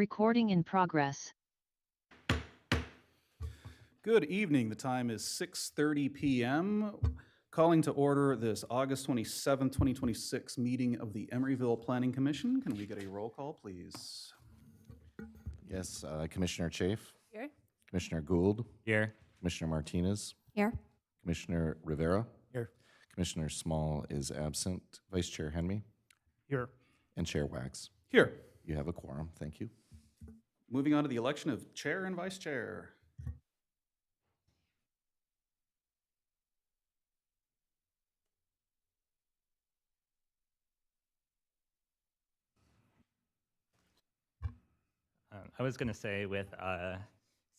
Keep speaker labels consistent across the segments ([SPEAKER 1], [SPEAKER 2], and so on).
[SPEAKER 1] Recording in progress.
[SPEAKER 2] Good evening. The time is 6:30 p.m. Calling to order this August 27th, 2026 meeting of the Emeryville Planning Commission. Can we get a roll call, please?
[SPEAKER 3] Yes, Commissioner Chafe,
[SPEAKER 4] Here.
[SPEAKER 3] Commissioner Gould,
[SPEAKER 5] Here.
[SPEAKER 3] Commissioner Martinez,
[SPEAKER 4] Here.
[SPEAKER 3] Commissioner Rivera,
[SPEAKER 5] Here.
[SPEAKER 3] Commissioner Small is absent, Vice Chair Henry,
[SPEAKER 5] Here.
[SPEAKER 3] and Chair Wax.
[SPEAKER 2] Here.
[SPEAKER 3] You have a quorum. Thank you.
[SPEAKER 2] Moving on to the election of chair and vice chair.
[SPEAKER 5] I was going to say with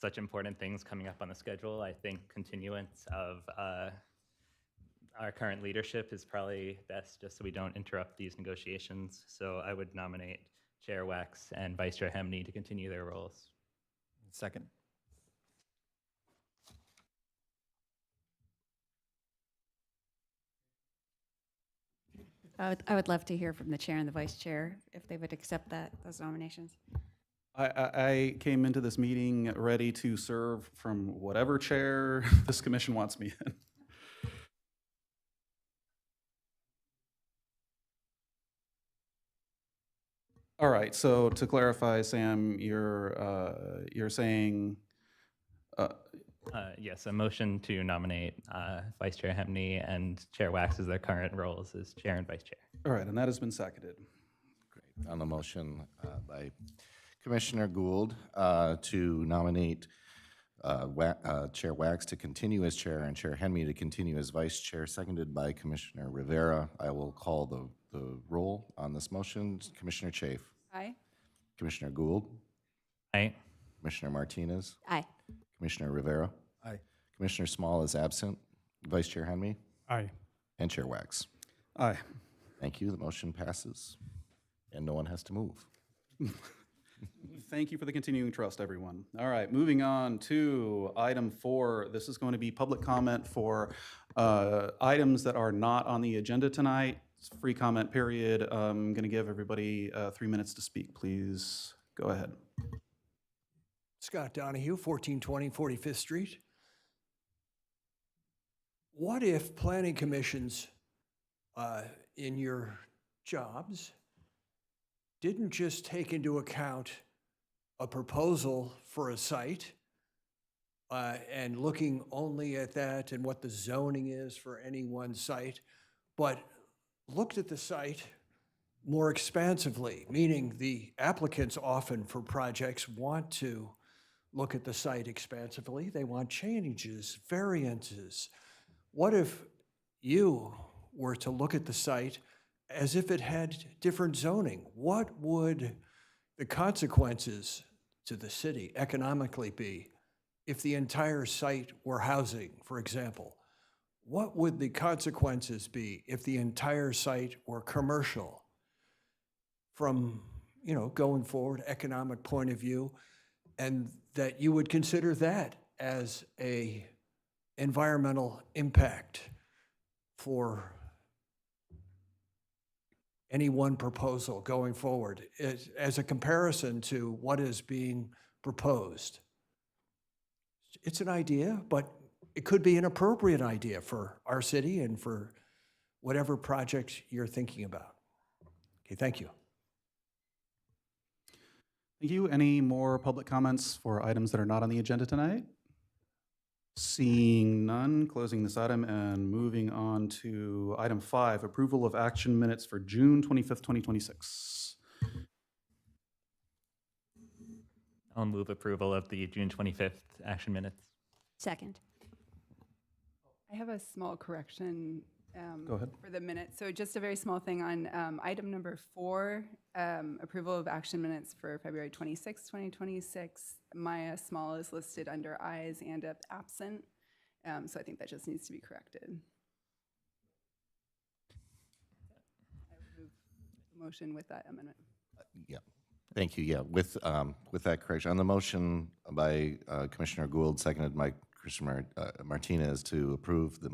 [SPEAKER 5] such important things coming up on the schedule, I think continuance of our current leadership is probably best just so we don't interrupt these negotiations. So I would nominate Chair Wax and Vice Chair Hemney to continue their roles.
[SPEAKER 6] Second.
[SPEAKER 4] I would love to hear from the chair and the vice chair if they would accept those nominations.
[SPEAKER 2] I came into this meeting ready to serve from whatever chair this commission wants me in. All right, so to clarify, Sam, you're saying,
[SPEAKER 5] Yes, a motion to nominate Vice Chair Hemney and Chair Wax as their current roles as Chair and Vice Chair.
[SPEAKER 2] all right, and that has been seconded.
[SPEAKER 3] Great. On the motion by Commissioner Gould to nominate Chair Wax to continue as chair and Chair Henry to continue as vice chair, seconded by Commissioner Rivera. I will call the roll on this motion. Commissioner Chafe,
[SPEAKER 4] Aye.
[SPEAKER 3] Commissioner Gould,
[SPEAKER 5] Aye.
[SPEAKER 3] Commissioner Martinez,
[SPEAKER 4] Aye.
[SPEAKER 3] Commissioner Rivera,
[SPEAKER 6] Aye.
[SPEAKER 3] Commissioner Small is absent, Vice Chair Henry,
[SPEAKER 5] Aye.
[SPEAKER 3] and Chair Wax.
[SPEAKER 2] Aye.
[SPEAKER 3] Thank you. The motion passes, and no one has to move.
[SPEAKER 2] Thank you for the continuing trust, everyone. All right, moving on to item 4. This is going to be public comment for items that are not on the agenda tonight. It's a free comment period. I'm going to give everybody 3 minutes to speak. Please go ahead.
[SPEAKER 7] Scott Donahue, 1420 45th Street. What if planning commissions in your jobs didn't just take into account a proposal for a site and looking only at that and what the zoning is for any one site, but looked at the site more expansively, meaning the applicants often for projects want to look at the site expansively. They want changes, variances. What if you were to look at the site as if it had different zoning? What would the consequences to the city economically be if the entire site were housing, for example? What would the consequences be if the entire site were commercial? From, going forward, economic point of view, and that you would consider that as a environmental impact for any one proposal going forward as a comparison to what is being proposed. It's an idea, but it could be an appropriate idea for our city and for whatever project you're thinking about. Okay, thank you.
[SPEAKER 2] Thank you. Any more public comments for items that are not on the agenda tonight? Seeing none, closing this item and moving on to item 5, approval of action minutes for June 25th, 2026.
[SPEAKER 5] I'll move approval of the June 25th action minutes.
[SPEAKER 4] Second.
[SPEAKER 8] I have a small correction
[SPEAKER 2] Go ahead.
[SPEAKER 8] for the minutes. So just a very small thing on item number 4, approval of action minutes for February 26, 2026. Maya Small is listed under ayes and absent. So I think that just needs to be corrected. I would move the motion with that amendment.
[SPEAKER 3] Yeah, thank you. Yeah, with that correction, on the motion by Commissioner Gould, seconded by Commissioner Martinez to approve the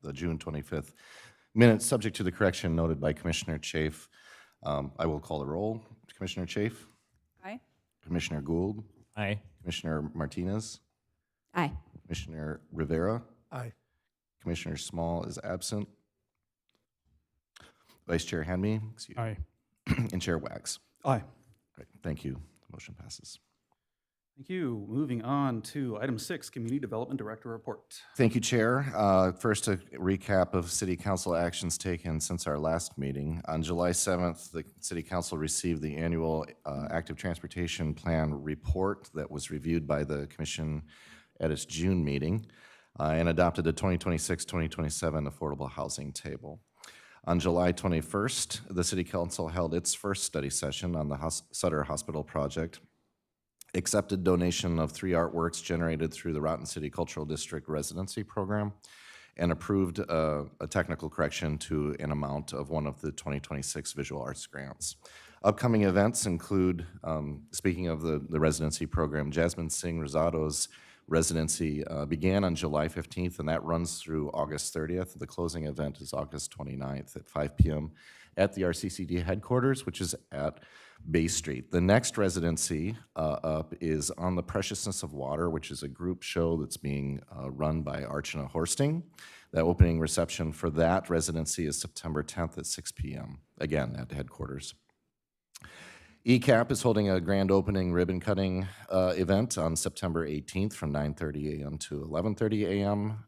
[SPEAKER 3] the June 25th minutes, subject to the correction noted by Commissioner Chafe. I will call the roll. Commissioner Chafe, Commissioner Gould,
[SPEAKER 5] Aye.
[SPEAKER 3] Commissioner Martinez,
[SPEAKER 4] Aye.
[SPEAKER 3] Commissioner Rivera,
[SPEAKER 7] Aye.
[SPEAKER 3] Commissioner Small is absent, Vice Chair Henme,
[SPEAKER 1] Aye.
[SPEAKER 3] and Chair Wax.
[SPEAKER 2] Aye.
[SPEAKER 3] Great, thank you. The motion passes.
[SPEAKER 2] Thank you. Moving on to item 6, Community Development Director Report.
[SPEAKER 3] Thank you, Chair. First, a recap of City Council actions taken since our last meeting. On July 7th, the City Council received the annual Active Transportation Plan report that was reviewed by the Commission at its June meeting and adopted the 2026-2027 Affordable Housing Table. On July 21st, the City Council held its first study session on the Sutter Hospital project, accepted donation of 3 artworks generated through the Rotten City Cultural District Residency Program, and approved a technical correction to an amount of one of the 2026 Visual Arts grants. Upcoming events include, speaking of the residency program, Jasmine Singh Rosado's residency began on July 15th, and that runs through August 30th. The closing event is August 29th at 5 p.m. at the RCCD headquarters, which is at Bay Street. The next residency up is On the Preciousness of Water, which is a group show that's being run by Archana Horsting. The opening reception for that residency is September 10th at 6 p.m., again at headquarters. ECAP is holding a grand opening ribbon cutting event on September 18th from 9:30 a.m. to 11:30 a.m.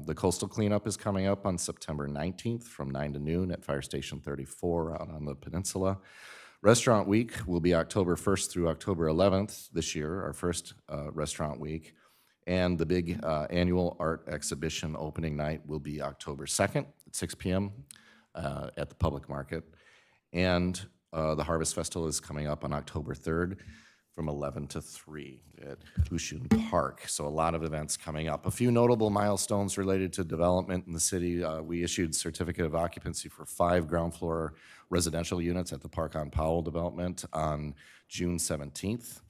[SPEAKER 3] The coastal cleanup is coming up on September 19th from 9 to noon at Fire Station 34 out on the peninsula. Restaurant Week will be October 1st through October 11th this year, our first restaurant week. And the big annual art exhibition opening night will be October 2nd at 6 p.m. At the public market. And the Harvest Festival is coming up on October 3rd from 11 to 3 at Hushun Park. So a lot of events coming up. A few notable milestones related to development in the city. We issued certificate of occupancy for 5 ground floor residential units at the Park on Powell development on June 17th.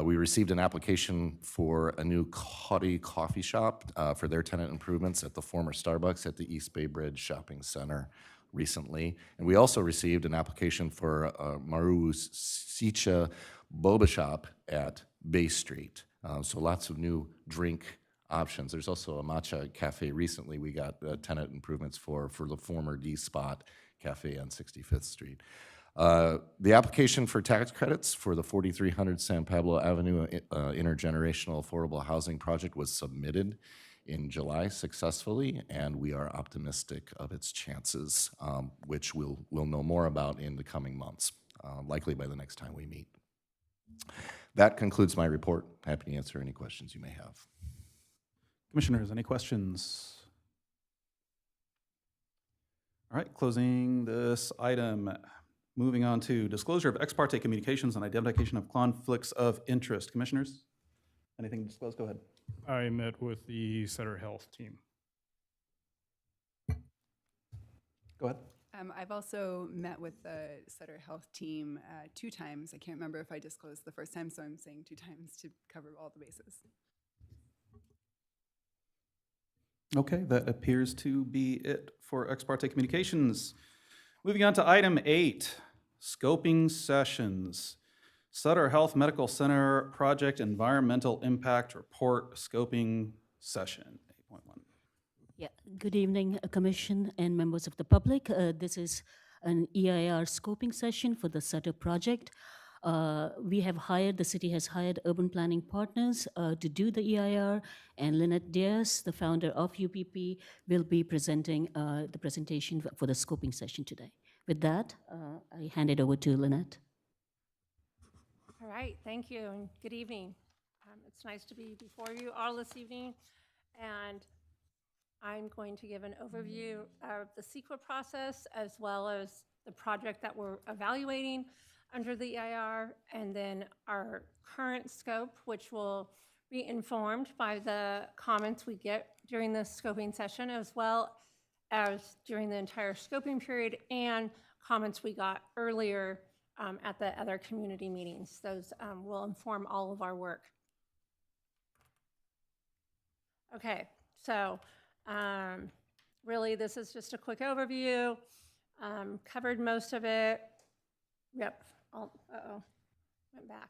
[SPEAKER 3] We received an application for a new Cuddy Coffee Shop for their tenant improvements at the former Starbucks at the East Bay Bridge Shopping Center recently. And we also received an application for Maru Sicha Boba Shop at Bay Street. So lots of new drink options. There's also a matcha cafe recently we got tenant improvements for the former D-Spot Cafe on 65th Street. The application for tax credits for the 4300 San Pablo Avenue intergenerational affordable housing project was submitted in July successfully, and we are optimistic of its chances, which we'll know more about in the coming months, likely by the next time we meet. That concludes my report. Happy to answer any questions you may have.
[SPEAKER 2] Commissioners, any questions? All right, closing this item. Moving on to disclosure of ex parte communications and identification of conflicts of interest. Commissioners, anything to disclose? Go ahead.
[SPEAKER 1] I met with the Sutter Health team.
[SPEAKER 2] Go ahead.
[SPEAKER 8] I've also met with the Sutter Health team 2 times. I can't remember if I disclosed the first time, so I'm saying 2 times to cover all the bases.
[SPEAKER 2] Okay, that appears to be it for ex parte communications. Moving on to item 8, scoping sessions. Sutter Health Medical Center Project Environmental Impact Report Scoping Session, 8.1.
[SPEAKER 6] Yeah, good evening, Commission and members of the public. This is an EIR scoping session for the Sutter project. The city has hired urban planning partners to do the EIR, and Lynette Diaz, the founder of UPP, will be presenting the presentation for the scoping session today. With that, I hand it over to Lynette.
[SPEAKER 9] All right, thank you, and good evening. It's nice to be before you all this evening, and I'm going to give an overview of the CEQA process as well as the project that we're evaluating under the EIR, and then our current scope, which will be informed by the comments we get during this scoping session, as well as during the entire scoping period and comments we got earlier at the other community meetings. Those will inform all of our work. Okay, so really this is just a quick overview. Covered most of it. Yep, went back.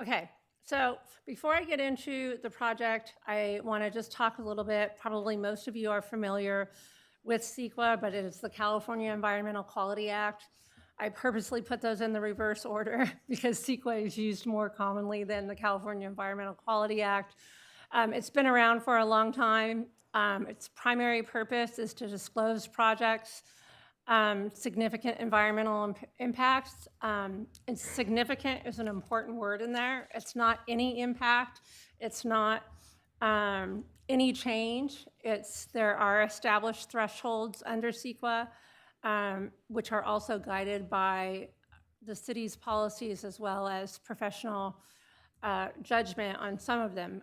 [SPEAKER 9] Okay, so before I get into the project, I want to just talk a little bit. Probably most of you are familiar with CEQA, but it is the California Environmental Quality Act. I purposely put those in the reverse order because CEQA is used more commonly than the California Environmental Quality Act. It's been around for a long time. Its primary purpose is to disclose projects, significant environmental impacts. And significant is an important word in there. It's not any impact. It's not any change. There are established thresholds under CEQA, which are also guided by the city's policies as well as professional judgment on some of them.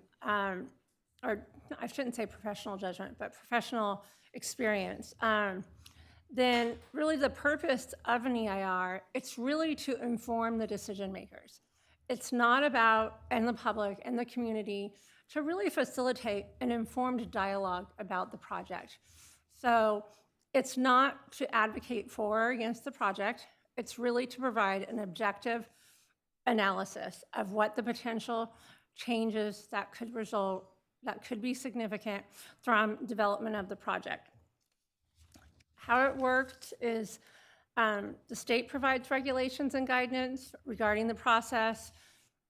[SPEAKER 9] Or I shouldn't say professional judgment, but professional experience. Then really the purpose of an EIR, it's really to inform the decision makers. It's not about, and the public and the community, to really facilitate an informed dialogue about the project. So it's not to advocate for or against the project. It's really to provide an objective analysis of what the potential changes that could be significant from development of the project. How it works is the state provides regulations and guidance regarding the process.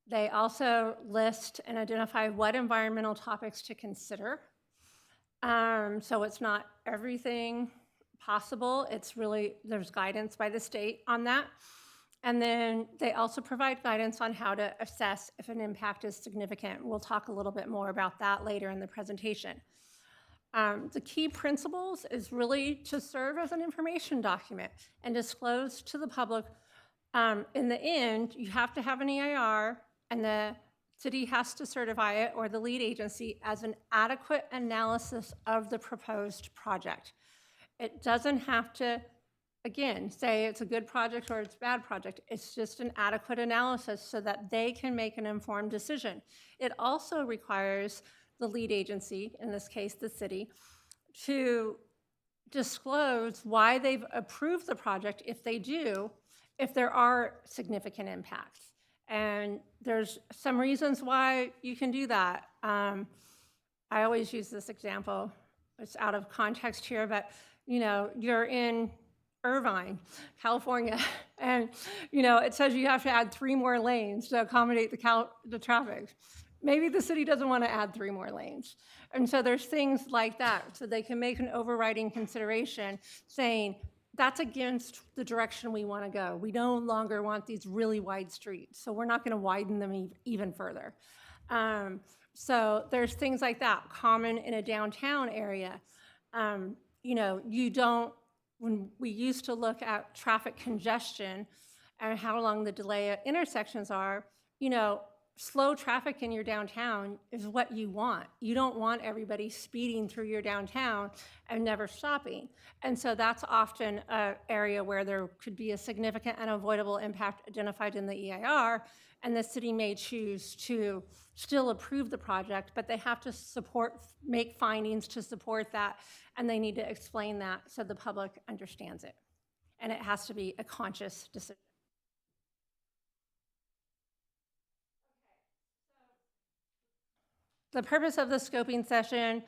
[SPEAKER 9] They also list and identify what environmental topics to consider. So it's not everything possible. It's really, there's guidance by the state on that. And then they also provide guidance on how to assess if an impact is significant. We'll talk a little bit more about that later in the presentation. The key principles is really to serve as an information document and disclose to the public. In the end, you have to have an EIR, and the city has to certify it, or the lead agency, as an adequate analysis of the proposed project. It doesn't have to, again, say it's a good project or it's a bad project. It's just an adequate analysis so that they can make an informed decision. It also requires the lead agency, in this case the city, to disclose why they've approved the project if there are significant impacts. And there's some reasons why you can do that. I always use this example. It's out of context here, but you're in Irvine, California, and it says you have to add 3 more lanes to accommodate the traffic. Maybe the city doesn't want to add 3 more lanes. And so there's things like that. So they can make an overriding consideration saying, that's against the direction we want to go. We no longer want these really wide streets, so we're not going to widen them even further. So there's things like that, common in a downtown area. When we used to look at traffic congestion and how long the delay at intersections are, slow traffic in your downtown is what you want. You don't want everybody speeding through your downtown and never stopping. And so that's often an area where there could be a significant and avoidable impact identified in the EIR, and the city may choose to still approve the project, but they have to make findings to support that, and they need to explain that so the public understands it. And it has to be a conscious decision. The purpose of the scoping session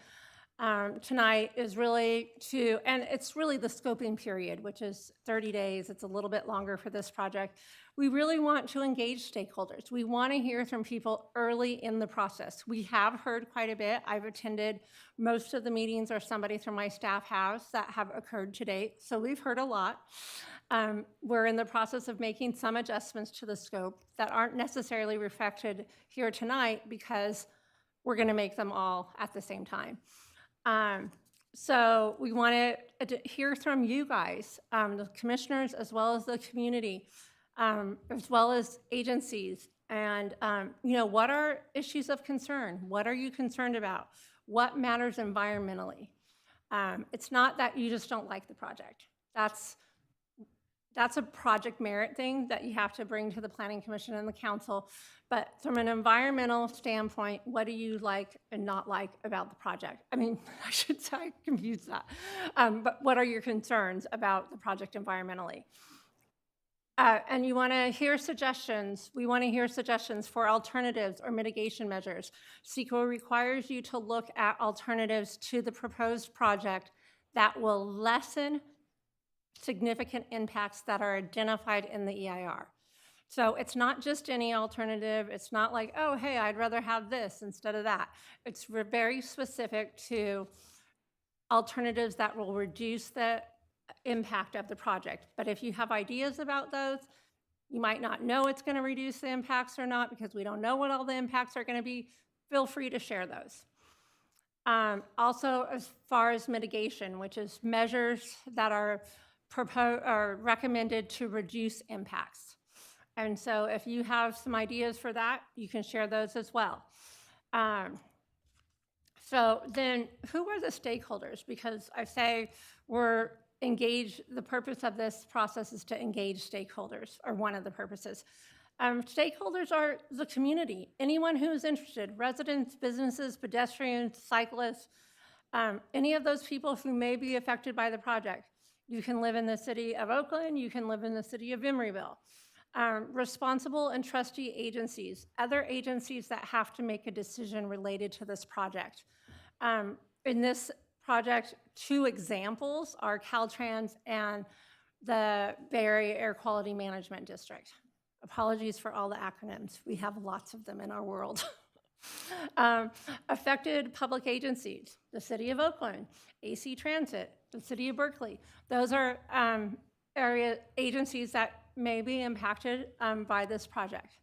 [SPEAKER 9] tonight is really and it's really the scoping period, which is 30 days. It's a little bit longer for this project. We really want to engage stakeholders. We want to hear from people early in the process. We have heard quite a bit. I've attended most of the meetings, or somebody from my staff has, that have occurred to date. So we've heard a lot. We're in the process of making some adjustments to the scope that aren't necessarily reflected here tonight because we're going to make them all at the same time. So we want to hear from you guys, the commissioners, as well as the community, as well as agencies. And, what are issues of concern? What are you concerned about? What matters environmentally? It's not that you just don't like the project. That's a project merit thing that you have to bring to the Planning Commission and the council. But from an environmental standpoint, what do you like and not like about the project? I mean, I should say I confused that. But what are your concerns about the project environmentally? And you want to hear suggestions. We want to hear suggestions for alternatives or mitigation measures. CEQA requires you to look at alternatives to the proposed project that will lessen significant impacts that are identified in the EIR. So it's not just any alternative. It's not like, oh, hey, I'd rather have this instead of that. It's very specific to alternatives that will reduce the impact of the project. But if you have ideas about those, you might not know it's going to reduce the impacts or not because we don't know what all the impacts are going to be. Feel free to share those. Also, as far as mitigation, which is measures that are recommended to reduce impacts. And so if you have some ideas for that, you can share those as well. So then who are the stakeholders? Because I say we're engaged, the purpose of this process is to engage stakeholders, or one of the purposes. Stakeholders are the community, anyone who is interested, residents, businesses, pedestrians, cyclists, any of those people who may be affected by the project. You can live in the city of Oakland, you can live in the city of Emeryville. Responsible and trustee agencies, other agencies that have to make a decision related to this project. In this project, 2 examples are Caltrans and the Bay Area Air Quality Management District. Apologies for all the acronyms. We have lots of them in our world. Affected public agencies, the City of Oakland, AC Transit, the City of Berkeley. Those are area agencies that may be impacted by this project.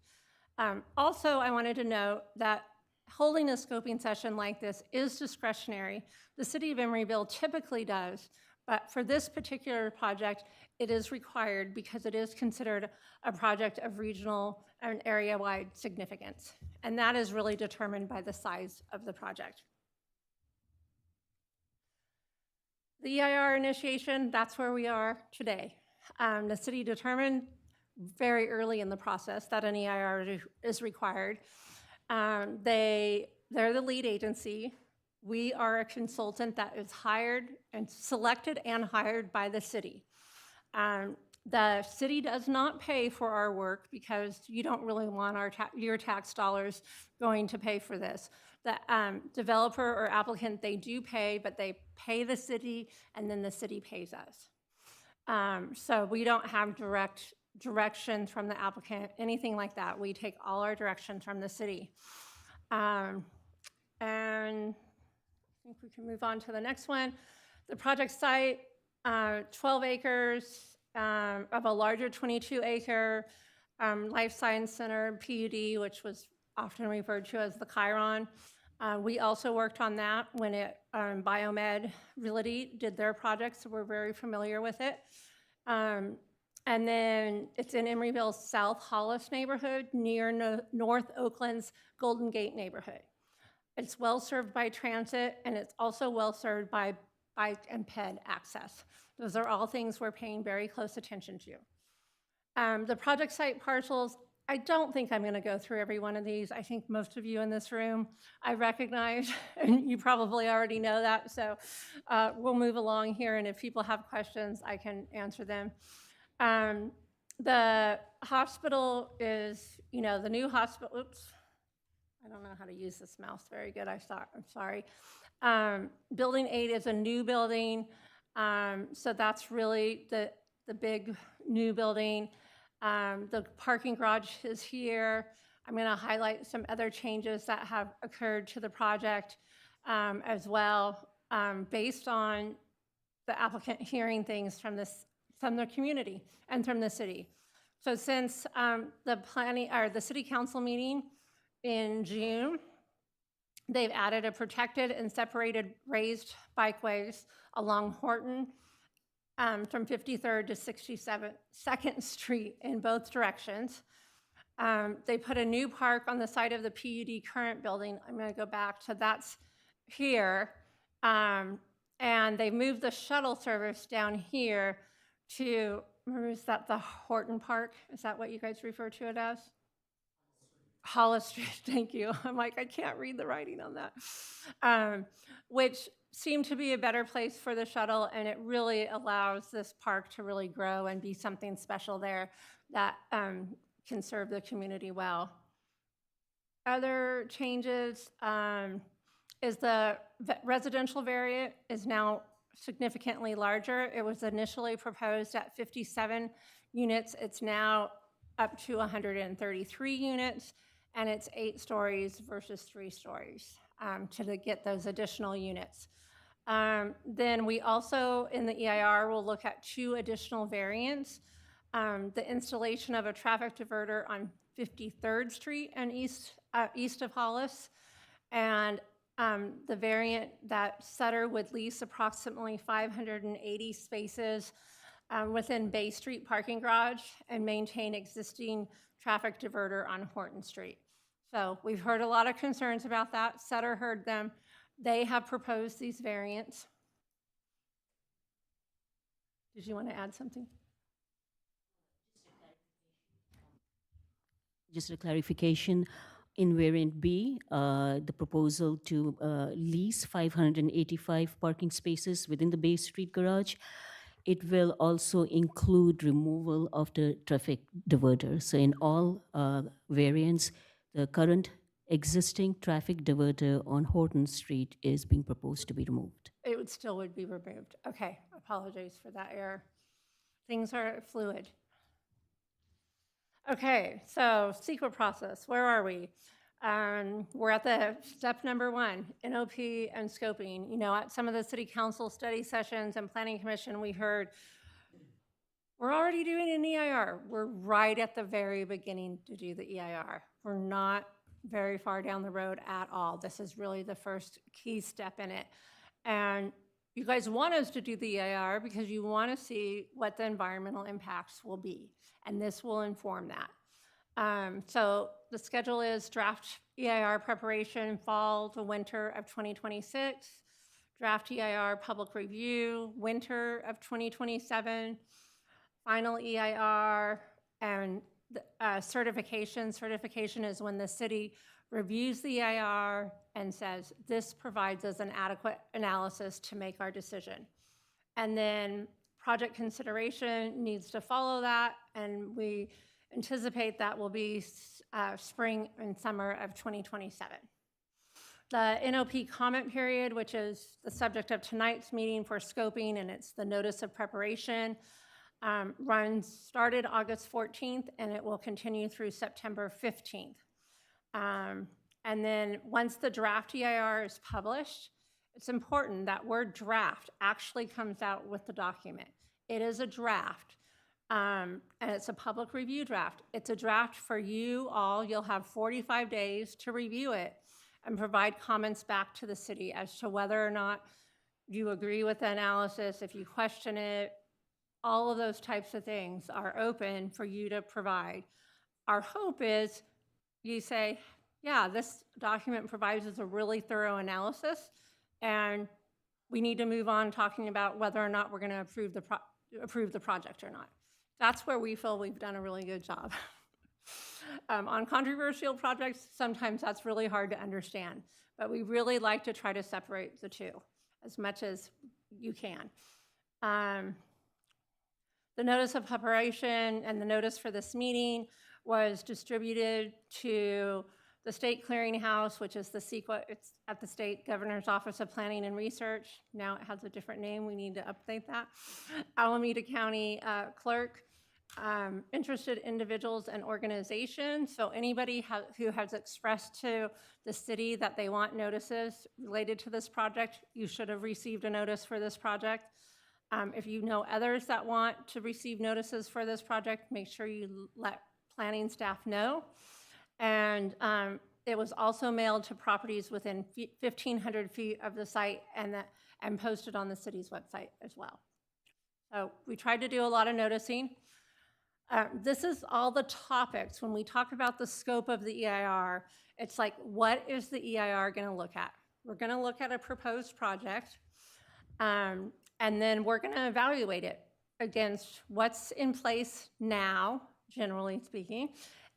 [SPEAKER 9] Also, I wanted to note that holding a scoping session like this is discretionary. The City of Emeryville typically does, but for this particular project, it is required because it is considered a project of regional and area-wide significance. And that is really determined by the size of the project. The EIR initiation, that's where we are today. The city determined very early in the process that an EIR is required. They're the lead agency. We are a consultant that is hired and selected and hired by the city. The city does not pay for our work because you don't really want your tax dollars going to pay for this. The developer or applicant, they do pay, but they pay the city and then the city pays us. So we don't have direct direction from the applicant, anything like that. We take all our direction from the city. And I think we can move on to the next one. The project site, 12 acres of a larger 22-acre life science center, PUD, which was often referred to as the Chiron. We also worked on that when Biomed Realty did their project, so we're very familiar with it. And then it's in Emeryville's South Hollis neighborhood near North Oakland's Golden Gate neighborhood. It's well served by transit, and it's also well served by bike and ped access. Those are all things we're paying very close attention to. The project site parcels, I don't think I'm going to go through every one of these. I think most of you in this room I recognize, and you probably already know that, so we'll move along here, and if people have questions, I can answer them. The hospital is, the new hospital, oops, I don't know how to use this mouse very good, I'm sorry. Building 8 is a new building, so that's really the big new building. The parking garage is here. I'm going to highlight some other changes that have occurred to the project as well, based on the applicant hearing things from the community and from the city. So since the city council meeting in June, they've added a protected and separated raised bikeways along Horton from 53rd to 62nd Street in both directions. They put a new park on the side of the PUD current building. I'm going to go back to that's here. And they moved the shuttle service down here to, is that the Horton Park? Is that what you guys refer to it as? Hollis Street, thank you. I'm like, I can't read the writing on that. Which seem to be a better place for the shuttle, and it really allows this park to really grow and be something special there that can serve the community well. Other changes is the residential variant is now significantly larger. It was initially proposed at 57 units. It's now up to 133 units, and it's 8 stories versus 3 stories to get those additional units. Then we also, in the EIR, will look at 2 additional variants. The installation of a traffic diverter on 53rd Street and east of Hollis, and the variant that Sutter would lease approximately 580 spaces within Bay Street parking garage and maintain existing traffic diverter on Horton Street. So we've heard a lot of concerns about that. Sutter heard them. They have proposed these variants. Did you want to add something?
[SPEAKER 6] Just a clarification, in variant B, the proposal to lease 585 parking spaces within the Bay Street garage, it will also include removal of the traffic diverter. So in all variants, the current existing traffic diverter on Horton Street is being proposed to be removed.
[SPEAKER 9] It would still be removed. Okay, apologies for that error. Things are fluid. Okay, so CEQA process, where are we? We're at the step number 1, NOP and scoping. You know, at some of the city council study sessions and planning commission, we heard, we're already doing an EIR. We're right at the very beginning to do the EIR. We're not very far down the road at all. This is really the first key step in it. And you guys want us to do the EIR because you want to see what the environmental impacts will be, and this will inform that. So the schedule is draft EIR preparation fall to winter of 2026, draft EIR public review winter of 2027, final EIR, and certification. Certification is when the city reviews the EIR and says, this provides us an adequate analysis to make our decision. And then project consideration needs to follow that, and we anticipate that will be spring and summer of 2027. The NOP comment period, which is the subject of tonight's meeting for scoping, and it's the notice of preparation, started August 14th, and it will continue through September 15th. And then once the draft EIR is published, it's important that word draft actually comes out with the document. It is a draft, and it's a public review draft. It's a draft for you all. You'll have 45 days to review it and provide comments back to the city as to whether or not you agree with the analysis, if you question it. All of those types of things are open for you to provide. Our hope is you say, yeah, this document provides us a really thorough analysis, and we need to move on talking about whether or not we're going to approve the project or not. That's where we feel we've done a really good job. On controversial projects, sometimes that's really hard to understand, but we really like to try to separate the two as much as you can. The notice of preparation and the notice for this meeting was distributed to the State Clearinghouse, which is the CEQA. It's at the State Governor's Office of Planning and Research. Now it has a different name. We need to update that. Alameda County Clerk, interested individuals and organizations. So anybody who has expressed to the city that they want notices related to this project, you should have received a notice for this project. If you know others that want to receive notices for this project, make sure you let planning staff know. And it was also mailed to properties within 1,500 feet of the site and posted on the city's website as well. So we tried to do a lot of noticing. This is all the topics. When we talk about the scope of the EIR, it's like, what is the EIR going to look at? We're going to look at a proposed project, and then we're going to evaluate it against what's in place now, generally speaking,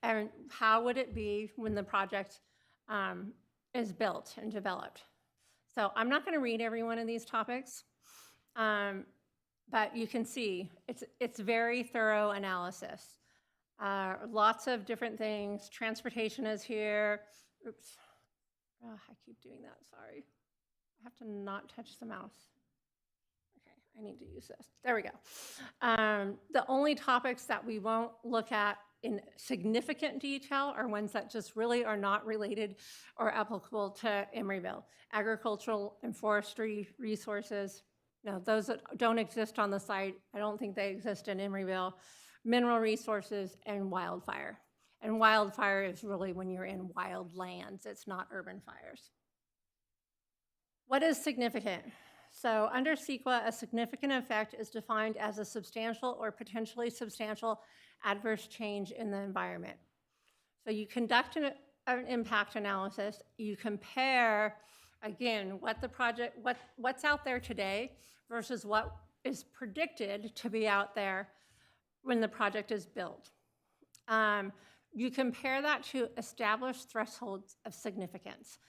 [SPEAKER 9] and how would it be when the project is built and developed. So I'm not going to read every one of these topics, but you can see it's very thorough analysis. Lots of different things. Transportation is here. Oops. Oh, I keep doing that, sorry. I have to not touch the mouse. Okay, I need to use this. There we go. The only topics that we won't look at in significant detail are ones that just really are not related or applicable to Emeryville. Agricultural and forestry resources, no, those that don't exist on the site, I don't think they exist in Emeryville. Mineral resources and wildfire. And wildfire is really when you're in wild lands, it's not urban fires. What is significant? So under CEQA, a significant effect is defined as a substantial or potentially substantial adverse change in the environment. So you conduct an impact analysis, you compare, again, what the project, what's out there today versus what is predicted to be out there when the project is built. You compare that to established thresholds of significance,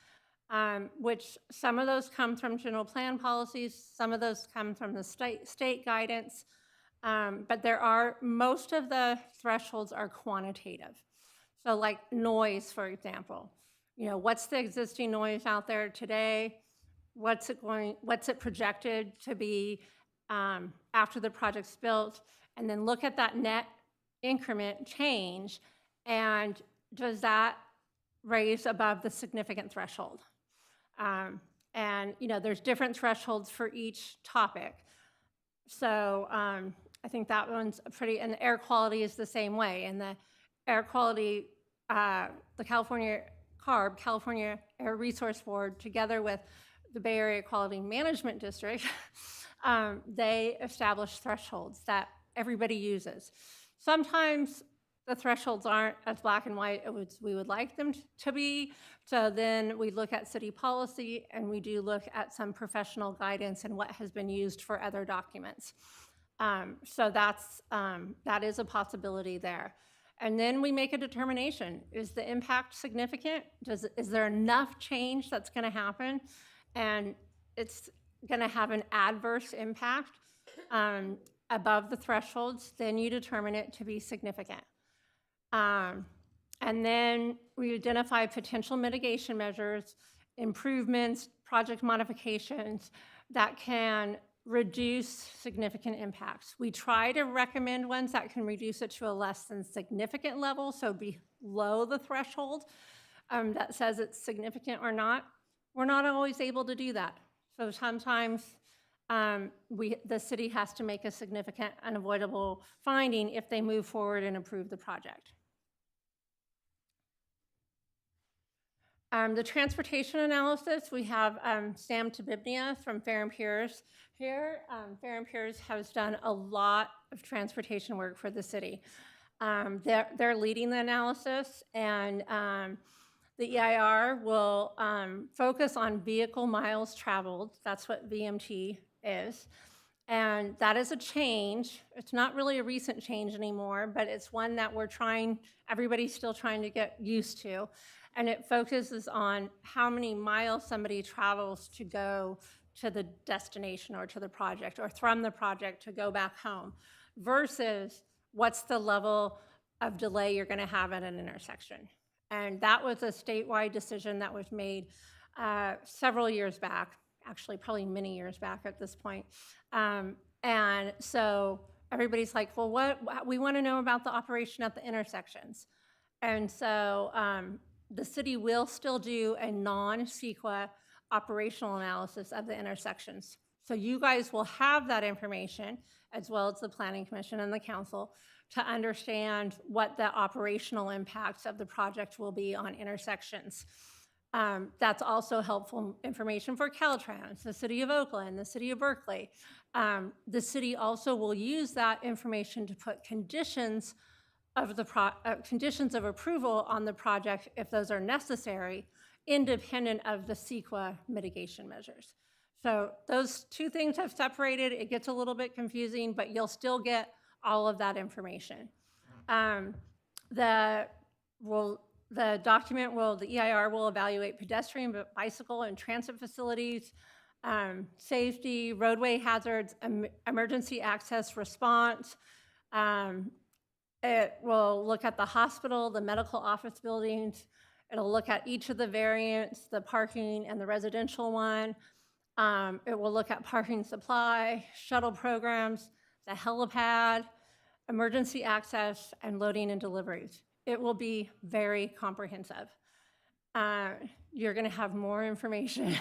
[SPEAKER 9] which some of those come from general plan policies, some of those come from the state guidance, but most of the thresholds are quantitative. So like noise, for example, what's the existing noise out there today? What's it projected to be after the project's built? And then look at that net increment change, and does that raise above the significant threshold? And there's different thresholds for each topic. So I think that one's and the air quality is the same way. And the air quality, the California CARB, California Air Resource Board, together with the Bay Area Quality Management District, they establish thresholds that everybody uses. Sometimes the thresholds aren't as black and white as we would like them to be. So then we look at city policy, and we do look at some professional guidance and what has been used for other documents. So that is a possibility there. And then we make a determination. Is the impact significant? Is there enough change that's going to happen? And it's going to have an adverse impact above the thresholds, then you determine it to be significant. And then we identify potential mitigation measures, improvements, project modifications that can reduce significant impacts. We try to recommend ones that can reduce it to a less than significant level, so below the threshold that says it's significant or not. We're not always able to do that. So sometimes the city has to make a significant unavoidable finding if they move forward and approve the project. The transportation analysis, we have Sam Tabibnia from Fair & Peers here. Fair & Peers has done a lot of transportation work for the city. They're leading the analysis, and the EIR will focus on vehicle miles traveled. That's what VMT is. And that is a change. It's not really a recent change anymore, but it's one that everybody's still trying to get used to. And it focuses on how many miles somebody travels to go to the destination or to the project, or from the project to go back home, versus what's the level of delay you're going to have at an intersection. And that was a statewide decision that was made several years back, actually probably many years back at this point. And so everybody's like, well, we want to know about the operation at the intersections. And so the city will still do a non-CEQA operational analysis of the intersections. So you guys will have that information, as well as the Planning Commission and the council, to understand what the operational impacts of the project will be on intersections. That's also helpful information for Caltrans, the city of Oakland, the city of Berkeley. The city also will use that information to put conditions of approval on the project if those are necessary, independent of the CEQA mitigation measures. So those two things have separated. It gets a little bit confusing, but you'll still get all of that information. The The EIR will evaluate pedestrian, bicycle, and transit facilities, safety, roadway hazards, emergency access response. It will look at the hospital, the medical office buildings. It'll look at each of the variants, the parking and the residential one. It will look at parking supply, shuttle programs, the helipad, emergency access, and loading and deliveries. It will be very comprehensive. You're going to have more information,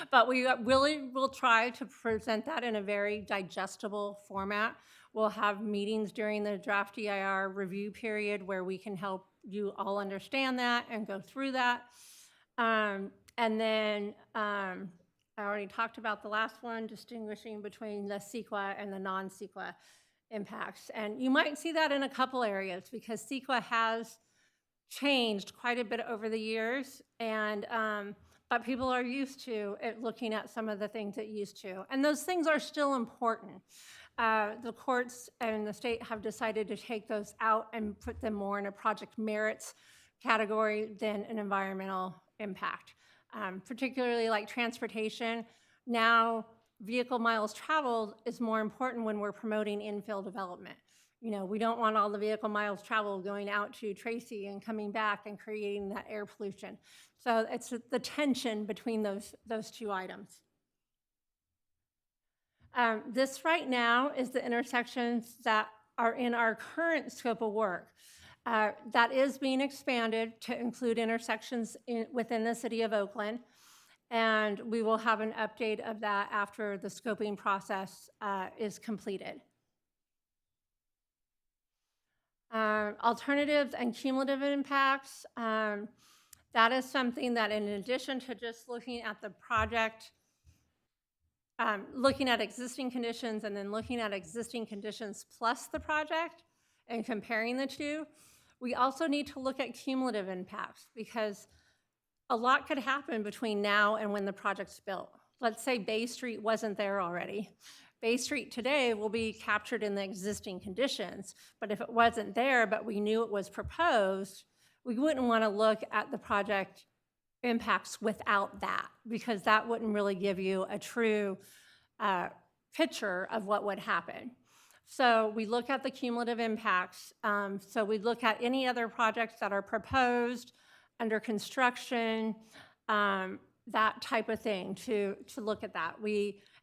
[SPEAKER 9] but we really will try to present that in a very digestible format. We'll have meetings during the draft EIR review period where we can help you all understand that and go through that. And then I already talked about the last one, distinguishing between the CEQA and the non-CEQA impacts. And you might see that in a couple areas because CEQA has changed quite a bit over the years, and but people are used to it looking at some of the things it used to. And those things are still important. The courts and the state have decided to take those out and put them more in a project merits category than an environmental impact. Particularly like transportation, now vehicle miles traveled is more important when we're promoting infill development. You know, we don't want all the vehicle miles traveled going out to Tracy and coming back and creating that air pollution. So it's the tension between those two items. This right now is the intersections that are in our current scope of work. That is being expanded to include intersections within the city of Oakland. And we will have an update of that after the scoping process is completed. Alternatives and cumulative impacts. That is something that in addition to just looking at the project, looking at existing conditions and then looking at existing conditions plus the project and comparing the two, we also need to look at cumulative impacts because a lot could happen between now and when the project's built. Let's say Bay Street wasn't there already. Bay Street today will be captured in the existing conditions, but if it wasn't there, but we knew it was proposed, we wouldn't want to look at the project impacts without that, because that wouldn't really give you a true picture of what would happen. So we look at the cumulative impacts. So we look at any other projects that are proposed, under construction, that type of thing, to look at that.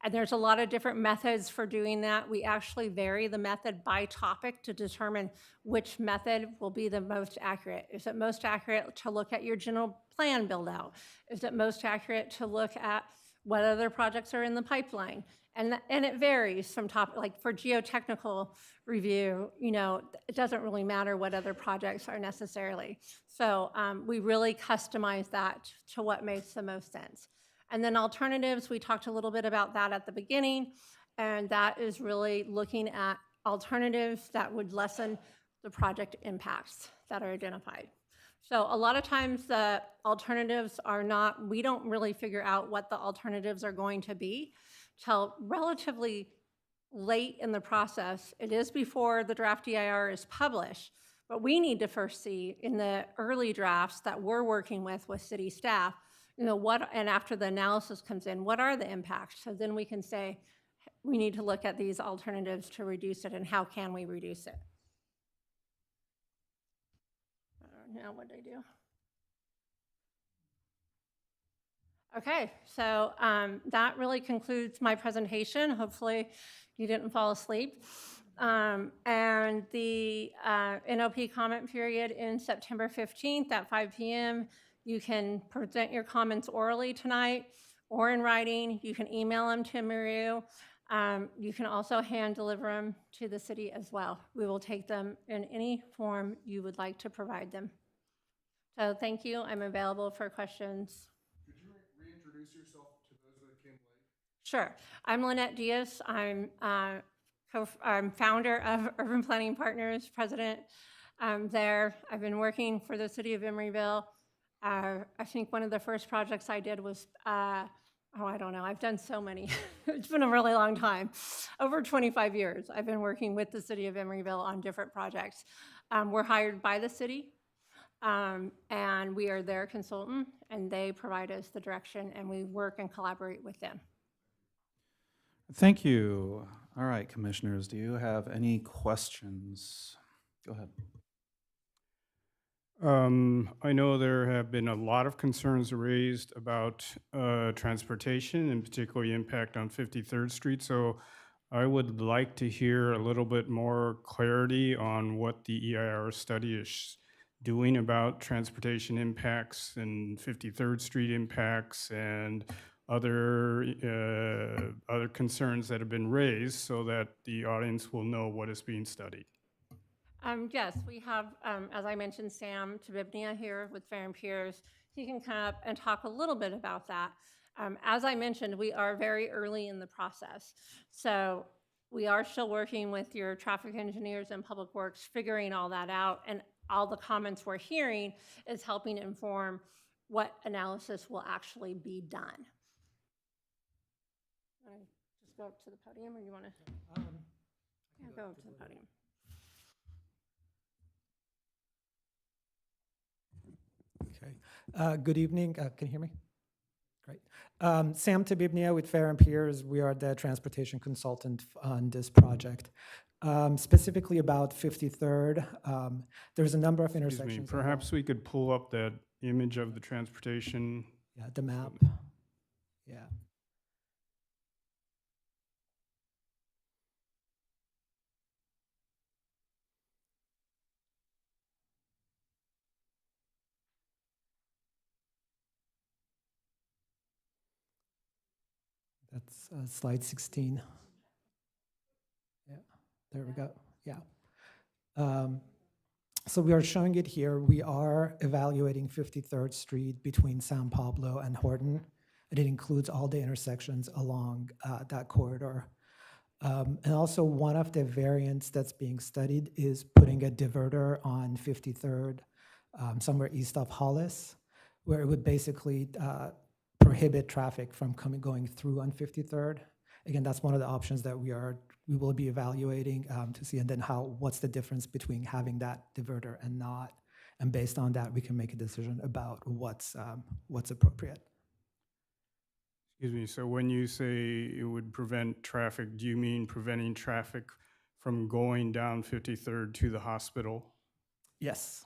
[SPEAKER 9] And there's a lot of different methods for doing that. We actually vary the method by topic to determine which method will be the most accurate. Is it most accurate to look at your general plan build out? Is it most accurate to look at what other projects are in the pipeline? And it varies from topic, like for geotechnical review, you know, it doesn't really matter what other projects are necessarily. So we really customize that to what makes the most sense. And then alternatives, we talked a little bit about that at the beginning, and that is really looking at alternatives that would lessen the project impacts that are identified. So a lot of times the alternatives are not, we don't really figure out what the alternatives are going to be till relatively late in the process. It is before the draft EIR is published, but we need to first see in the early drafts that we're working with city staff, you know, what, and after the analysis comes in, what are the impacts? So then we can say, we need to look at these alternatives to reduce it, and how can we reduce it? Now what did I do? Okay, so that really concludes my presentation. Hopefully you didn't fall asleep. And the NOP comment period in September 15th at 5 p.m. You can present your comments orally tonight or in writing. You can email them to Emeryville. You can also hand deliver them to the city as well. We will take them in any form you would like to provide them. So thank you. I'm available for questions.
[SPEAKER 10] Could you reintroduce yourself to those that came late?
[SPEAKER 9] Sure. I'm Lynette Diaz. I'm founder of Urban Planning Partners, president there. I've been working for the city of Emeryville. I think one of the first projects I did was, I don't know, I've done so many. It's been a really long time. Over 25 years, I've been working with the city of Emeryville on different projects. We're hired by the city And we are their consultant, and they provide us the direction, and we work and collaborate with them.
[SPEAKER 2] Thank you. All right, commissioners, do you have any questions? Go ahead.
[SPEAKER 1] I know there have been a lot of concerns raised about transportation and particularly impact on 53rd Street. So I would like to hear a little bit more clarity on what the EIR study is doing about transportation impacts and 53rd Street impacts and other concerns that have been raised so that the audience will know what is being studied.
[SPEAKER 9] Yes, we have, as I mentioned, Sam Tabibnia here with Fair and Peers. He can come up and talk a little bit about that. As I mentioned, we are very early in the process. So we are still working with your traffic engineers and public works, figuring all that out. And all the comments we're hearing is helping inform what analysis will actually be done. Just go up to the podium, or you want to? Yeah, go up to the podium.
[SPEAKER 11] Okay. Good evening. Can you hear me? Great. Sam Tabibnia with Fair and Peers. We are the transportation consultant on this project. Specifically about 53rd, there's a number of
[SPEAKER 1] Excuse me,
[SPEAKER 11] intersections.
[SPEAKER 1] perhaps we could pull up that image of the transportation.
[SPEAKER 11] Yeah, the map. Yeah. That's slide 16. Yeah, there we go. Yeah. So we are showing it here. We are evaluating 53rd Street between San Pablo and Horton, and it includes all the intersections along that corridor. And also one of the variants that's being studied is putting a diverter on 53rd, somewhere east of Hollis, where it would basically prohibit traffic from going through on 53rd. Again, that's one of the options that we will be evaluating to see, and then what's the difference between having that diverter and not. And based on that, we can make a decision about what's appropriate.
[SPEAKER 1] Excuse me, so when you say it would prevent traffic, do you mean preventing traffic from going down 53rd to the hospital?
[SPEAKER 11] Yes.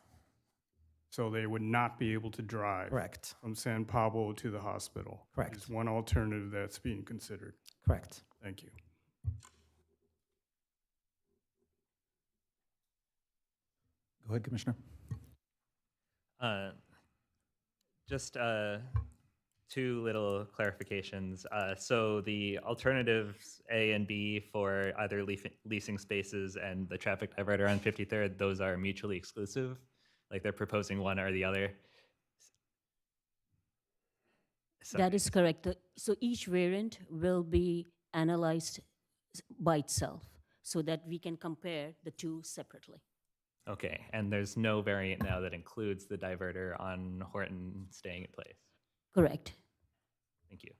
[SPEAKER 1] So they would not be able to drive?
[SPEAKER 11] Correct.
[SPEAKER 1] From San Pablo to the hospital?
[SPEAKER 11] Correct.
[SPEAKER 1] Is one alternative that's being considered?
[SPEAKER 11] Correct.
[SPEAKER 1] Thank you.
[SPEAKER 2] Go ahead, Commissioner.
[SPEAKER 5] Just two little clarifications. So the alternatives A and B for either leasing spaces and the traffic diverter on 53rd, those are mutually exclusive? Like they're proposing one or the other?
[SPEAKER 6] That is correct. So each variant will be analyzed by itself so that we can compare the two separately.
[SPEAKER 5] Okay, and there's no variant now that includes the diverter on Horton staying in place?
[SPEAKER 6] Correct.
[SPEAKER 5] Thank you.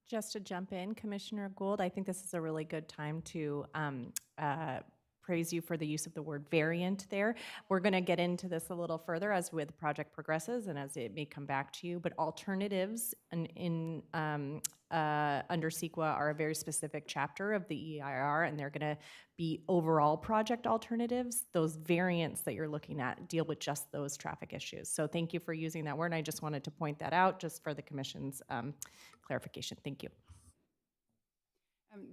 [SPEAKER 12] Just to jump in, Commissioner Gould, I think this is a really good time to praise you for the use of the word variant there. We're going to get into this a little further as the project progresses and as it may come back to you, but alternatives under CEQA are a very specific chapter of the EIR, and they're going to be overall project alternatives. Those variants that you're looking at deal with just those traffic issues. So thank you for using that word, and I just wanted to point that out just for the Commission's clarification. Thank you.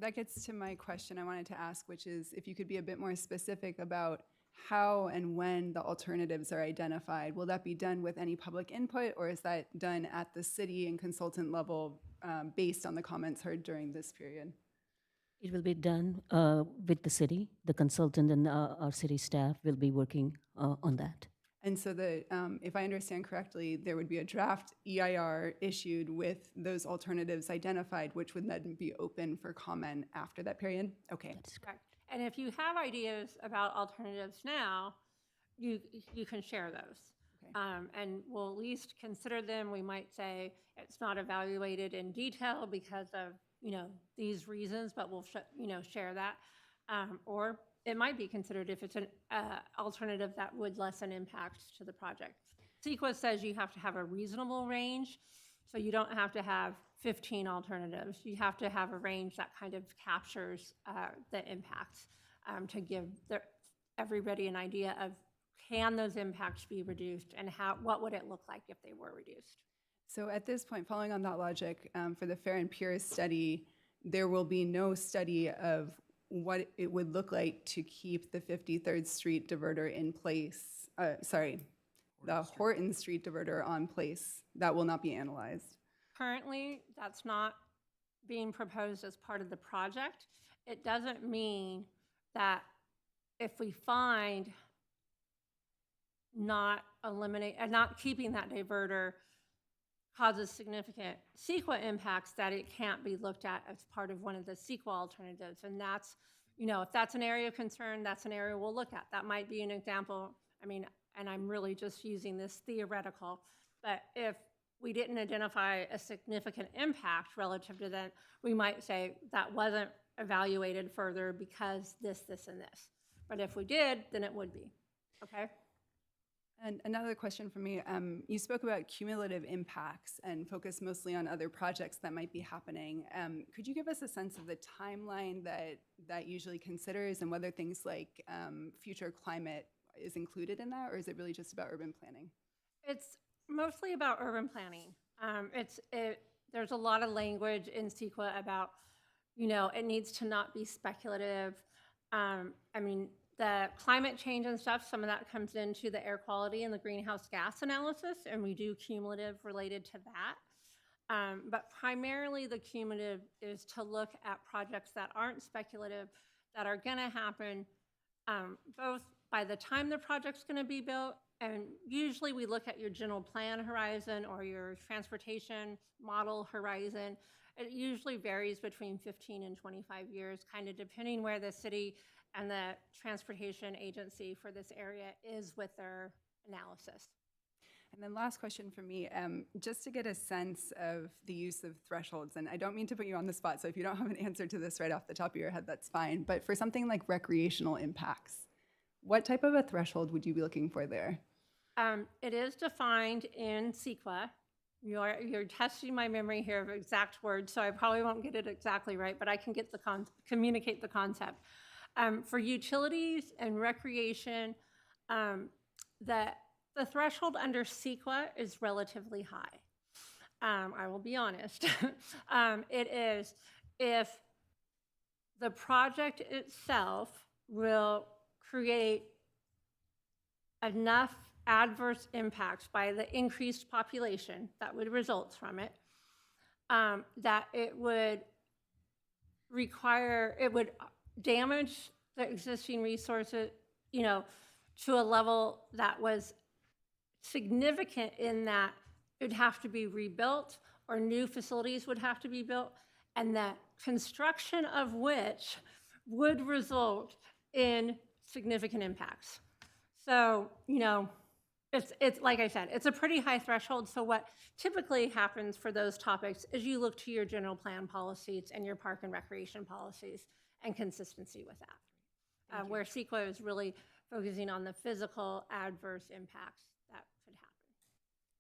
[SPEAKER 8] That gets to my question I wanted to ask, which is if you could be a bit more specific about how and when the alternatives are identified. Will that be done with any public input, or is that done at the city and consultant level based on the comments heard during this period?
[SPEAKER 6] It will be done with the city. The consultant and our city staff will be working on that.
[SPEAKER 8] And so if I understand correctly, there would be a draft EIR issued with those alternatives identified, which would then be open for comment after that period? Okay.
[SPEAKER 6] That's
[SPEAKER 9] Correct. And if you have ideas about alternatives now, you can share those. Okay. And we'll at least consider them. We might say it's not evaluated in detail because of these reasons, but we'll share that. Or it might be considered if it's an alternative that would lessen impact to the project. CEQA says you have to have a reasonable range, so you don't have to have 15 alternatives. You have to have a range that kind of captures the impacts to give everybody an idea of can those impacts be reduced and what would it look like if they were reduced.
[SPEAKER 8] So at this point, following on that logic, for the fair and pure study, there will be no study of what it would look like to keep the 53rd Street diverter in place. The Horton Street diverter on place. That will not be analyzed.
[SPEAKER 9] Currently, that's not being proposed as part of the project. It doesn't mean that if we find not keeping that diverter causes significant CEQA impacts, that it can't be looked at as part of one of the CEQA alternatives. And that's, if that's an area of concern, that's an area we'll look at. That might be an example. I mean, and I'm really just using this theoretical, but if we didn't identify a significant impact relative to that, we might say that wasn't evaluated further because this, and this. But if we did, then it would be, okay?
[SPEAKER 8] And another question for me, you spoke about cumulative impacts and focused mostly on other projects that might be happening. Could you give us a sense of the timeline that usually considers and whether things like future climate is included in that, or is it really just about urban planning?
[SPEAKER 9] It's mostly about urban planning. There's a lot of language in CEQA about, it needs to not be speculative. The climate change and stuff, some of that comes into the air quality and the greenhouse gas analysis, and we do cumulative related to that. But primarily the cumulative is to look at projects that aren't speculative, that are gonna happen both by the time the project's gonna be built, and usually we look at your general plan horizon or your transportation model horizon. It usually varies between 15 and 25 years, kind of depending where the city and the transportation agency for this area is with their analysis.
[SPEAKER 8] And then last question for me, just to get a sense of the use of thresholds, and I don't mean to put you on the spot, so if you don't have an answer to this right off the top of your head, that's fine, but for something like recreational impacts, what type of a threshold would you be looking for there?
[SPEAKER 9] It is defined in CEQA. You're testing my memory here of exact words, so I probably won't get it exactly right, but I can get communicate the concept. For utilities and recreation, the threshold under CEQA is relatively high. I will be honest. It is if the project itself will create enough adverse impacts by the increased population that would result from it, that it would damage the existing resources, to a level that was significant in that it would have to be rebuilt or new facilities would have to be built, and the construction of which would result in significant impacts. So, it's like I said, it's a pretty high threshold. So what typically happens for those topics is you look to your general plan policies and your park and recreation policies and consistency with that. Where CEQA is really focusing on the physical adverse impacts that could happen.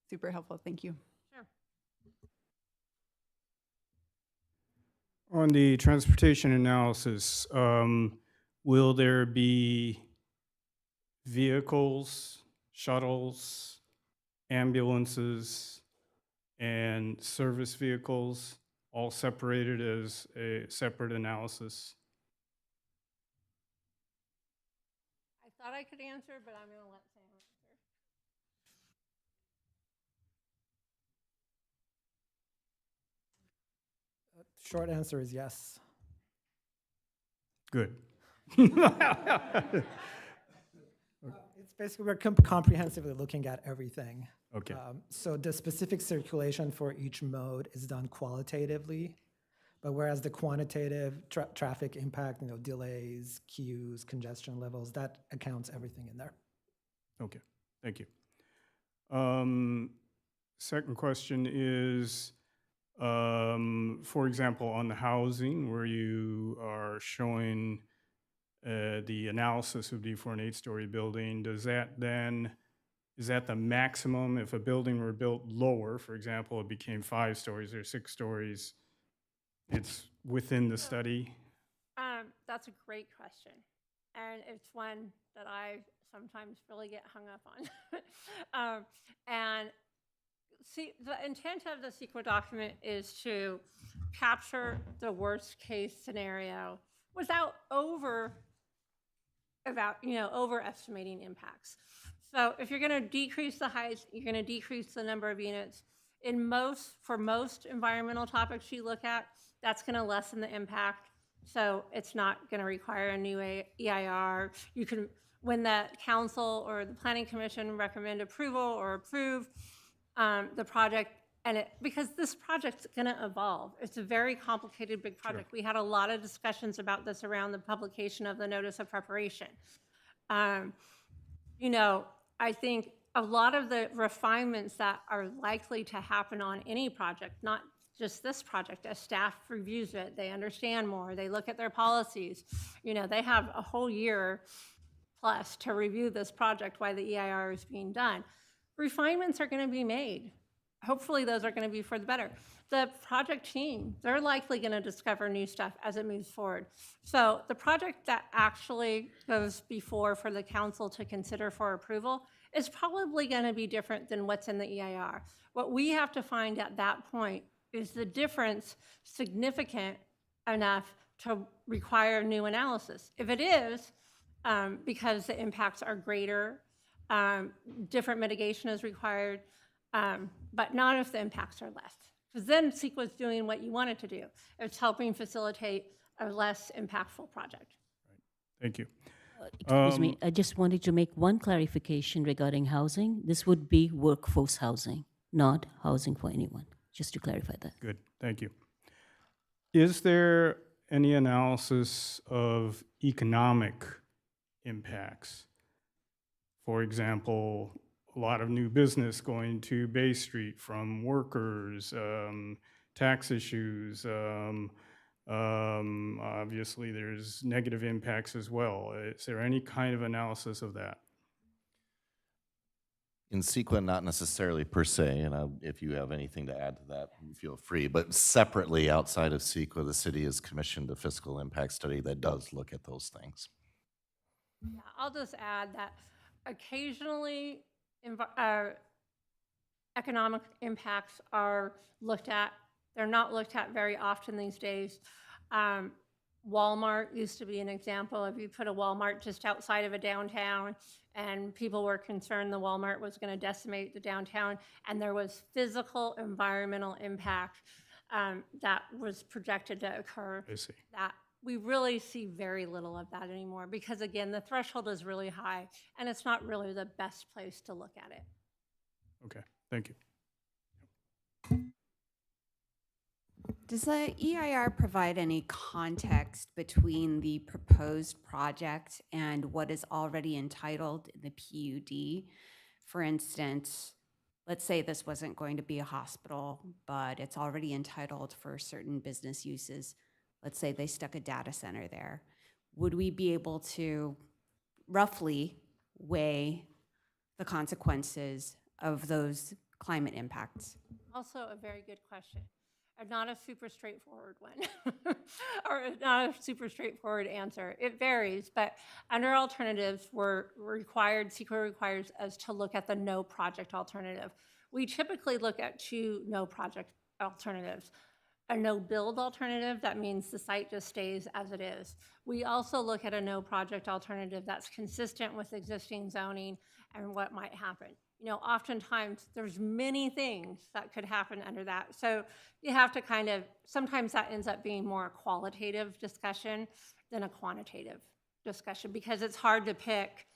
[SPEAKER 8] Super helpful, thank you.
[SPEAKER 9] Sure.
[SPEAKER 1] On the transportation analysis, will there be vehicles, shuttles, ambulances, and service vehicles all separated as a separate analysis?
[SPEAKER 9] I thought I could answer, but I'm going to let Sam answer.
[SPEAKER 11] Short answer is yes.
[SPEAKER 1] Good.
[SPEAKER 11] It's basically, we're comprehensively looking at everything.
[SPEAKER 1] Okay.
[SPEAKER 11] So the specific circulation for each mode is done qualitatively, but whereas the quantitative traffic impact, delays, queues, congestion levels, that accounts everything in there.
[SPEAKER 1] Okay, thank you. Second question is, for example, on the housing, where you are showing the analysis would be for an 8-story building, does that then is that the maximum? If a building were built lower, for example, it became 5 stories or 6 stories, it's within the study?
[SPEAKER 9] That's a great question. And it's one that I sometimes really get hung up on. And see, the intent of the CEQA document is to capture the worst case scenario without overestimating impacts. So if you're going to decrease the height, you're going to decrease the number of units. For most environmental topics you look at, that's going to lessen the impact. So it's not going to require a new EIR. You can, when the council or the planning commission recommend approval or approve the project, because this project's going to evolve. It's a very complicated, big project. We had a lot of discussions about this around the publication of the notice of preparation. I think a lot of the refinements that are likely to happen on any project, not just this project, as staff reviews it, they understand more, they look at their policies. They have a whole year plus to review this project while the EIR is being done. Refinements are going to be made. Hopefully those are going to be for the better. The project team, they're likely going to discover new stuff as it moves forward. So the project that actually goes before for the council to consider for approval is probably going to be different than what's in the EIR. What we have to find at that point is the difference significant enough to require new analysis. If it is, because the impacts are greater, different mitigation is required, but not if the impacts are less. Because then CEQA is doing what you want it to do. It's helping facilitate a less impactful project.
[SPEAKER 1] Thank you.
[SPEAKER 6] Excuse me, I just wanted to make one clarification regarding housing. This would be workforce housing, not housing for anyone, just to clarify that.
[SPEAKER 1] Good, thank you. Is there any analysis of economic impacts? For example, a lot of new business going to Bay Street from workers, tax issues. Obviously, there's negative impacts as well. Is there any kind of analysis of that?
[SPEAKER 3] In CEQA, not necessarily per se, and if you have anything to add to that, feel free. But separately, outside of CEQA, the city has commissioned a fiscal impact study that does look at those things.
[SPEAKER 9] Yeah, I'll just add that occasionally economic impacts are looked at. They're not looked at very often these days. Walmart used to be an example. If you put a Walmart just outside of a downtown and people were concerned the Walmart was going to decimate the downtown, and there was physical environmental impact that was projected to occur.
[SPEAKER 1] I see.
[SPEAKER 9] That we really see very little of that anymore because, again, the threshold is really high, and it's not really the best place to look at it.
[SPEAKER 1] Okay, thank you.
[SPEAKER 4] Does the EIR provide any context between the proposed project and what is already entitled in the PUD? For instance, let's say this wasn't going to be a hospital, but it's already entitled for certain business uses. Let's say they stuck a data center there. Would we be able to roughly weigh the consequences of those climate impacts?
[SPEAKER 9] Also a very good question. And not a super straightforward one, or not a super straightforward answer. It varies, but under alternatives, CEQA requires us to look at the no project alternative. We typically look at 2 no project alternatives. A no build alternative, that means the site just stays as it is. We also look at a no project alternative that's consistent with existing zoning and what might happen. Oftentimes there's many things that could happen under that. So you have to sometimes that ends up being more a qualitative discussion than a quantitative discussion because it's hard to pick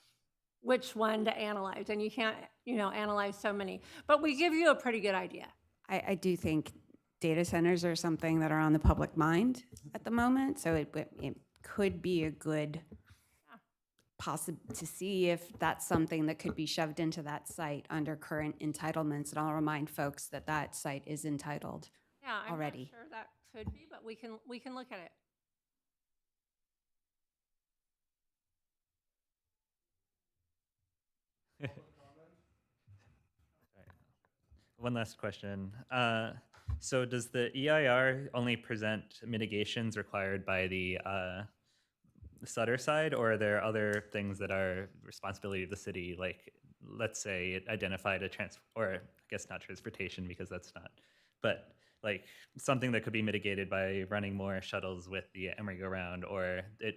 [SPEAKER 9] which one to analyze, and you can't, analyze so many. But we give you a pretty good idea.
[SPEAKER 4] I do think data centers are something that are on the public mind at the moment, so it could be a good to see if that's something that could be shoved into that site under current entitlements. And I'll remind folks that that site is entitled already.
[SPEAKER 9] I'm not sure that could be, but we can look at it.
[SPEAKER 5] one last question. So does the EIR only present mitigations required by the Sutter side, or are there other things that are responsibility of the city? Like, let's say it identified or I guess not transportation because that's not, but like something that could be mitigated by running more shuttles with the Emeryville, or it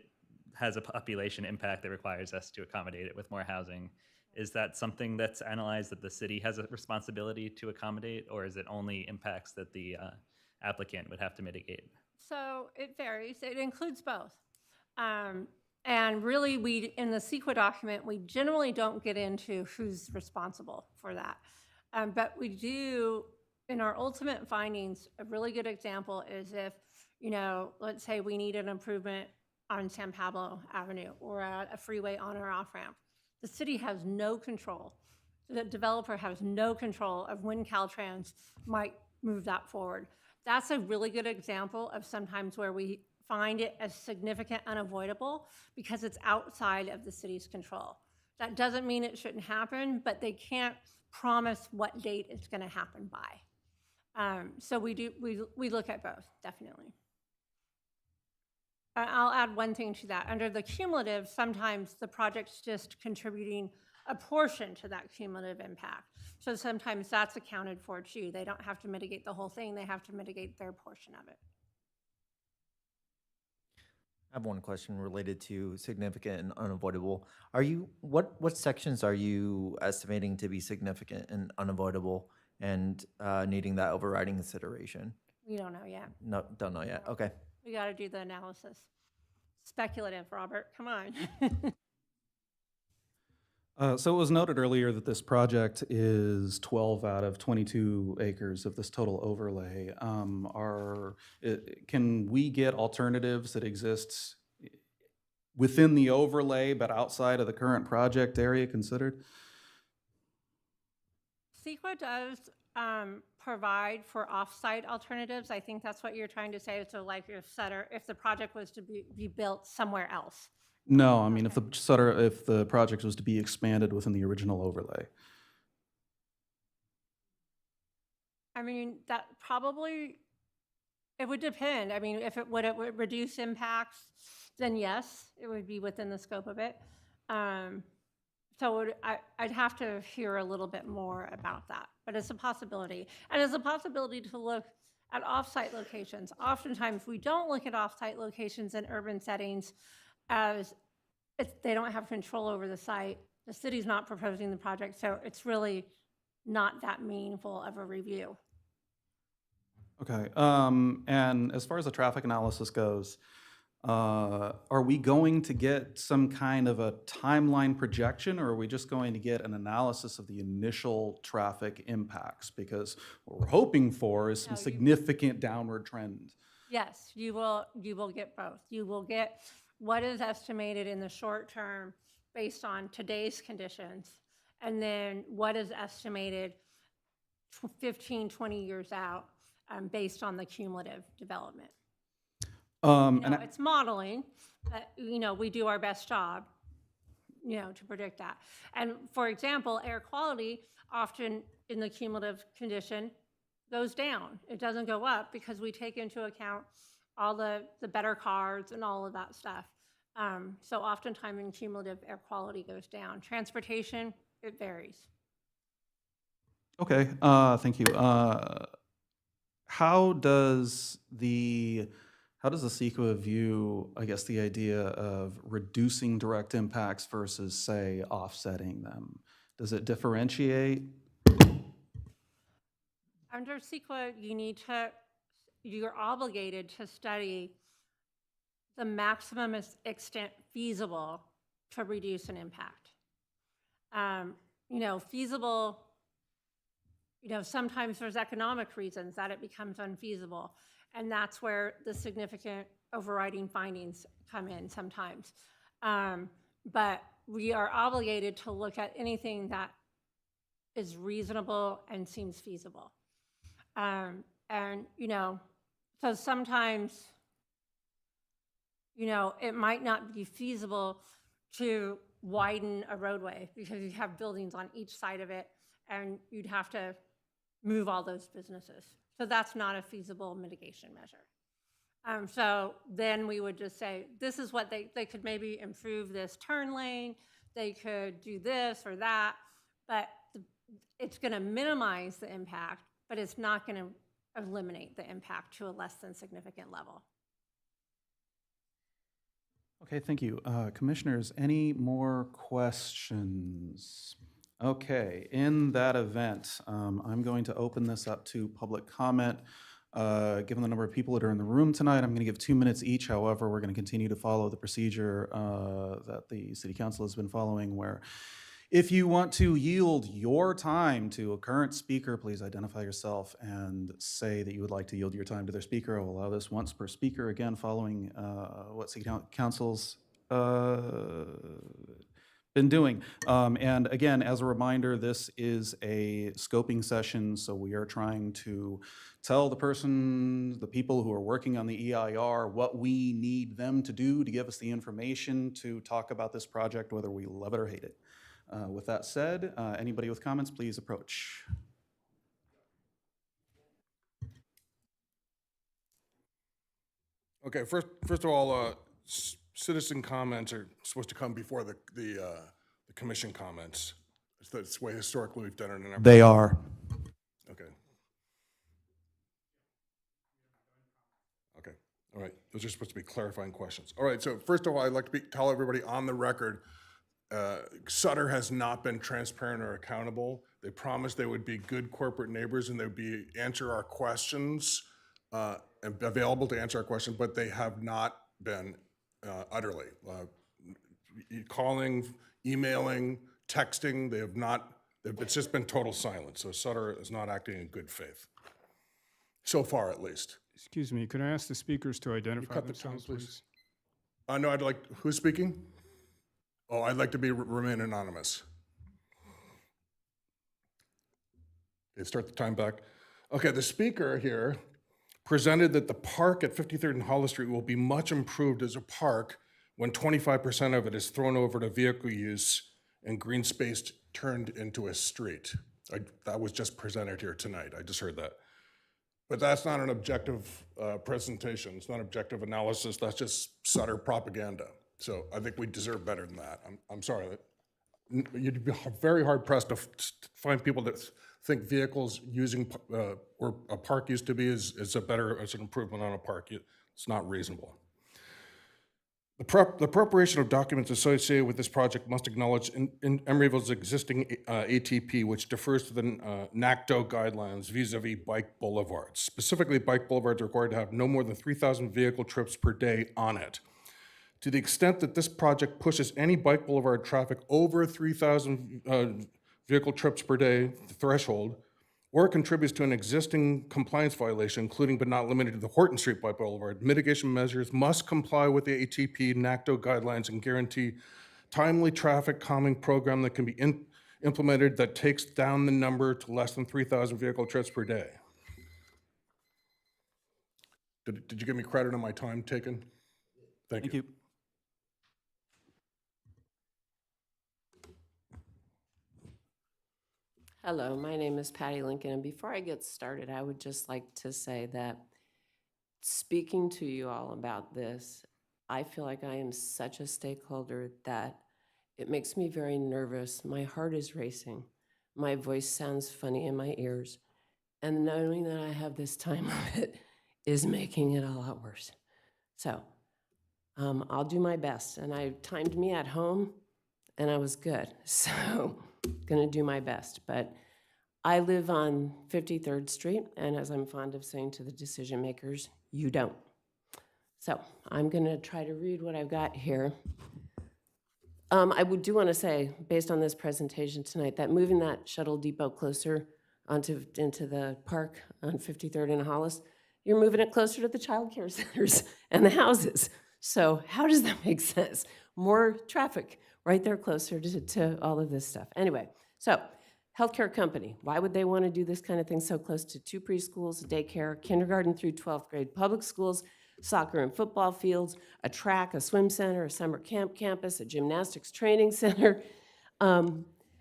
[SPEAKER 5] has a population impact that requires us to accommodate it with more housing. Is that something that's analyzed that the city has a responsibility to accommodate, or is it only impacts that the applicant would have to mitigate?
[SPEAKER 9] So it varies. It includes both. And really, in the CEQA document, we generally don't get into who's responsible for that. But we do, in our ultimate findings, a really good example is if, let's say we need an improvement on San Pablo Avenue or at a freeway on or off ramp. The city has no control. The developer has no control of when Caltrans might move that forward. That's a really good example of sometimes where we find it as significant unavoidable because it's outside of the city's control. That doesn't mean it shouldn't happen, but they can't promise what date it's going to happen by. So we look at both, definitely. I'll add one thing to that. Under the cumulative, sometimes the project's just contributing a portion to that cumulative impact. So sometimes that's accounted for too. They don't have to mitigate the whole thing, they have to mitigate their portion of it.
[SPEAKER 13] I have one question related to significant and unavoidable. What sections are you estimating to be significant and unavoidable and needing that overriding consideration?
[SPEAKER 9] We don't know yet.
[SPEAKER 13] No, don't know yet. Okay.
[SPEAKER 9] We got to do the analysis. Speculative, Robert, come on.
[SPEAKER 2] So it was noted earlier that this project is 12 out of 22 acres of this total overlay. Can we get alternatives that exist within the overlay but outside of the current project area considered?
[SPEAKER 9] CEQA does provide for off-site alternatives. I think that's what you're trying to say. So like if the project was to be built somewhere else.
[SPEAKER 2] No, I mean, if the project was to be expanded within the original overlay.
[SPEAKER 9] I mean, that probably, it would depend. I mean, if it would reduce impacts, then yes, it would be within the scope of it. So I'd have to hear a little bit more about that, but it's a possibility. And it's a possibility to look at off-site locations. Oftentimes, we don't look at off-site locations in urban settings as they don't have control over the site. The city's not proposing the project, so it's really not that meaningful of a review.
[SPEAKER 2] Okay, and as far as the traffic analysis goes, are we going to get some kind of a timeline projection, or are we just going to get an analysis of the initial traffic impacts? Because what we're hoping for is some significant downward trend.
[SPEAKER 9] Yes, you will get both. You will get what is estimated in the short term based on today's conditions, and then what is estimated 15, 20 years out based on the cumulative development. It's modeling, but we do our best job, to predict that. And for example, air quality often in the cumulative condition goes down. It doesn't go up because we take into account all the better cars and all of that stuff. So oftentimes in cumulative, air quality goes down. Transportation, it varies.
[SPEAKER 2] Okay, thank you. How does the CEQA view, I guess, the idea of reducing direct impacts versus, say, offsetting them? Does it differentiate?
[SPEAKER 9] Under CEQA, you're obligated to study the maximum extent feasible to reduce an impact. Feasible, sometimes there's economic reasons that it becomes unfeasible. And that's where the significant overriding findings come in sometimes. But we are obligated to look at anything that is reasonable and seems feasible. So sometimes, it might not be feasible to widen a roadway because you have buildings on each side of it, and you'd have to move all those businesses. So that's not a feasible mitigation measure. So then we would just say, this is what they could maybe improve this turn lane, they could do this or that, but it's gonna minimize the impact, but it's not gonna eliminate the impact to a less than significant level.
[SPEAKER 2] Okay, thank you. Commissioners, any more questions? Okay, in that event, I'm going to open this up to public comment. Given the number of people that are in the room tonight, I'm going to give 2 minutes each. However, we're going to continue to follow the procedure that the City Council has been following, where if you want to yield your time to a current speaker, please identify yourself and say that you would like to yield your time to their speaker. I'll allow this once per speaker, again, following what City Council's been doing. And again, as a reminder, this is a scoping session, so we are trying to tell the people who are working on the EIR what we need them to do to give us the information to talk about this project, whether we love it or hate it. With that said, anybody with comments, please approach.
[SPEAKER 10] Okay, first of all, citizen comments are supposed to come before the commission comments. That's the way historically we've done it in our.
[SPEAKER 2] They are.
[SPEAKER 10] Okay. Okay, all right, those are supposed to be clarifying questions. All right, so first of all, I'd like to tell everybody on the record, Sutter has not been transparent or accountable. They promised they would be good corporate neighbors and they would answer our questions, and available to answer our questions, but they have not been utterly. Calling, emailing, texting, they have not, it's just been total silence. So Sutter is not acting in good faith, so far at least.
[SPEAKER 1] Excuse me, could I ask the speakers to identify
[SPEAKER 10] cut the time,
[SPEAKER 1] themselves,
[SPEAKER 10] please.
[SPEAKER 1] please?
[SPEAKER 10] No, I'd like, who's speaking? Oh, I'd like to remain anonymous. Okay, start the time back. Okay, the speaker here presented that the park at 53rd and Hollis Street will be much improved as a park when 25% of it is thrown over to vehicle use and green space turned into a street. That was just presented here tonight. I just heard that. But that's not an objective presentation. It's not objective analysis. That's just Sutter propaganda. So I think we deserve better than that. I'm sorry. You'd be very hard pressed to find people that think vehicles using or a park used to be is an improvement on a park. It's not reasonable. The preparation of documents associated with this project must acknowledge in Emeryville's existing ATP, which defers to the NACDO guidelines vis-a-vis bike boulevards. Specifically, bike boulevards are required to have no more than 3,000 vehicle trips per day on it. To the extent that this project pushes any bike boulevard traffic over 3,000 vehicle trips per day threshold, or contributes to an existing compliance violation, including but not limited to the Horton Street Bike Boulevard, mitigation measures must comply with the ATP NACDO guidelines and guarantee timely traffic calming program that can be implemented that takes down the number to less than 3,000 vehicle trips per day. Did you give me credit on my time taken? Thank you.
[SPEAKER 14] Hello, my name is Patty Lincoln, and before I get started, I would just like to say that speaking to you all about this, I feel like I am such a stakeholder that it makes me very nervous. My heart is racing. My voice sounds funny in my ears, and knowing that I have this time limit is making it a lot worse. So I'll do my best, and I timed me at home, and I was good. So gonna do my best, but I live on 53rd Street, and as I'm fond of saying to the decision makers, you don't. So I'm gonna try to read what I've got here. I do wanna say, based on this presentation tonight, that moving that shuttle depot closer into the park on 53rd and Hollis, you're moving it closer to the child care centers and the houses. So how does that make sense? More traffic right there closer to all of this stuff. Anyway, so healthcare company, why would they want to do this kind of thing so close to 2 preschools, daycare, kindergarten through 12th grade public schools, soccer and football fields, a track, a swim center, a summer camp campus, a gymnastics training center?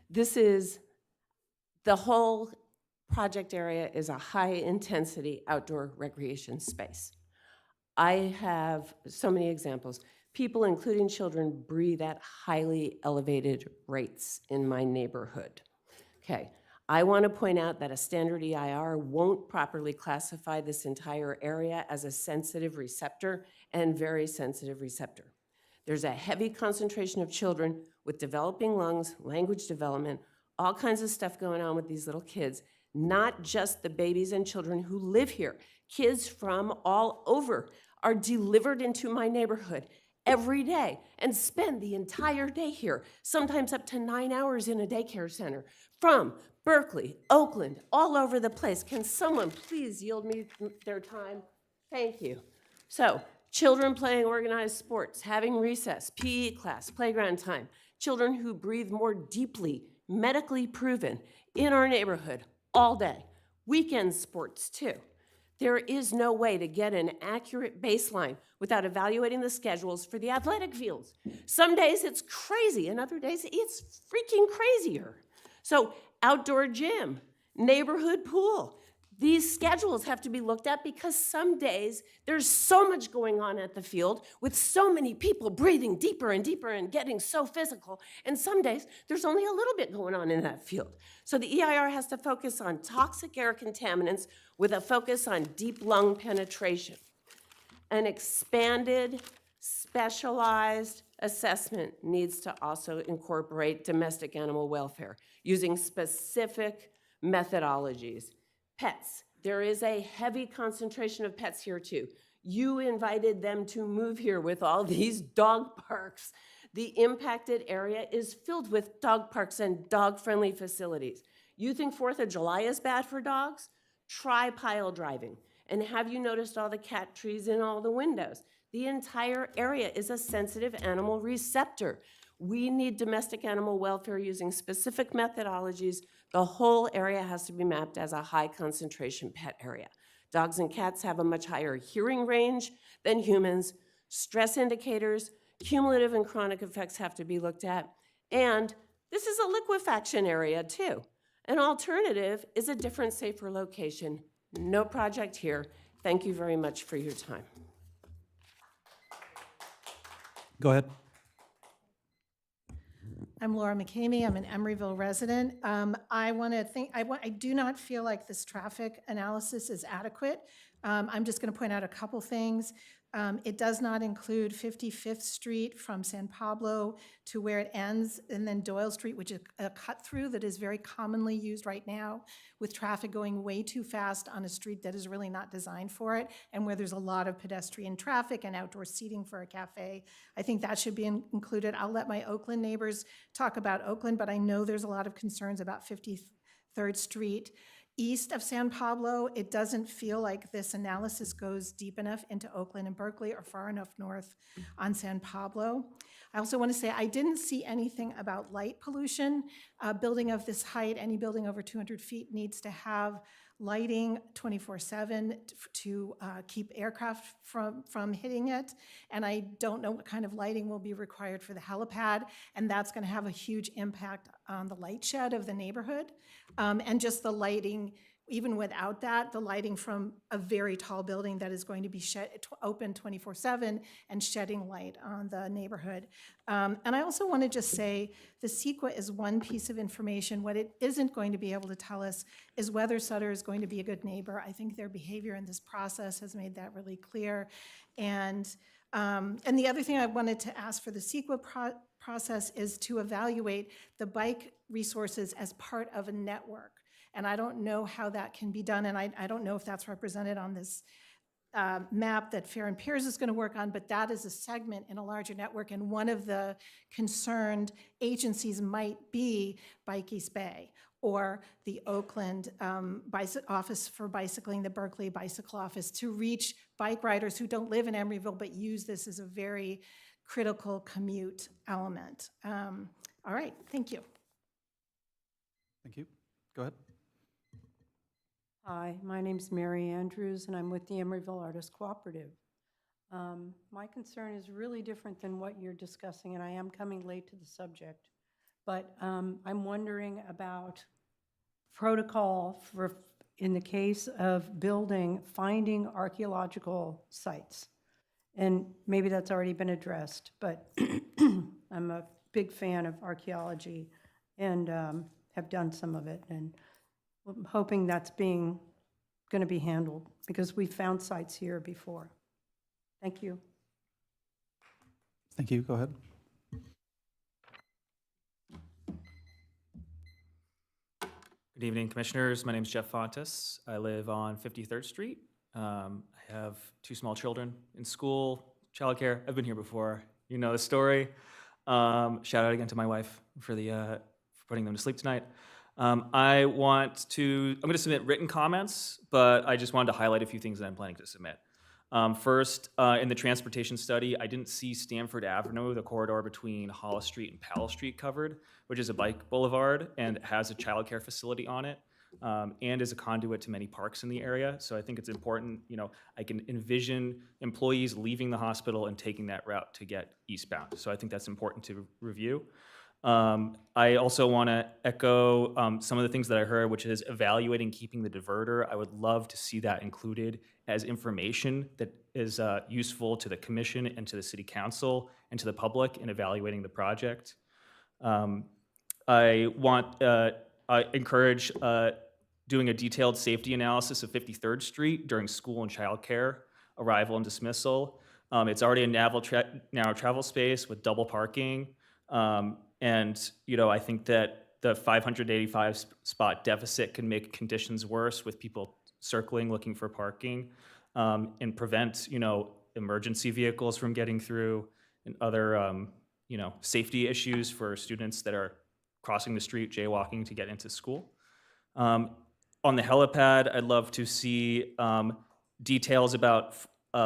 [SPEAKER 14] This is the whole project area is a high-intensity outdoor recreation space. I have so many examples. People, including children, breathe at highly elevated rates in my neighborhood. Okay, I want to point out that a standard EIR won't properly classify this entire area as a sensitive receptor and very sensitive receptor. There's a heavy concentration of children with developing lungs, language development, all kinds of stuff going on with these little kids, not just the babies and children who live here. Kids from all over are delivered into my neighborhood every day and spend the entire day here, sometimes up to 9 hours in a daycare center, from Berkeley, Oakland, all over the place. Can someone please yield me their time? Thank you. So, children playing organized sports, having recess, PE class, playground time, children who breathe more deeply, medically proven, in our neighborhood all day. Weekend sports too. There is no way to get an accurate baseline without evaluating the schedules for the athletic fields. Some days it's crazy, and other days it's freaking crazier. So outdoor gym, neighborhood pool, these schedules have to be looked at because some days there's so much going on at the field with so many people breathing deeper and deeper and getting so physical. And some days there's only a little bit going on in that field. So the EIR has to focus on toxic air contaminants with a focus on deep lung penetration. An expanded, specialized assessment needs to also incorporate domestic animal welfare using specific methodologies. Pets, there is a heavy concentration of pets here too. You invited them to move here with all these dog parks. The impacted area is filled with dog parks and dog-friendly facilities. You think 4th of July is bad for dogs? Try pile driving. And have you noticed all the cat trees in all the windows? The entire area is a sensitive animal receptor. We need domestic animal welfare using specific methodologies. The whole area has to be mapped as a high concentration pet area. Dogs and cats have a much higher hearing range than humans. Stress indicators, cumulative and chronic effects have to be looked at. And this is a liquefaction area too. An alternative is a different, safer location. No project here. Thank you very much for your time.
[SPEAKER 2] Go ahead.
[SPEAKER 15] I'm Laura McCamey. I'm an Emeryville resident. I do not feel like this traffic analysis is adequate. I'm just going to point out a couple things. It does not include 55th Street from San Pablo to where it ends, and then Doyle Street, which is a cut-through that is very commonly used right now with traffic going way too fast on a street that is really not designed for it, and where there's a lot of pedestrian traffic and outdoor seating for a cafe. I think that should be included. I'll let my Oakland neighbors talk about Oakland, but I know there's a lot of concerns about 53rd Street. East of San Pablo, it doesn't feel like this analysis goes deep enough into Oakland and Berkeley or far enough north on San Pablo. I also want to say I didn't see anything about light pollution. A building of this height, any building over 200 feet needs to have lighting 24/7 to keep aircraft from hitting it. And I don't know what kind of lighting will be required for the helipad, and that's going to have a huge impact on the light shed of the neighborhood. And just the lighting, even without that, the lighting from a very tall building that is going to be open 24/7 and shedding light on the neighborhood. And I also want to just say the CEQA is one piece of information. What it isn't going to be able to tell us is whether Sutter is going to be a good neighbor. I think their behavior in this process has made that really clear. And the other thing I wanted to ask for the CEQA process is to evaluate the bike resources as part of a network. And I don't know how that can be done, and I don't know if that's represented on this map that Fair and Piers is going to work on, but that is a segment in a larger network, and one of the concerned agencies might be Bike East Bay or the Oakland Office for Bicycling, the Berkeley Bicycle Office, to reach bike riders who don't live in Emeryville but use this as a very critical commute element. All right, thank you.
[SPEAKER 2] Thank you. Go ahead.
[SPEAKER 16] Hi, my name's Mary Andrews, and I'm with the Emeryville Artists Cooperative. My concern is really different than what you're discussing, and I am coming late to the subject. But I'm wondering about protocol for, in the case of building, finding archaeological sites. And maybe that's already been addressed, but I'm a big fan of archaeology and have done some of it. And I'm hoping that's going to be handled because we've found sites here before. Thank you.
[SPEAKER 2] Thank you. Go ahead.
[SPEAKER 17] Good evening, Commissioners. My name is Jeff Fontes. I live on 53rd Street. I have 2 small children in school, childcare. I've been here before. You know the story. Shout out again to my wife for putting them to sleep tonight. I'm going to submit written comments, but I just wanted to highlight a few things that I'm planning to submit. First, in the transportation study, I didn't see Stamford Avenue, the corridor between Hollis Street and Powell Street covered, which is a bike boulevard and has a childcare facility on it, and is a conduit to many parks in the area. So I think it's important, I can envision employees leaving the hospital and taking that route to get eastbound. So I think that's important to review. I also want to echo some of the things that I heard, which is evaluating keeping the diverter. I would love to see that included as information that is useful to the commission and to the city council and to the public in evaluating the project. I encourage doing a detailed safety analysis of 53rd Street during school and childcare arrival and dismissal. It's already a narrow travel space with double parking. And I think that the 585 spot deficit can make conditions worse with people circling, looking for parking, and prevent, emergency vehicles from getting through and other, safety issues for students that are crossing the street, jaywalking to get into school. On the helipad, I'd love to see details about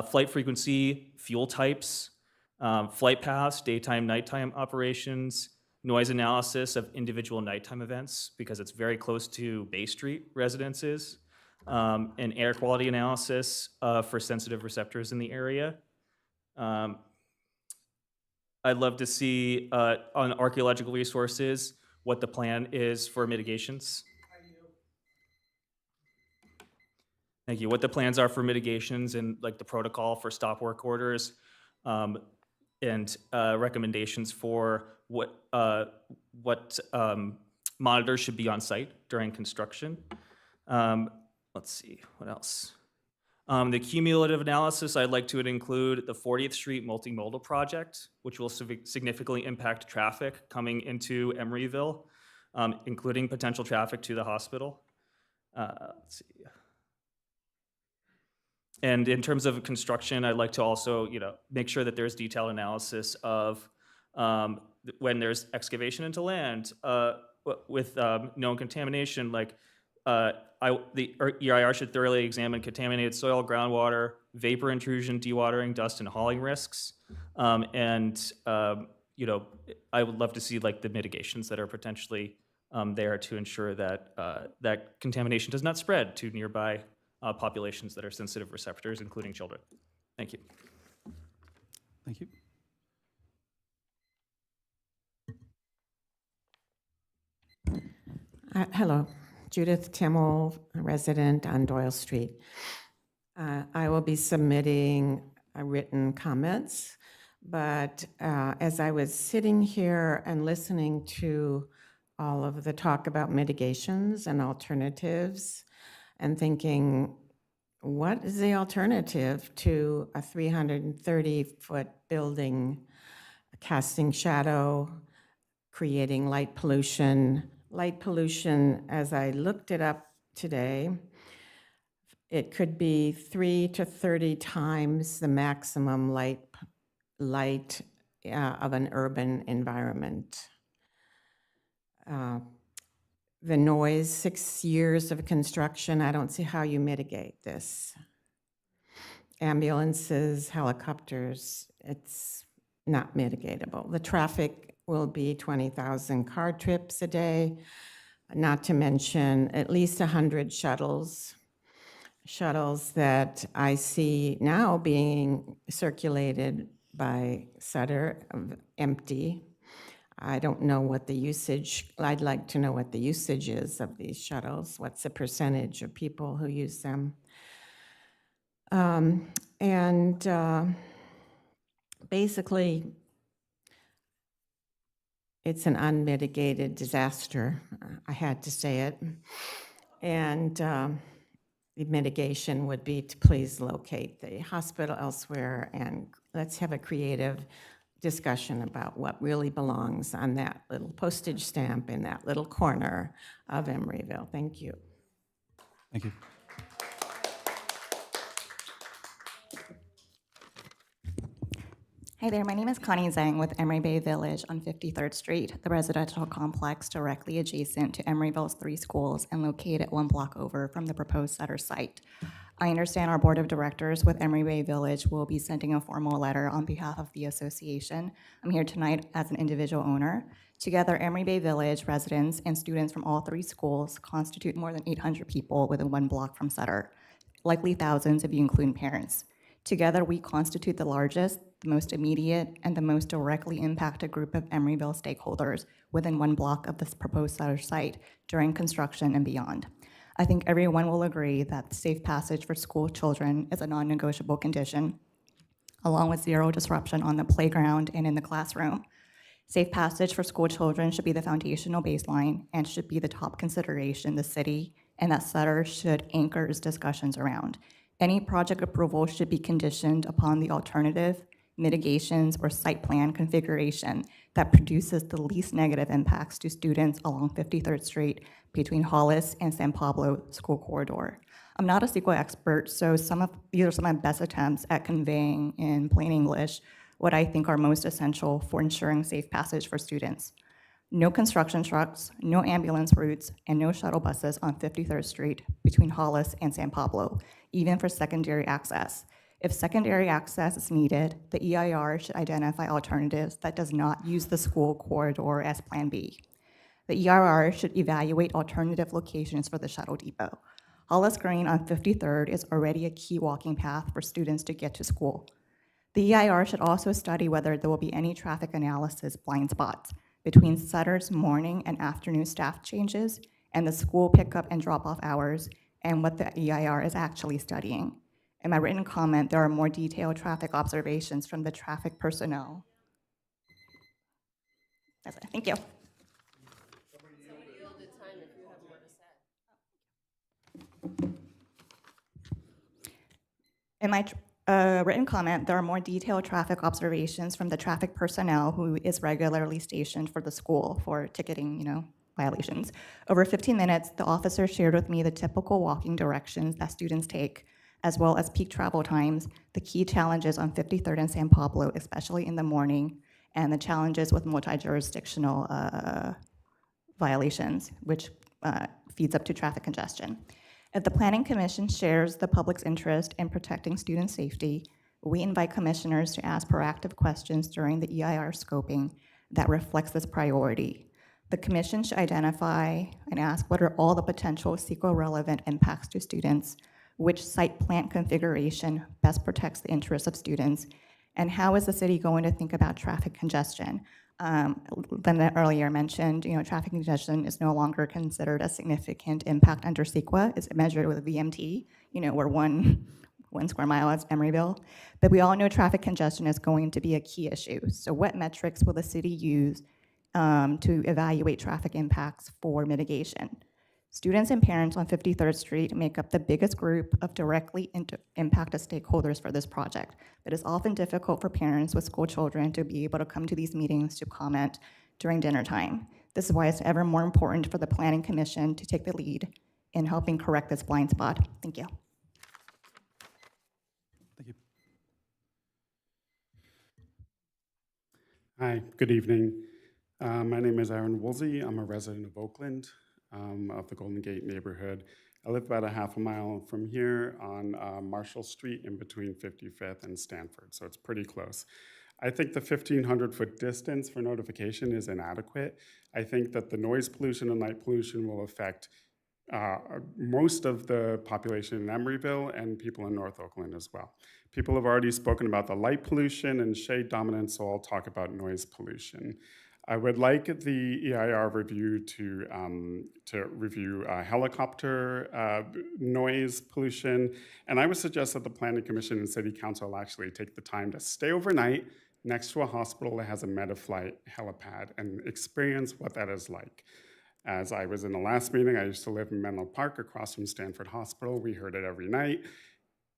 [SPEAKER 17] flight frequency, fuel types, flight paths, daytime, nighttime operations, noise analysis of individual nighttime events, because it's very close to Bay Street residences, and air quality analysis for sensitive receptors in the area. I'd love to see on archaeological resources what the plan is for mitigations. Thank you. What the plans are for mitigations and like the protocol for stop work orders, and recommendations for what monitors should be on site during construction. Let's see, what else? The cumulative analysis, I'd like to include the 40th Street multimodal project, which will significantly impact traffic coming into Emeryville, including potential traffic to the hospital. Let's see. And in terms of construction, I'd like to also, make sure that there's detailed analysis of when there's excavation into land with known contamination, like the EIR should thoroughly examine contaminated soil, groundwater, vapor intrusion, dewatering, dust, and hauling risks. And I would love to see like the mitigations that are potentially there to ensure that that contamination does not spread to nearby populations that are sensitive receptors, including children. Thank you.
[SPEAKER 2] Thank you.
[SPEAKER 18] Hello, Judith Timmel, a resident on Doyle Street. I will be submitting written comments, but as I was sitting here and listening to all of the talk about mitigations and alternatives and thinking, what is the alternative to a 330-foot building casting shadow, creating light pollution? Light pollution, as I looked it up today, it could be 3 to 30 times the maximum light of an urban environment. The noise, 6 years of construction, I don't see how you mitigate this. Ambulances, helicopters, it's not mitigatable. The traffic will be 20,000 car trips a day, not to mention at least 100 shuttles that I see now being circulated by Sutter, empty. I don't know what the usage, I'd like to know what the usage is of these shuttles. What's the percentage of people who use them? And basically, it's an unmitigated disaster. I had to say it. And the mitigation would be to please locate the hospital elsewhere, and let's have a creative discussion about what really belongs on that little postage stamp in that little corner of Emeryville. Thank you.
[SPEAKER 2] Thank you.
[SPEAKER 19] Hi there, my name is Connie Zhang with Emeryville Village on 53rd Street, the residential complex directly adjacent to Emeryville's 3 schools and located 1 block over from the proposed Sutter site. I understand our board of directors with Emeryville Village will be sending a formal letter on behalf of the association. I'm here tonight as an individual owner. Together, Emeryville Village residents and students from all 3 schools constitute more than 800 people within 1 block from Sutter, likely thousands if you include parents. Together, we constitute the largest, the most immediate, and the most directly impacted group of Emeryville stakeholders within 1 block of this proposed Sutter site during construction and beyond. I think everyone will agree that safe passage for school children is a non-negotiable condition, along with zero disruption on the playground and in the classroom. Safe passage for school children should be the foundational baseline and should be the top consideration the city and that Sutter should anchor its discussions around. Any project approval should be conditioned upon the alternative, mitigations, or site plan configuration that produces the least negative impacts to students along 53rd Street between Hollis and San Pablo School Corridor. I'm not a CEQA expert, so these are some of my best attempts at conveying in plain English what I think are most essential for ensuring safe passage for students. No construction trucks, no ambulance routes, and no shuttle buses on 53rd Street between Hollis and San Pablo, even for secondary access. If secondary access is needed, the EIR should identify alternatives that does not use the school corridor as Plan B. The EIR should evaluate alternative locations for the shuttle depot. Hollis Green on 53rd is already a key walking path for students to get to school. The EIR should also study whether there will be any traffic analysis blind spots between Sutter's morning and afternoon staff changes and the school pickup and drop-off hours and what the EIR is actually studying. In my written comment, there are more detailed traffic observations from the traffic personnel. That's it. Thank you. In my written comment, there are more detailed traffic observations from the traffic personnel who is regularly stationed for the school for ticketing, violations. Over 15 minutes, the officer shared with me the typical walking directions that students take, as well as peak travel times, the key challenges on 53rd and San Pablo, especially in the morning, and the challenges with multi-jurisdictional violations, which feeds up to traffic congestion. If the Planning Commission shares the public's interest in protecting student safety, we invite commissioners to ask proactive questions during the EIR scoping that reflects this priority. The commission should identify and ask what are all the potential CEQA-relevant impacts to students, which site plant configuration best protects the interests of students, and how is the city going to think about traffic congestion? Linda earlier mentioned, traffic congestion is no longer considered a significant impact under CEQA. It's measured with VMT, where one square mile is Emeryville. But we all know traffic congestion is going to be a key issue. So what metrics will the city use to evaluate traffic impacts for mitigation? Students and parents on 53rd Street make up the biggest group of directly impacted stakeholders for this project. It is often difficult for parents with school children to be able to come to these meetings to comment during dinner time. This is why it's ever more important for the Planning Commission to take the lead in helping correct this blind spot. Thank you.
[SPEAKER 20] Thank you. Hi, good evening. My name is Aaron Woolsey. I'm a resident of Oakland. Of the Golden Gate neighborhood. I live about a half a mile from here on Marshall Street in between 55th and Stanford, so it's pretty close. I think the 1,500-foot distance for notification is inadequate. I think that the noise pollution and light pollution will affect most of the population in Emeryville and people in North Oakland as well. People have already spoken about the light pollution and shade dominance, so I'll talk about noise pollution. I would like the EIR review to review helicopter noise pollution, and I would suggest that the Planning Commission and City Council actually take the time to stay overnight next to a hospital that has a Metaflight helipad and experience what that is like. As I was in the last meeting, I used to live in Menlo Park across from Stanford Hospital. We heard it every night.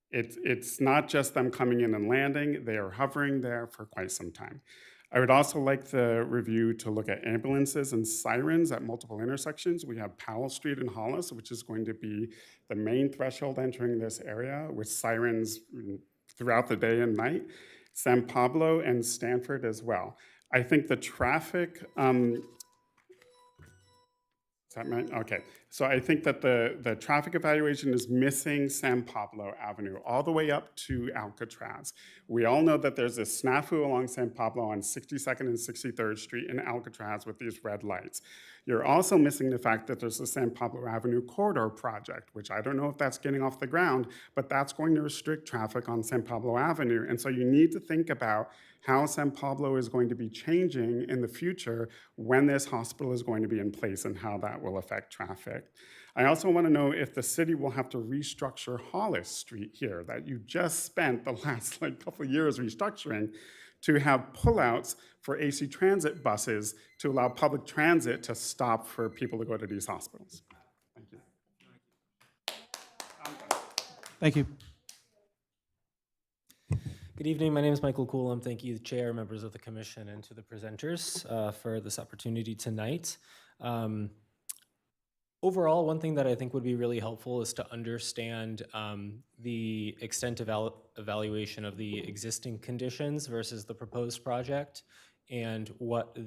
[SPEAKER 20] It's not just them coming in and landing, they are hovering there for quite some time. I would also like the review to look at ambulances and sirens at multiple intersections. We have Powell Street in Hollis, which is going to be the main threshold entering this area with sirens throughout the day and night. San Pablo and Stanford as well. I think the traffic, is that right? Okay. So I think that the traffic evaluation is missing San Pablo Avenue all the way up to Alcatraz. We all know that there's a snafu along San Pablo on 62nd and 63rd Street in Alcatraz with these red lights. You're also missing the fact that there's a San Pablo Avenue corridor project, which I don't know if that's getting off the ground, but that's going to restrict traffic on San Pablo Avenue. And so you need to think about how San Pablo is going to be changing in the future when this hospital is going to be in place and how that will affect traffic. I also want to know if the city will have to restructure Hollis Street here that you just spent the last couple of years restructuring to have pullouts for AC transit buses to allow public transit to stop for people to go to these hospitals. Thank you.
[SPEAKER 21] Thank you.
[SPEAKER 22] Good evening. My name is Michael Coolum. Thank you, Chair, members of the Commission, and to the presenters for this opportunity tonight. Overall, one thing that I think would be really helpful is to understand the extent of evaluation of the existing conditions versus the proposed project, and what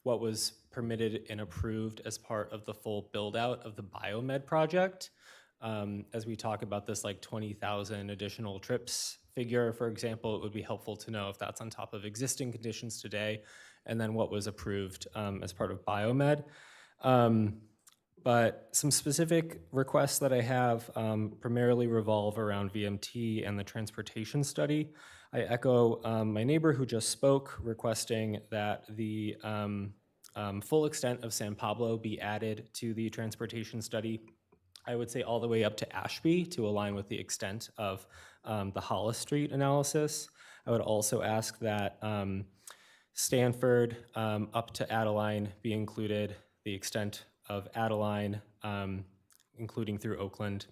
[SPEAKER 22] was permitted and approved as part of the full build-out of the biomed project. As we talk about this 20,000 additional trips figure, for example, it would be helpful to know if that's on top of existing conditions today, and then what was approved as part of biomed. But some specific requests that I have primarily revolve around VMT and the transportation study. I echo my neighbor who just spoke, requesting that the full extent of San Pablo be added to the transportation study. I would say all the way up to Ashby to align with the extent of the Hollis Street analysis. I would also ask that Stanford up to Adeline be included, the extent of Adeline, including through Oakland,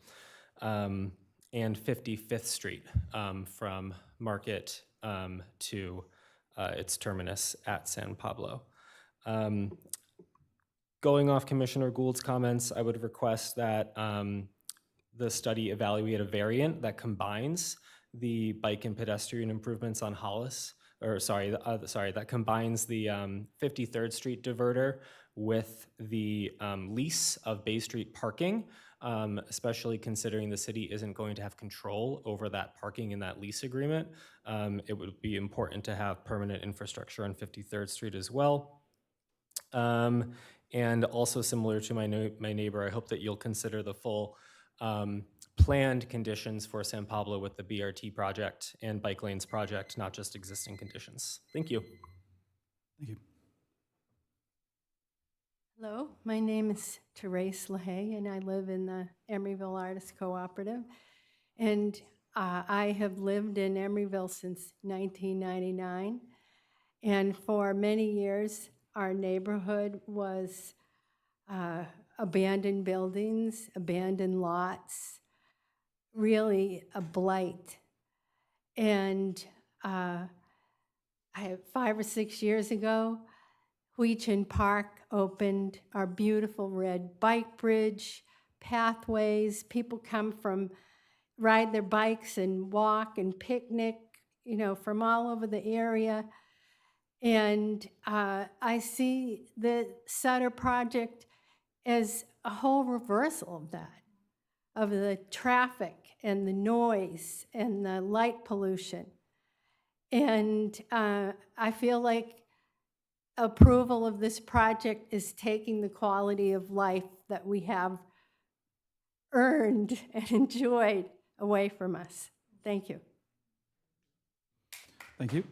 [SPEAKER 22] and 55th Street from Market to its terminus at San Pablo. Going off Commissioner Gould's comments, I would request that the study evaluate a variant that combines the bike and pedestrian improvements on Hollis, that combines the 53rd Street diverter with the lease of Bay Street parking, especially considering the city isn't going to have control over that parking in that lease agreement. It would be important to have permanent infrastructure on 53rd Street as well. And also similar to my neighbor, I hope that you'll consider the full planned conditions for San Pablo with the BRT project and bike lanes project, not just existing conditions. Thank you.
[SPEAKER 21] Thank you.
[SPEAKER 16] Hello, my name is Therese LaHaye, and I live in the Emeryville Artists Cooperative. And I have lived in Emeryville since 1999. And for many years, our neighborhood was abandoned buildings, abandoned lots, really a blight. And 5 or 6 years ago, Huichin Park opened our beautiful red bike bridge, pathways. People come ride their bikes and walk and picnic, from all over the area. And I see the Sutter project as a whole reversal of that, of the traffic and the noise and the light pollution. And I feel like approval of this project is taking the quality of life that we have earned and enjoyed away from us. Thank you.
[SPEAKER 21] Thank you.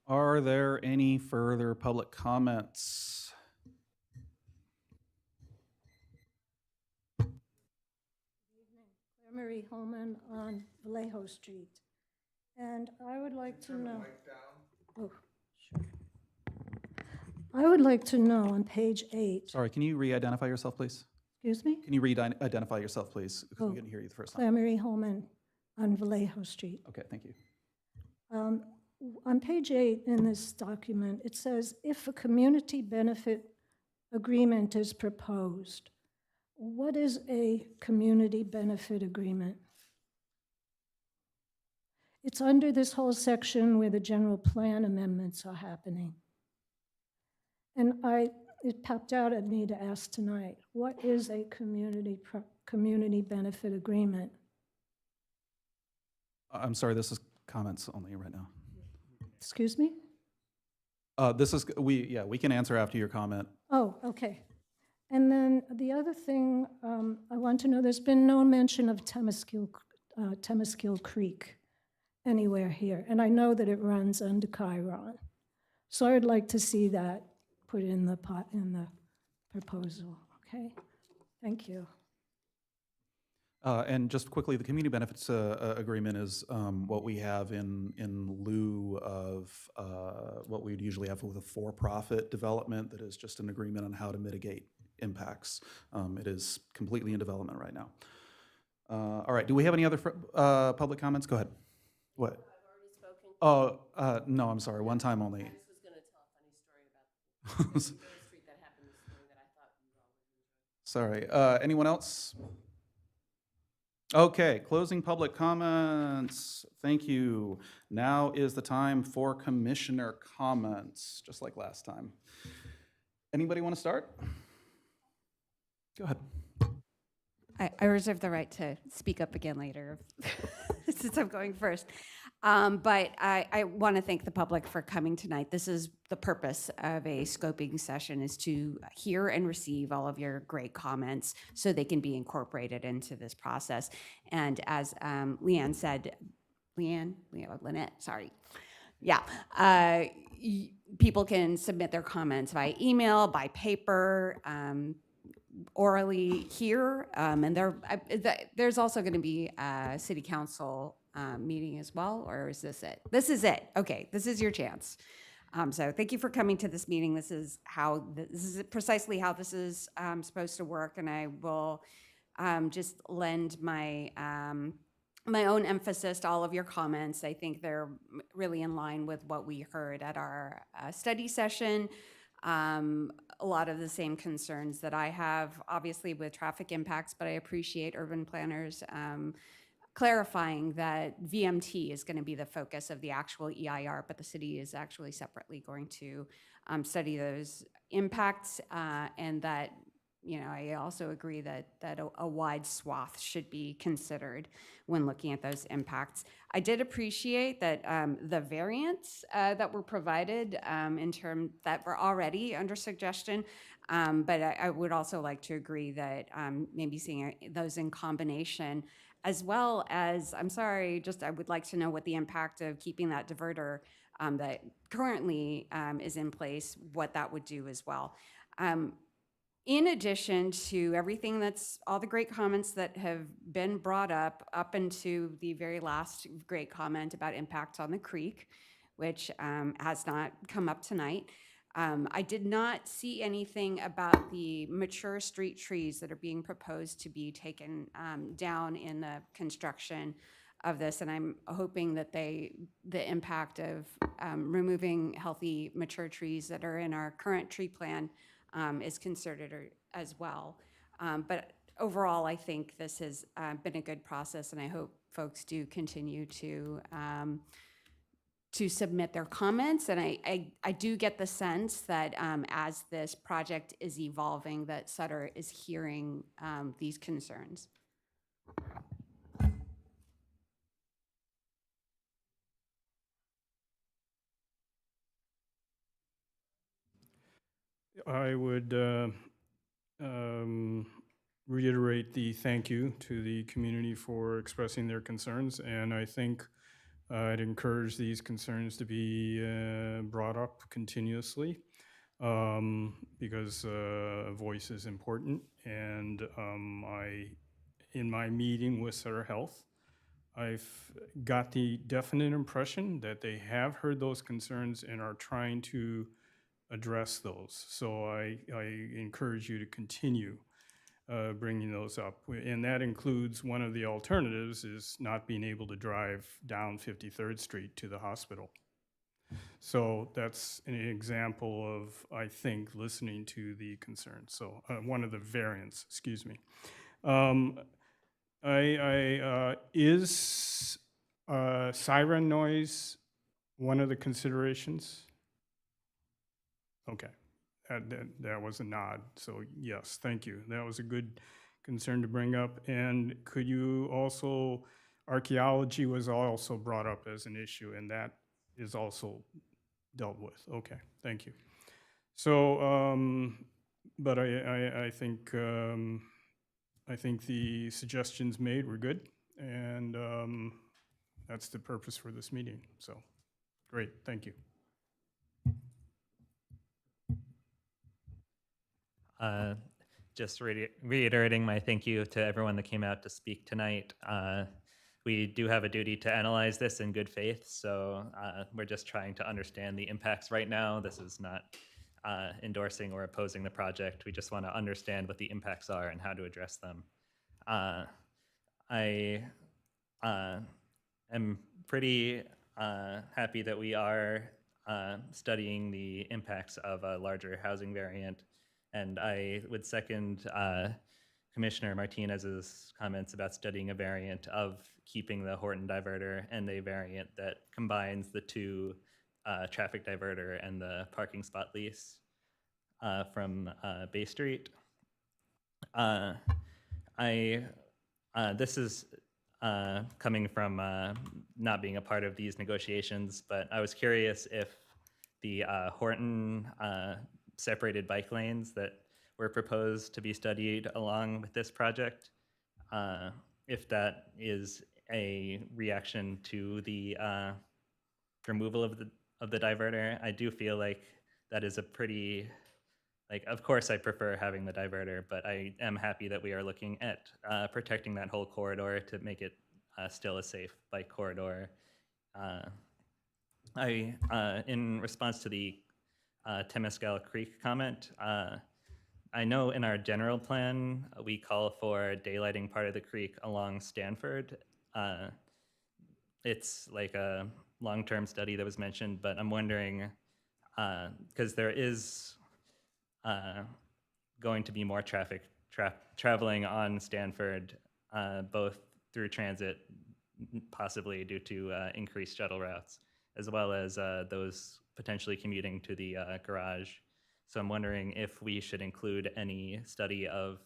[SPEAKER 2] Are there any further public comments?
[SPEAKER 7] Emery Holman on Vallejo Street. And I would like to know. Oh, sure. I would like to know on page 8.
[SPEAKER 2] Sorry, can you re-identify yourself, please?
[SPEAKER 7] Excuse me?
[SPEAKER 2] Can you re-identify yourself, please? Because
[SPEAKER 7] Oh,
[SPEAKER 2] we couldn't hear you the first time.
[SPEAKER 7] Emery Holman on Vallejo Street.
[SPEAKER 2] Okay, thank you.
[SPEAKER 7] On page 8 in this document, it says, if a community benefit agreement is proposed, what is a community benefit agreement? It's under this whole section where the general plan amendments are happening. And it popped out at me to ask tonight, what is a community benefit agreement?
[SPEAKER 2] I'm sorry, this is comments only right now.
[SPEAKER 7] Excuse me?
[SPEAKER 2] We can answer after your comment.
[SPEAKER 7] Oh, okay. And then the other thing I want to know, there's been no mention of Temescal Creek anywhere here. And I know that it runs under Chiron. So I would like to see that put in the proposal, okay? Thank you.
[SPEAKER 2] And just quickly, the community benefits agreement is what we have in lieu of what we'd usually have with a for-profit development that is just an agreement on how to mitigate impacts. It is completely in development right now. All right, do we have any other public comments? Go ahead. What? I've already spoken. Oh, no, I'm sorry, one time only. I just was going to tell a funny story about the street that happened this morning that I thought you all would enjoy. Sorry, anyone else? Okay, closing public comments. Thank you. Now is the time for commissioner comments, just like last time. Anybody want to start? Go ahead.
[SPEAKER 4] I reserve the right to speak up again later since I'm going first. But I want to thank the public for coming tonight. This is the purpose of a scoping session, is to hear and receive all of your great comments so they can be incorporated into this process. And as Lynette said, Lynette, sorry. Yeah. People can submit their comments by email, by paper, orally here, and there's also going to be a city council meeting as well, or is this it? This is it. Okay, this is your chance. So thank you for coming to this meeting. This is precisely how this is supposed to work, and I will just lend my my own emphasis to all of your comments. I think they're really in line with what we heard at our study session. A lot of the same concerns that I have, obviously, with traffic impacts, but I appreciate urban planners clarifying that VMT is going to be the focus of the actual EIR, but the city is actually separately going to study those impacts, and that, I also agree that a wide swath should be considered when looking at those impacts. I did appreciate that the variants that were provided that were already under suggestion, but I would also like to agree that maybe seeing those in combination, as well as, I would like to know what the impact of keeping that diverter that currently is in place, what that would do as well. In addition to everything all the great comments that have been brought up into the very last great comment about impact on the creek, which has not come up tonight. I did not see anything about the mature street trees that are being proposed to be taken down in the construction of this, and I'm hoping that the impact of removing healthy mature trees that are in our current tree plan is considered as well. But overall, I think this has been a good process, and I hope folks do continue to submit their comments. And I do get the sense that as this project is evolving, that Sutter is hearing these concerns.
[SPEAKER 1] I would reiterate the thank you to the community for expressing their concerns, and I think I'd encourage these concerns to be brought up continuously because voice is important. And in my meeting with Sutter Health, I've got the definite impression that they have heard those concerns and are trying to address those. So I encourage you to continue bringing those up. And that includes one of the alternatives is not being able to drive down 53rd Street to the hospital. So that's an example of, I think, listening to the concerns. So one of the variants, excuse me. Is siren noise one of the considerations? Okay, that was a nod, so yes, thank you. That was a good concern to bring up. And could you also, archaeology was also brought up as an issue, and that is also dealt with. Okay, thank you. So, but I think the suggestions made were good, and that's the purpose for this meeting. So, great, thank you.
[SPEAKER 5] Just reiterating my thank you to everyone that came out to speak tonight. We do have a duty to analyze this in good faith, so we're just trying to understand the impacts right now. This is not endorsing or opposing the project. We just want to understand what the impacts are and how to address them. I am pretty happy that we are studying the impacts of a larger housing variant. And I would second Commissioner Martinez's comments about studying a variant of keeping the Horton diverter and a variant that combines the two traffic diverter and the parking spot lease from Bay Street. This is coming from not being a part of these negotiations, but I was curious if the Horton separated bike lanes that were proposed to be studied along with this project, if that is a reaction to the removal of the diverter. I do feel like that is a pretty, of course I prefer having the diverter, but I am happy that we are looking at protecting that whole corridor to make it still a safe bike corridor. In response to the Temescal Creek comment, I know in our general plan, we call for daylighting part of the creek along Stanford. It's like a long-term study that was mentioned, but I'm wondering, because there is going to be more traffic traveling on Stanford, both through transit, possibly due to increased shuttle routes, as well as those potentially commuting to the garage. So I'm wondering if we should include any study of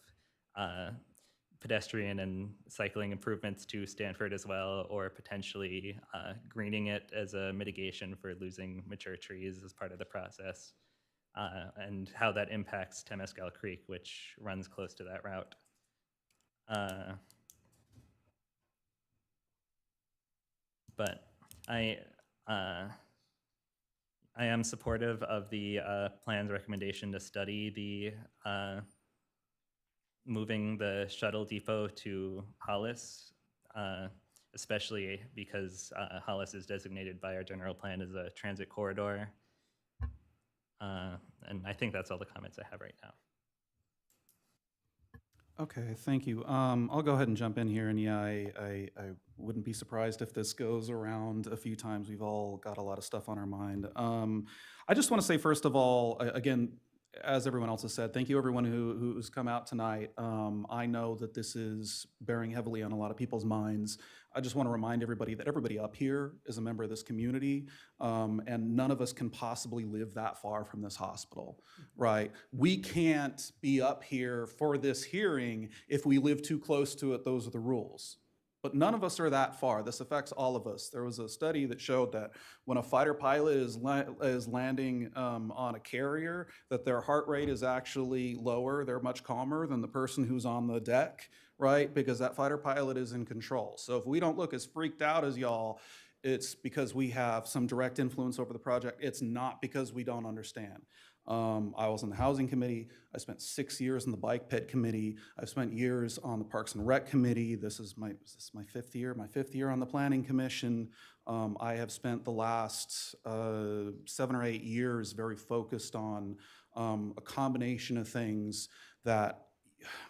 [SPEAKER 5] pedestrian and cycling improvements to Stanford as well, or potentially greening it as a mitigation for losing mature trees as part of the process, and how that impacts Temescal Creek, which runs close to that route. But I am supportive of the plan's recommendation to study the moving the shuttle depot to Hollis, especially because Hollis is designated by our general plan as a transit corridor. And I think that's all the comments I have right now.
[SPEAKER 2] Okay, thank you. I'll go ahead and jump in here, and yeah, I wouldn't be surprised if this goes around a few times. We've all got a lot of stuff on our mind. I just want to say, first of all, again, as everyone else has said, thank you everyone who's come out tonight. I know that this is bearing heavily on a lot of people's minds. I just want to remind everybody that everybody up here is a member of this community, and none of us can possibly live that far from this hospital, right? We can't be up here for this hearing if we live too close to it. Those are the rules. But none of us are that far. This affects all of us. There was a study that showed that when a fighter pilot is landing on a carrier, that their heart rate is actually lower. They're much calmer than the person who's on the deck, right? Because that fighter pilot is in control. So if we don't look as freaked out as y'all, It's because we have some direct influence over the project. It's not because we don't understand. I was on the Housing Committee. I spent 6 years in the Bike Pit Committee. I've spent years on the Parks and Rec Committee. This is my fifth year on the Planning Commission. I have spent the last 7 or 8 years very focused on a combination of things that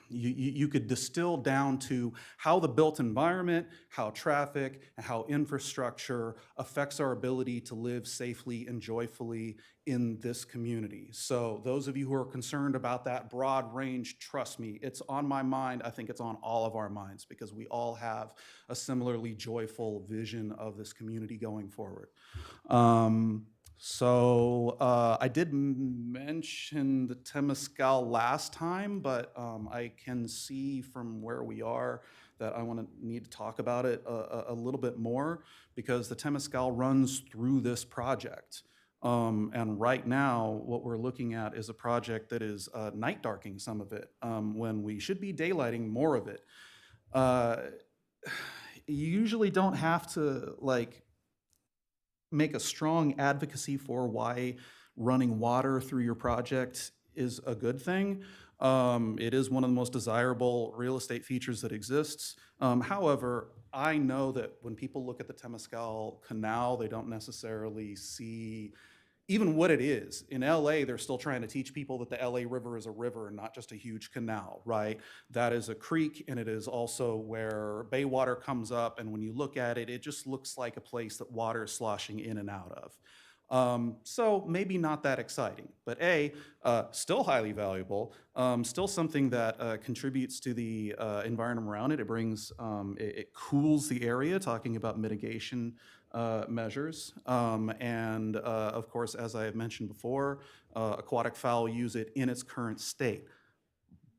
[SPEAKER 2] you could distill down to how the built environment, how traffic, and how infrastructure affects our ability to live safely and joyfully in this community. So those of you who are concerned about that broad range, trust me, it's on my mind. I think it's on all of our minds because we all have a similarly joyful vision of this community going forward. I did mention the Temescal last time, but I can see from where we are that I need to talk about it a little bit more because the Temescal runs through this project. And right now, what we're looking at is a project that is night darking some of it when we should be daylighting more of it. You usually don't have to make a strong advocacy for why running water through your project is a good thing. It is one of the most desirable real estate features that exists. However, I know that when people look at the Temescal Canal, they don't necessarily see even what it is. In LA, they're still trying to teach people that the LA River is a river and not just a huge canal, right? That is a creek, and it is also where bay water comes up, and when you look at it, it just looks like a place that water is sloshing in and out of. So maybe not that exciting, but still highly valuable, still something that contributes to the environment around it. It brings, it cools the area, talking about mitigation measures. Of course, as I have mentioned before, aquatic fowl use it in its current state.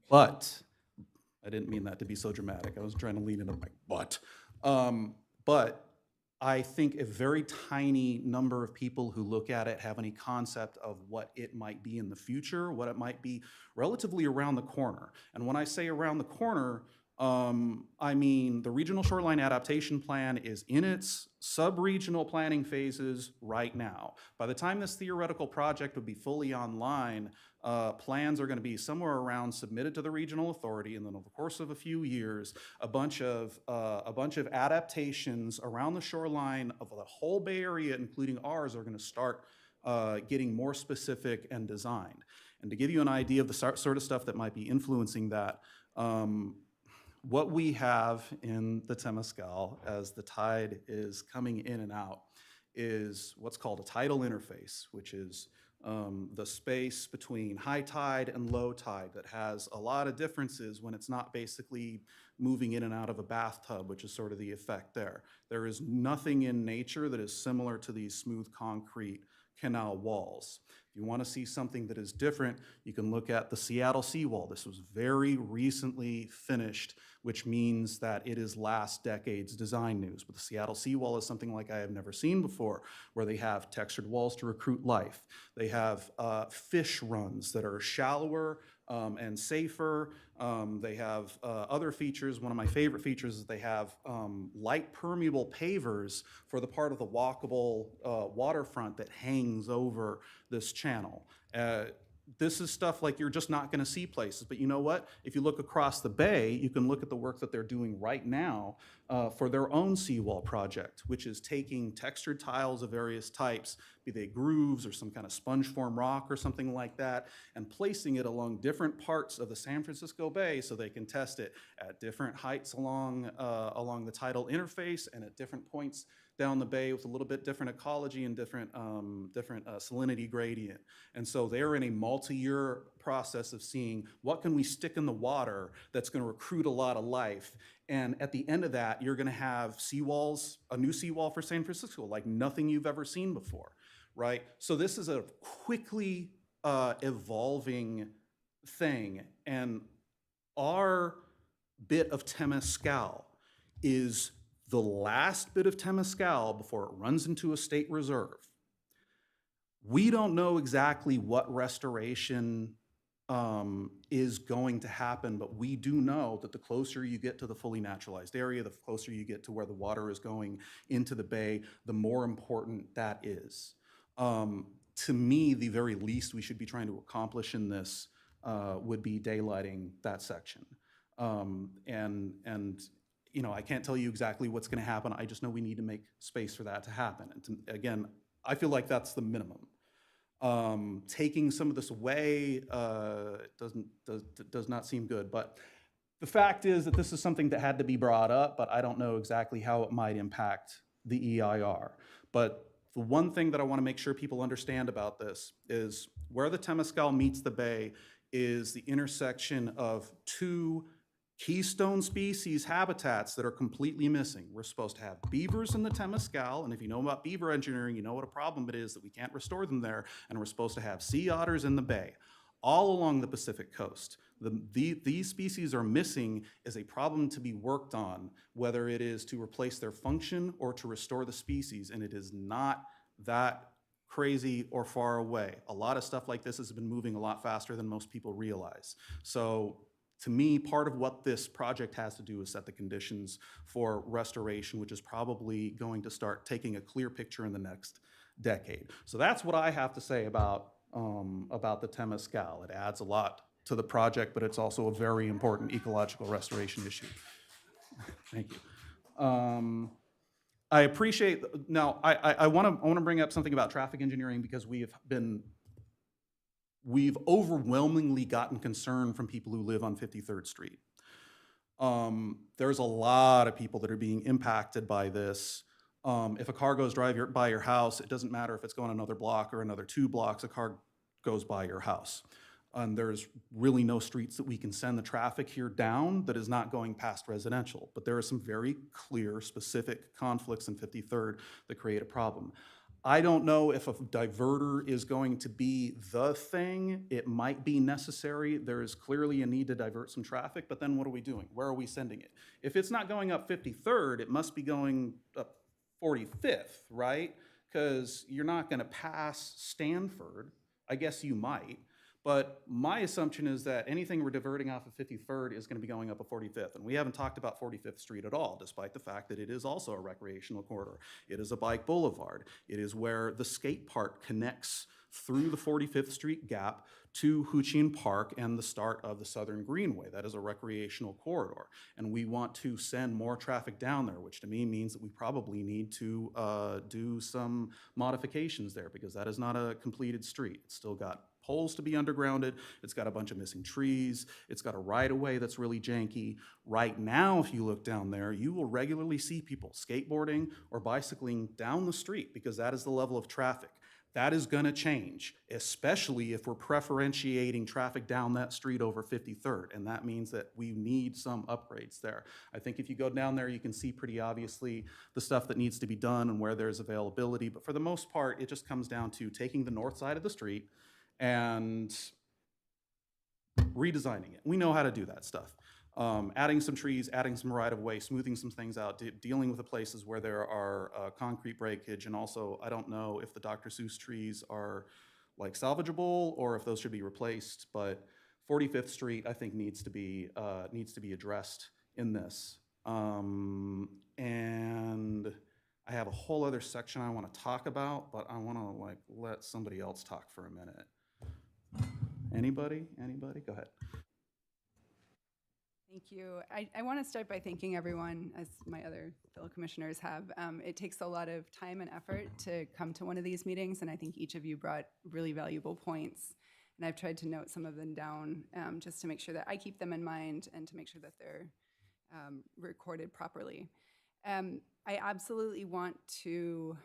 [SPEAKER 2] But, I didn't mean that to be so dramatic. I was trying to lean into my but. But I think a very tiny number of people who look at it have any concept of what it might be in the future, what it might be relatively around the corner. And when I say around the corner, I mean the Regional Shoreline Adaptation Plan is in its sub-regional planning phases right now. By the time this theoretical project would be fully online, plans are going to be somewhere around submitted to the regional authority, and then over the course of a few years, a bunch of adaptations around the shoreline of the whole Bay Area, including ours, are going to start getting more specific and designed. And to give you an idea of the sort of stuff that might be influencing that, what we have in the Temescal as the tide is coming in and out is what's called a tidal interface, which is the space between high tide and low tide that has a lot of differences when it's not basically moving in and out of a bathtub, which is sort of the effect there. There is nothing in nature that is similar to these smooth concrete canal walls. If you want to see something that is different, you can look at the Seattle seawall. This was very recently finished, which means that it is last decade's design news. But the Seattle seawall is something like I have never seen before, where they have textured walls to recruit life. They have fish runs that are shallower and safer. They have other features. One of my favorite features is they have light permeable pavers for the part of the walkable waterfront that hangs over this channel. This is stuff like you're just not going to see places. But you know what? If you look across the bay, you can look at the work that they're doing right now for their own seawall project, which is taking textured tiles of various types, be they grooves or some kind of sponge form rock or something like that, and placing it along different parts of the San Francisco Bay so they can test it at different heights along the tidal interface and at different points down the bay with a little bit different ecology and different salinity gradient. And so they're in a multi-year process of seeing what can we stick in the water that's going to recruit a lot of life. And at the end of that, you're going to have seawalls, a new seawall for San Francisco, like nothing you've ever seen before, right? So this is a quickly evolving thing. And our bit of Temescal is the last bit of Temescal before it runs into a state reserve. We don't know exactly what restoration is going to happen, but we do know that the closer you get to the fully naturalized area, the closer you get to where the water is going into the bay, the more important that is. To me, the very least we should be trying to accomplish in this would be daylighting that section. And you know, I can't tell you exactly what's going to happen. I just know we need to make space for that to happen. And again, I feel like that's the minimum. Taking some of this away does not seem good. But the fact is that this is something that had to be brought up, but I don't know exactly how it might impact the EIR. But the one thing that I want to make sure people understand about this is where the Temescal meets the bay is the intersection of two keystone species habitats that are completely missing. We're supposed to have beavers in the Temescal, and if you know about beaver engineering, you know what a problem it is that we can't restore them there, and we're supposed to have sea otters in the bay. All along the Pacific coast, these species are missing is a problem to be worked on, whether it is to replace their function or to restore the species, and it is not that crazy or far away. A lot of stuff like this has been moving a lot faster than most people realize. So to me, part of what this project has to do is set the conditions for restoration, which is probably going to start taking a clear picture in the next decade. So that's what I have to say about the Temescal. It adds a lot to the project, but it's also a very important ecological restoration issue. Thank you. I appreciate, now, I want to bring up something about traffic engineering because we've overwhelmingly gotten concern from people who live on 53rd Street. There's a lot of people that are being impacted by this. If a car goes by your house, it doesn't matter if it's going another block or another 2 blocks, a car goes by your house. And there's really no streets that we can send the traffic here down that is not going past residential. But there are some very clear, specific conflicts in 53rd that create a problem. I don't know if a diverter is going to be the thing. It might be necessary. There is clearly a need to divert some traffic, but then what are we doing? Where are we sending it? If it's not going up 53rd, it must be going up 45th, right? Because you're not going to pass Stanford. I guess you might. But my assumption is that anything we're diverting off of 53rd is going to be going up a 45th. And we haven't talked about 45th Street at all, despite the fact that it is also a recreational corridor. It is a bike boulevard. It is where the skate park connects through the 45th Street gap to Huchin Park and the start of the Southern Greenway. That is a recreational corridor. And we want to send more traffic down there, which to me means that we probably need to do some modifications there because that is not a completed street. It's still got poles to be undergrounded. It's got a bunch of missing trees. It's got a right-of-way that's really janky. Right now, if you look down there, you will regularly see people skateboarding or bicycling down the street because that is the level of traffic. That is going to change, especially if we're preferentiating traffic down that street over 53rd, and that means that we need some upgrades there. I think if you go down there, you can see pretty obviously the stuff that needs to be done and where there's availability, but for the most part, it just comes down to taking the north side of the street and redesigning it. We know how to do that stuff. Adding some trees, adding some right-of-way, smoothing some things out, dealing with the places where there are concrete breakage, and also, I don't know if the Dr. Seuss trees are like salvageable or if those should be replaced, but 45th Street, I think, needs to be addressed in this. And I have a whole other section I want to talk about, but I want to let somebody else talk for a minute. Anybody? Go ahead.
[SPEAKER 8] Thank you. I want to start by thanking everyone, as my other fellow commissioners have. It takes a lot of time and effort to come to one of these meetings, and I think each of you brought really valuable points. And I've tried to note some of them down just to make sure that I keep them in mind and to make sure that they're recorded properly. I absolutely want to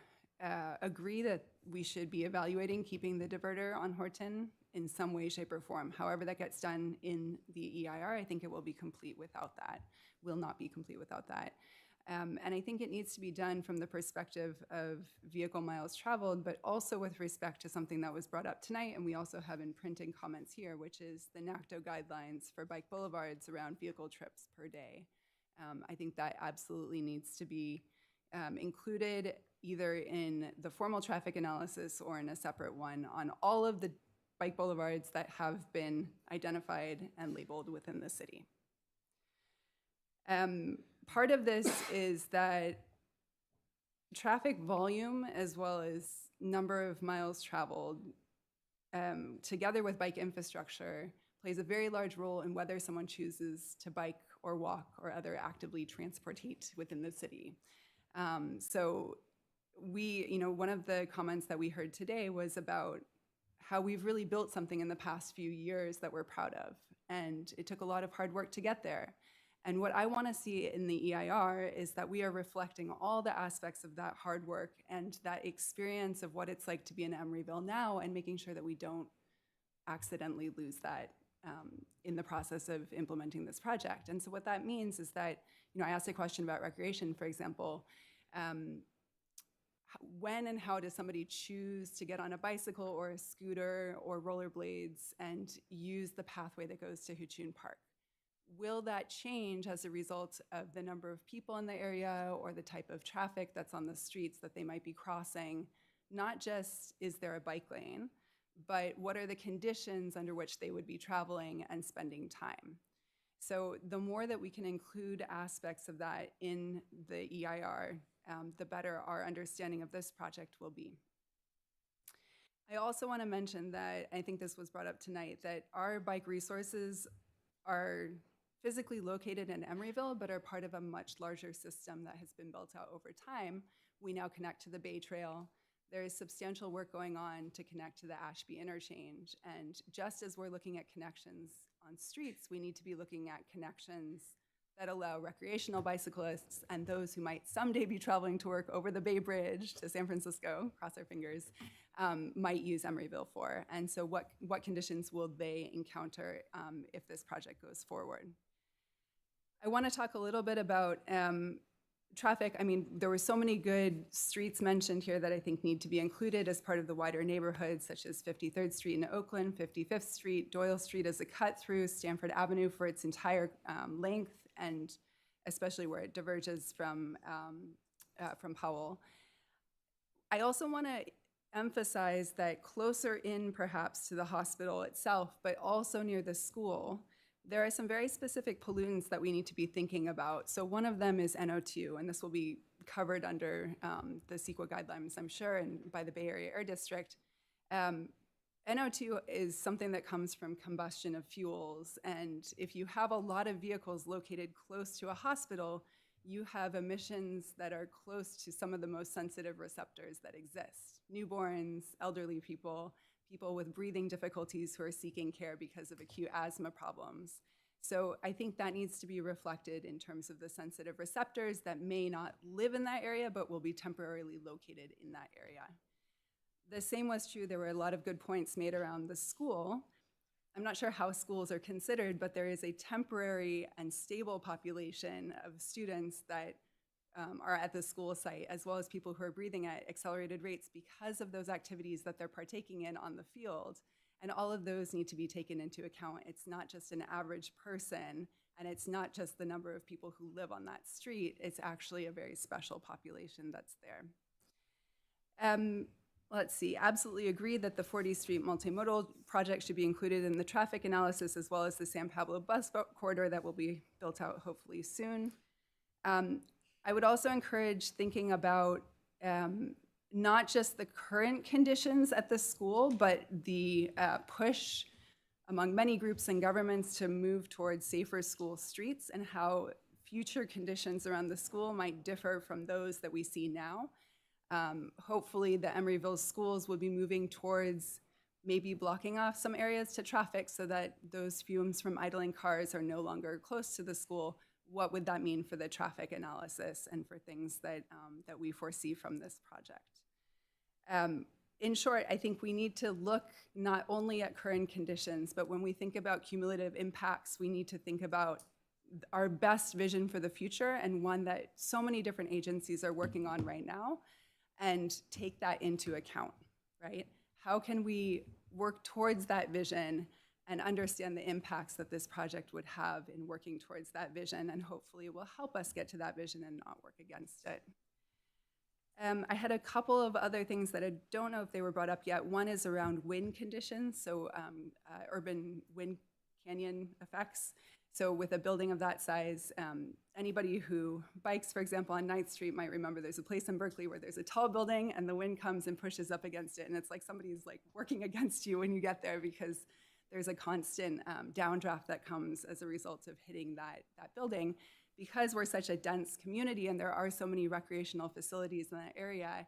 [SPEAKER 8] agree that we should be evaluating keeping the diverter on Horton in some way, shape, or form. However that gets done in the EIR, I think it will be complete without that, will not be complete without that. And I think it needs to be done from the perspective of vehicle miles traveled, but also with respect to something that was brought up tonight, and we also have in printing comments here, which is the NACTO guidelines for bike boulevards around vehicle trips per day. I think that absolutely needs to be included either in the formal traffic analysis or in a separate one on all of the bike boulevards that have been identified and labeled within the city. Part of this is that traffic volume as well as number of miles traveled, together with bike infrastructure, plays a very large role in whether someone chooses to bike or walk or other actively transportate within the city. So one of the comments that we heard today was about how we've really built something in the past few years that we're proud of. And it took a lot of hard work to get there. And what I want to see in the EIR is that we are reflecting all the aspects of that hard work and that experience of what it's like to be in Emeryville now, and making sure that we don't accidentally lose that in the process of implementing this project. And so what that means is that, I asked a question about recreation, for example. When and how does somebody choose to get on a bicycle or a scooter or rollerblades and use the pathway that goes to Huchun Park? Will that change as a result of the number of people in the area or the type of traffic that's on the streets that they might be crossing? Not just is there a bike lane, but what are the conditions under which they would be traveling and spending time? So the more that we can include aspects of that in the EIR, the better our understanding of this project will be. I also want to mention that, I think this was brought up tonight, that our bike resources are physically located in Emeryville, but are part of a much larger system that has been built out over time. We now connect to the Bay Trail. There is substantial work going on to connect to the Ashby interchange. And just as we're looking at connections on streets, we need to be looking at connections that allow recreational bicyclists and those who might someday be traveling to work over the Bay Bridge to San Francisco, cross our fingers, might use Emeryville for. And so what conditions will they encounter if this project goes forward? I want to talk a little bit about traffic. I mean, there were so many good streets mentioned here that I think need to be included as part of the wider neighborhood, such as 53rd Street in Oakland, 55th Street, Doyle Street as a cut through, Stanford Avenue for its entire length, and especially where it diverges from Powell. I also want to emphasize that closer in perhaps to the hospital itself, but also near the school, there are some very specific pollutants that we need to be thinking about. So one of them is NO2, and this will be covered under the CEQA guidelines, I'm sure, and by the Bay Area Air District. NO2 is something that comes from combustion of fuels, and if you have a lot of vehicles located close to a hospital, you have emissions that are close to some of the most sensitive receptors that exist. Newborns, elderly people, people with breathing difficulties who are seeking care because of acute asthma problems. So I think that needs to be reflected in terms of the sensitive receptors that may not live in that area, but will be temporarily located in that area. The same was true, there were a lot of good points made around the school. I'm not sure how schools are considered, but there is a temporary and stable population of students that are at the school site, as well as people who are breathing at accelerated rates because of those activities that they're partaking in on the field. And all of those need to be taken into account. It's not just an average person, and it's not just the number of people who live on that street. It's actually a very special population that's there. Let's see, absolutely agree that the 40th Street multimodal project should be included in the traffic analysis, as well as the San Pablo bus corridor that will be built out hopefully soon. I would also encourage thinking about not just the current conditions at the school, but the push among many groups and governments to move towards safer school streets, and how future conditions around the school might differ from those that we see now. Hopefully the Emeryville schools will be moving towards maybe blocking off some areas to traffic so that those fumes from idling cars are no longer close to the school. What would that mean for the traffic analysis and for things that, that we foresee from this project? In short, I think we need to look not only at current conditions, but when we think about cumulative impacts, we need to think about our best vision for the future, and one that so many different agencies are working on right now, and take that into account, right? How can we work towards that vision and understand the impacts that this project would have in working towards that vision, and hopefully will help us get to that vision and not work against it. I had a couple of other things that I don't know if they were brought up yet. One is around wind conditions, so urban wind canyon effects. So with a building of that size, anybody who bikes, for example, on 9th Street might remember there's a place in Berkeley where there's a tall building and the wind comes and pushes up against it. And it's like somebody's like working against you when you get there because there's a constant downdraft that comes as a result of hitting that building. Because we're such a dense community and there are so many recreational facilities in that area,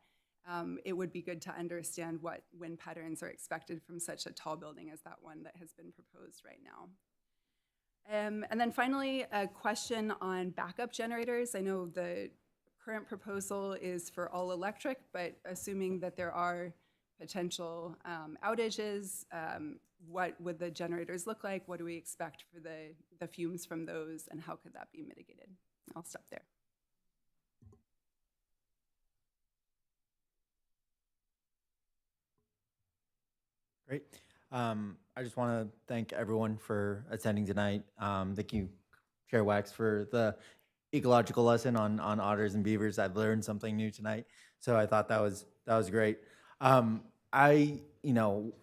[SPEAKER 8] it would be good to understand what wind patterns are expected from such a tall building as that one that has been proposed right now. And then finally, a question on backup generators. I know the current proposal is for all electric, but assuming that there are potential outages, what would the generators look like? What do we expect for the fumes from those, and how could that be mitigated? I'll stop there.
[SPEAKER 13] Great. I just want to thank everyone for attending tonight. Thank you, Chair Wax, for the ecological lesson on otters and beavers. I've learned something new tonight, so I thought that was great. I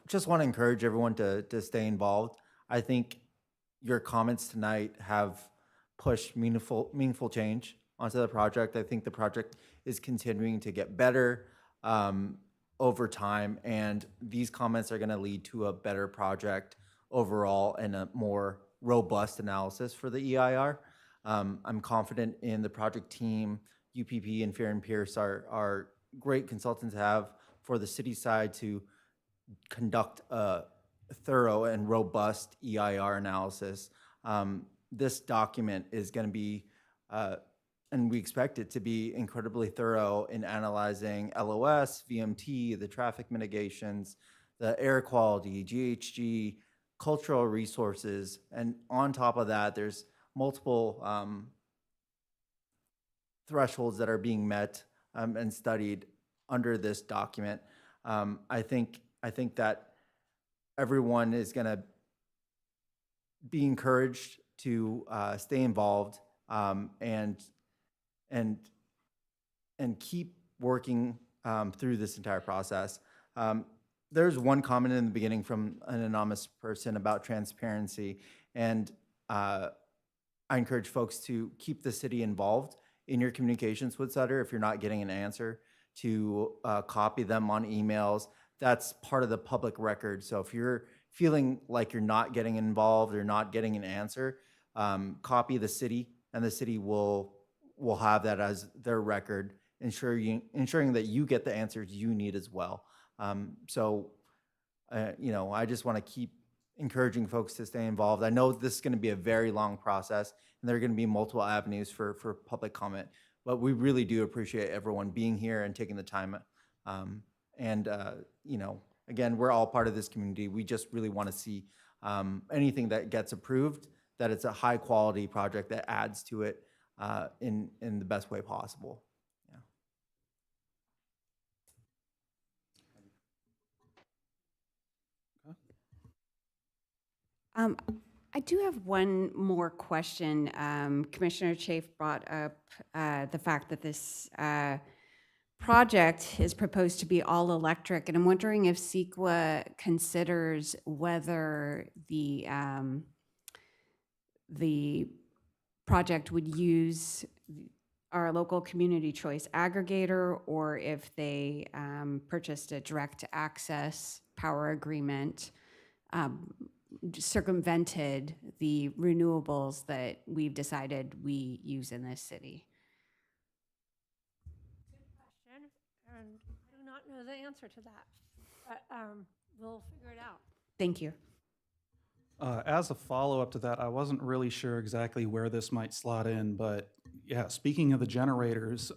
[SPEAKER 13] just want to encourage everyone to stay involved. I think your comments tonight have pushed meaningful change onto the project. I think the project is continuing to get better over time, and these comments are going to lead to a better project overall and a more robust analysis for the EIR. I'm confident in the project team. UPP and Fear and Pierce are great consultants to have for the city side to conduct a thorough and robust EIR analysis. This document is going to be, and we expect it to be, incredibly thorough in analyzing LOS, VMT, the traffic mitigations, the air quality, GHG, cultural resources, and on top of that, there's multiple thresholds that are being met and studied under this document. I think that everyone is going to be encouraged to stay involved and keep working through this entire process. There's one comment in the beginning from an anonymous person about transparency, and I encourage folks to keep the city involved in your communications with Sutter. If you're not getting an answer, to copy them on emails. That's part of the public record. So if you're feeling like you're not getting involved or not getting an answer, copy the city, and the city will have that as their record, ensuring that you get the answers you need as well. I just want to keep encouraging folks to stay involved. I know this is going to be a very long process, and there are going to be multiple avenues for public comment, but we really do appreciate everyone being here and taking the time. Again, we're all part of this community. We just really want to see anything that gets approved, that it's a high quality project that adds to it in the best way possible.
[SPEAKER 4] I do have one more question. Commissioner Chafe brought up the fact that this project is proposed to be all electric, and I'm wondering if CEQA considers whether the project would use our local community choice aggregator, or if they purchased a direct access power agreement, circumvented the renewables that we've decided we use in this city.
[SPEAKER 9] Question, and I do not know the answer to that, but we'll figure it out.
[SPEAKER 4] Thank you.
[SPEAKER 2] As a follow-up to that, I wasn't really sure exactly where this might slot in, but yeah, speaking of the generators,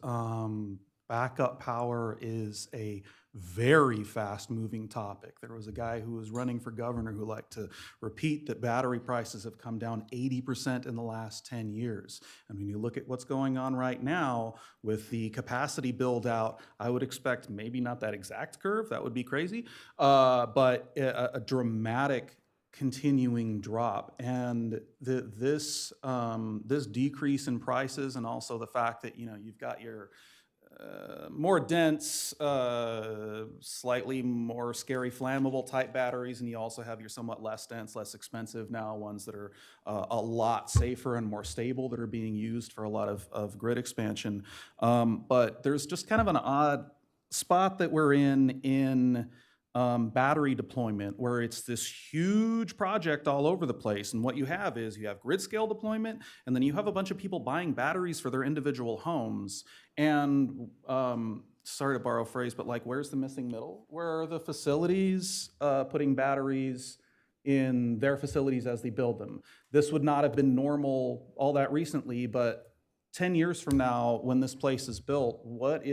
[SPEAKER 2] backup power is a very fast-moving topic. There was a guy who was running for governor who liked to repeat that battery prices have come down 80% in the last 10 years. And when you look at what's going on right now with the capacity build-out, I would expect maybe not that exact curve, that would be crazy, but a dramatic continuing drop. And this decrease in prices, and also the fact that you've got your more dense, slightly more scary flammable type batteries, and you also have your somewhat less dense, less expensive now ones that are a lot safer and more stable that are being used for a lot of grid expansion. But there's just kind of an odd spot that we're in battery deployment, where it's this huge project all over the place. And what you have is you have grid scale deployment, and then you have a bunch of people buying batteries for their individual homes. And sorry to borrow a phrase, but like, where's the missing middle? Where are the facilities putting batteries in their facilities as they build them? This would not have been normal all that recently, but 10 years from now, when this place is built, what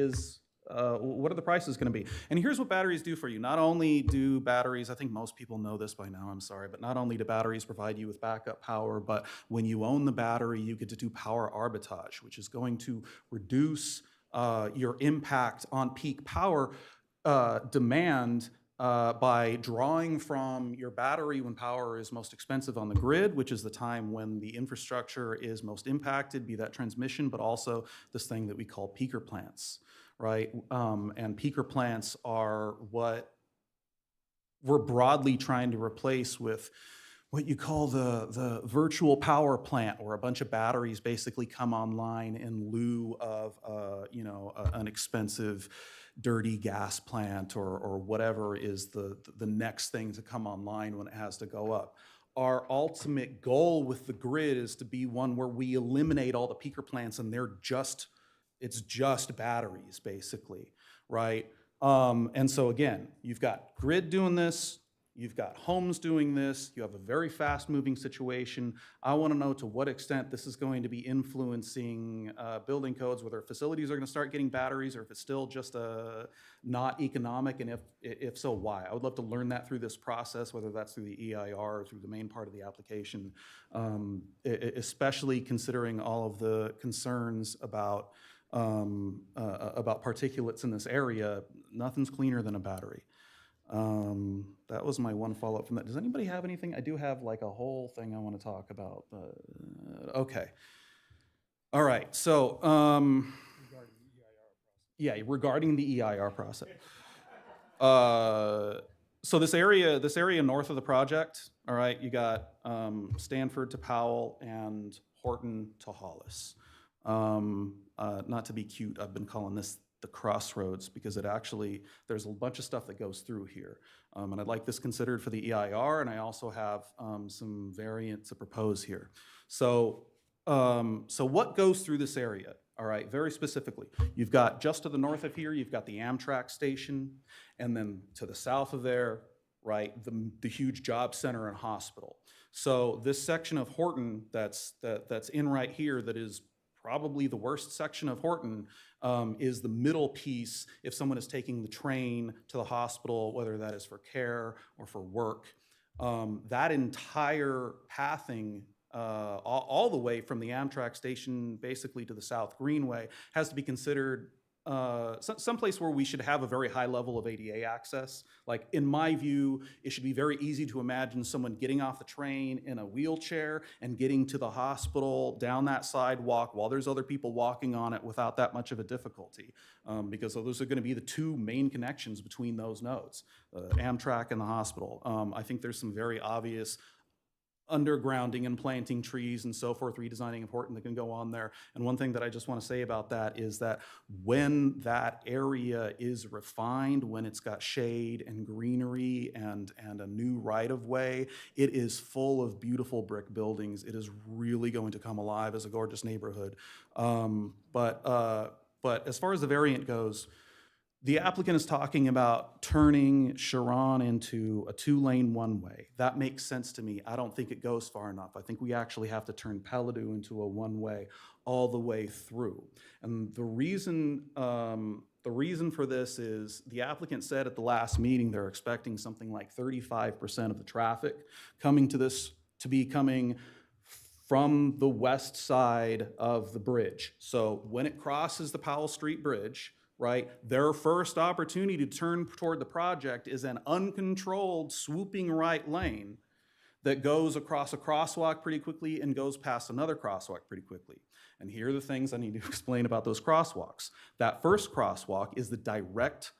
[SPEAKER 2] are the prices going to be? And here's what batteries do for you. Not only do batteries, I think most people know this by now, I'm sorry, but not only do batteries provide you with backup power, but when you own the battery, you get to do power arbitrage, which is going to reduce your impact on peak power demand by drawing from your battery when power is most expensive on the grid, which is the time when the infrastructure is most impacted, be that transmission, but also this thing that we call peaker plants. Right? And peaker plants are what we're broadly trying to replace with what you call the virtual power plant, where a bunch of batteries basically come online in lieu of an expensive, dirty gas plant or whatever is the next thing to come online when it has to go up. Our ultimate goal with the grid is to be one where we eliminate all the peaker plants and it's just batteries, basically, right? And so again, you've got grid doing this, you've got homes doing this, you have a very fast-moving situation. I want to know to what extent this is going to be influencing building codes, whether facilities are going to start getting batteries or if it's still just not economic, and if so, why? I would love to learn that through this process, whether that's through the EIR or through the main part of the application, especially considering all of the concerns about particulates in this area. Nothing's cleaner than a battery. That was my one follow-up from that. Does anybody have anything? I do have like a whole thing I want to talk about. Okay. All right. So, regarding the EIR process. So this area north of the project, all right, you got Stanford to Powell and Horton to Hollis. Not to be cute, I've been calling this the crossroads because there's a bunch of stuff that goes through here. And I'd like this considered for the EIR, and I also have some variants to propose here. So what goes through this area? All right, very specifically, you've got just to the north of here, you've got the Amtrak station, and then to the south of there, right, the huge job center and hospital. So this section of Horton that's in right here that is probably the worst section of Horton is the middle piece if someone is taking the train to the hospital, whether that is for care or for work. That entire pathing all the way from the Amtrak station basically to the South Greenway has to be considered someplace where we should have a very high level of ADA access. Like, in my view, it should be very easy to imagine someone getting off the train in a wheelchair and getting to the hospital down that sidewalk while there's other people walking on it without that much of a difficulty, because those are going to be the two main connections between those nodes, Amtrak and the hospital. I think there's some very obvious undergrounding and planting trees and so forth, redesigning important that can go on there. And one thing that I just want to say about that is that when that area is refined, when it's got shade and greenery and a new right-of-way, it is full of beautiful brick buildings. It is really going to come alive as a gorgeous neighborhood. But as far as the variant goes, the applicant is talking about turning Sharon into a two-lane one-way. That makes sense to me. I don't think it goes far enough. I think we actually have to turn Peladu into a one-way all the way through. And the reason for this is the applicant said at the last meeting they're expecting something like 35% of the traffic coming to this to be coming from the west side of the bridge. So when it crosses the Powell Street Bridge, right, their first opportunity to turn toward the project is an uncontrolled swooping right lane that goes across a crosswalk pretty quickly and goes past another crosswalk pretty quickly. And here are the things I need to explain about those crosswalks. That first crosswalk is the direct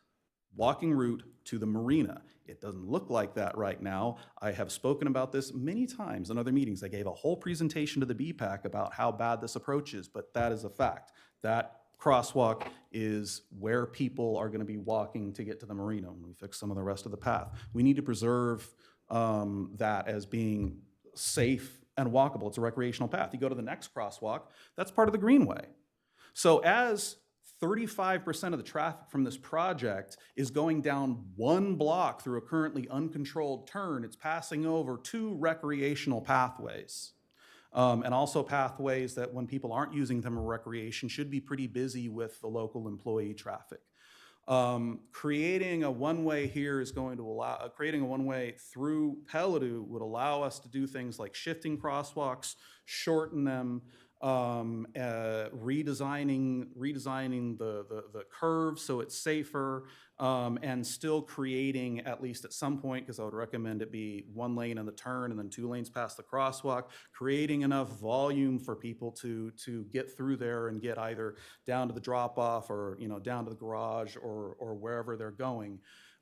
[SPEAKER 2] walking route to the marina. It doesn't look like that right now. I have spoken about this many times in other meetings. I gave a whole presentation to the BPAC about how bad this approach is, but that is a fact. That crosswalk is where people are going to be walking to get to the marina when we fix some of the rest of the path. We need to preserve that as being safe and walkable. It's a recreational path. You go to the next crosswalk, that's part of the greenway. So as 35% of the traffic from this project is going down one block through a currently uncontrolled turn, it's passing over 2 recreational pathways. And also pathways that when people aren't using them for recreation should be pretty busy with the local employee traffic. Creating a one-way here is going to allow, creating a one-way through Peladu would allow us to do things like shifting crosswalks, shorten them, redesigning the curve so it's safer, and still creating, at least at some point, because I would recommend it be 1 lane in the turn and then 2 lanes past the crosswalk, creating enough volume for people to get through there and get either down to the drop-off or down to the garage or wherever they're going.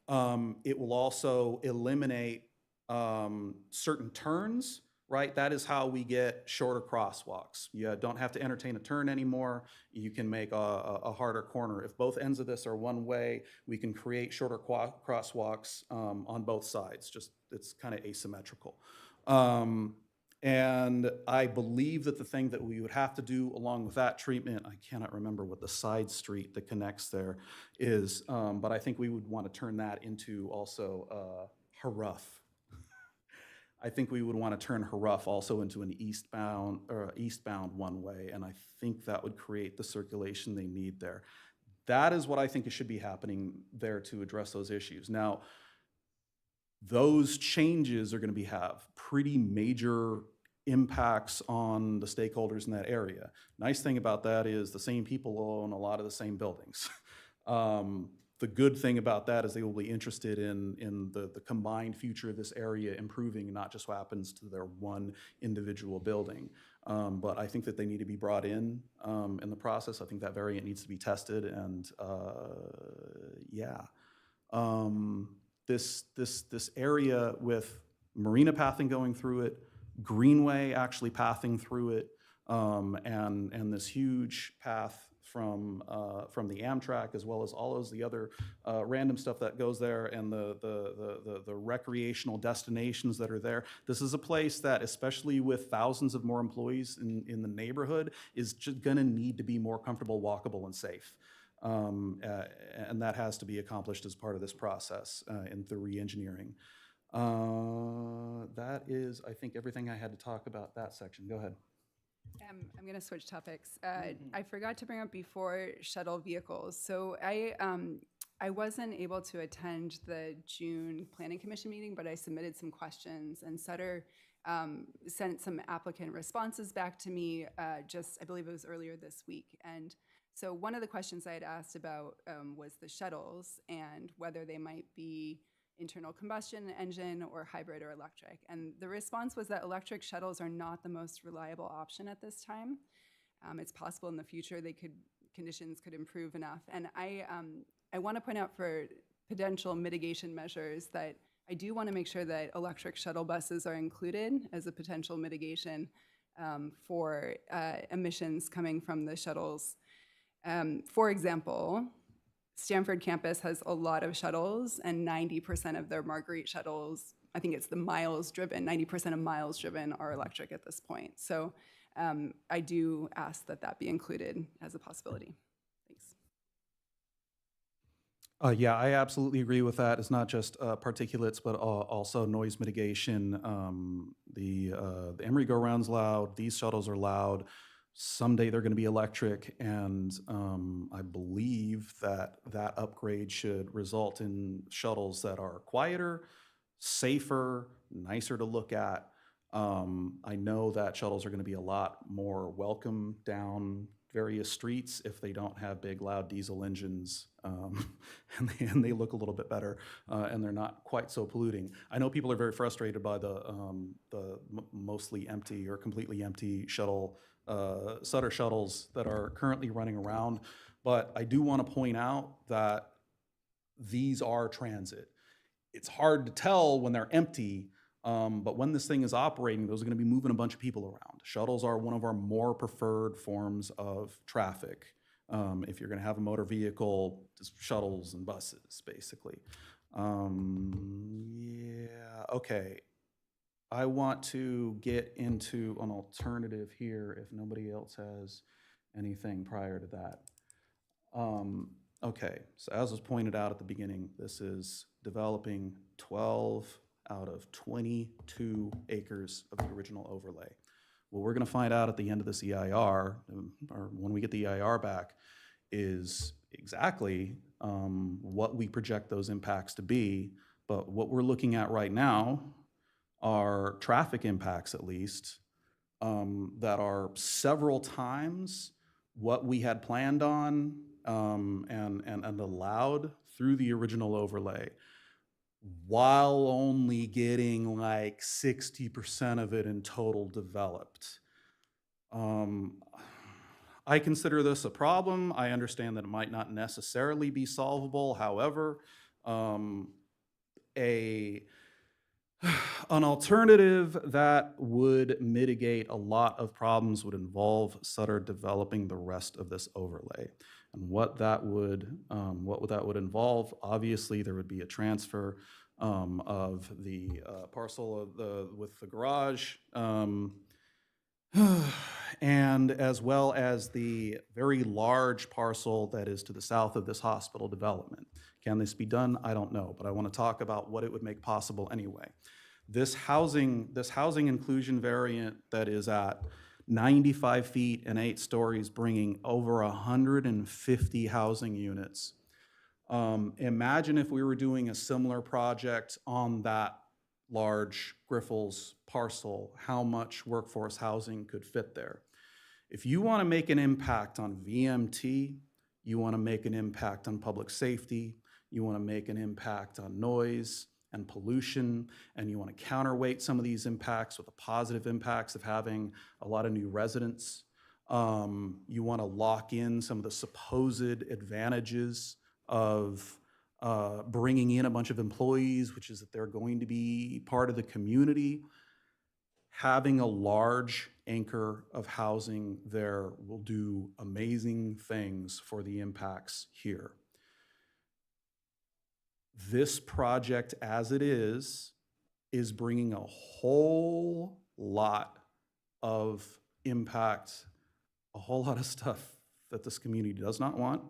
[SPEAKER 2] It will also eliminate certain turns. Right, that is how we get shorter crosswalks. You don't have to entertain a turn anymore. You can make a harder corner. If both ends of this are one way, we can create shorter crosswalks on both sides. Just it's kind of asymmetrical. And I believe that the thing that we would have to do along with that treatment, I cannot remember what the side street that connects there is, but I think we would want to turn that into also Haruf. I think we would want to turn Haruf also into an eastbound one-way, and I think that would create the circulation they need there. That is what I think should be happening there to address those issues. Now, those changes are going to have pretty major impacts on the stakeholders in that area. Nice thing about that is the same people own a lot of the same buildings. The good thing about that is they will be interested in the combined future of this area improving, and not just what happens to their one individual building. But I think that they need to be brought in the process. I think that variant needs to be tested, and this area with marina pathing going through it, greenway actually pathing through it, and this huge path from the Amtrak, as well as all of the other random stuff that goes there, and the recreational destinations that are there. This is a place that, especially with thousands of more employees in the neighborhood, is just going to need to be more comfortable, walkable, and safe. And that has to be accomplished as part of this process in the re-engineering. That is, I think, everything I had to talk about that section. Go ahead.
[SPEAKER 8] I'm going to switch topics. I forgot to bring up before shuttle vehicles. So I wasn't able to attend the June Planning Commission meeting, but I submitted some questions, and Sutter sent some applicant responses back to me just, I believe it was earlier this week. And so one of the questions I had asked about was the shuttles and whether they might be internal combustion engine or hybrid or electric. And the response was that electric shuttles are not the most reliable option at this time. It's possible in the future conditions could improve enough. And I want to point out for potential mitigation measures that I do want to make sure that electric shuttle buses are included as a potential mitigation for emissions coming from the shuttles. For example, Stanford campus has a lot of shuttles, and 90% of their Marguerite shuttles, I think it's the miles driven, 90% of miles driven are electric at this point. So I do ask that that be included as a possibility. Thanks.
[SPEAKER 2] Yeah, I absolutely agree with that. It's not just particulates, but also noise mitigation. The Emery go-round's loud. These shuttles are loud. Someday they're going to be electric, and I believe that upgrade should result in shuttles that are quieter, safer, nicer to look at. I know that shuttles are going to be a lot more welcome down various streets if they don't have big, loud diesel engines, and they look a little bit better, and they're not quite so polluting. I know people are very frustrated by the mostly empty or completely empty Sutter shuttles that are currently running around, but I do want to point out that these are transit. It's hard to tell when they're empty, but when this thing is operating, those are going to be moving a bunch of people around. Shuttles are one of our more preferred forms of traffic. If you're going to have a motor vehicle, just shuttles and buses, basically. Yeah, okay. I want to get into an alternative here if nobody else has anything prior to that. Okay, so as was pointed out at the beginning, this is developing 12 out of 22 acres of the original overlay. What we're going to find out at the end of this EIR, or when we get the EIR back, is exactly what we project those impacts to be. But what we're looking at right now are traffic impacts, at least, that are several times what we had planned on and allowed through the original overlay, while only getting like 60% of it in total developed. I consider this a problem. I understand that it might not necessarily be solvable. However, an alternative that would mitigate a lot of problems would involve Sutter developing the rest of this overlay. And what that would involve, obviously there would be a transfer of the parcel with the garage, and as well as the very large parcel that is to the south of this hospital development. Can this be done? I don't know, but I want to talk about what it would make possible anyway. This housing inclusion variant that is at 95 feet and 8 stories, bringing over 150 housing units. Imagine if we were doing a similar project on that large Griffles parcel, how much workforce housing could fit there. If you want to make an impact on VMT, you want to make an impact on public safety, you want to make an impact on noise and pollution, and you want to counterweight some of these impacts with the positive impacts of having a lot of new residents. You want to lock in some of the supposed advantages of bringing in a bunch of employees, which is that they're going to be part of the community. Having a large anchor of housing there will do amazing things for the impacts here. This project, as it is bringing a whole lot of impact, a whole lot of stuff that this community does not want.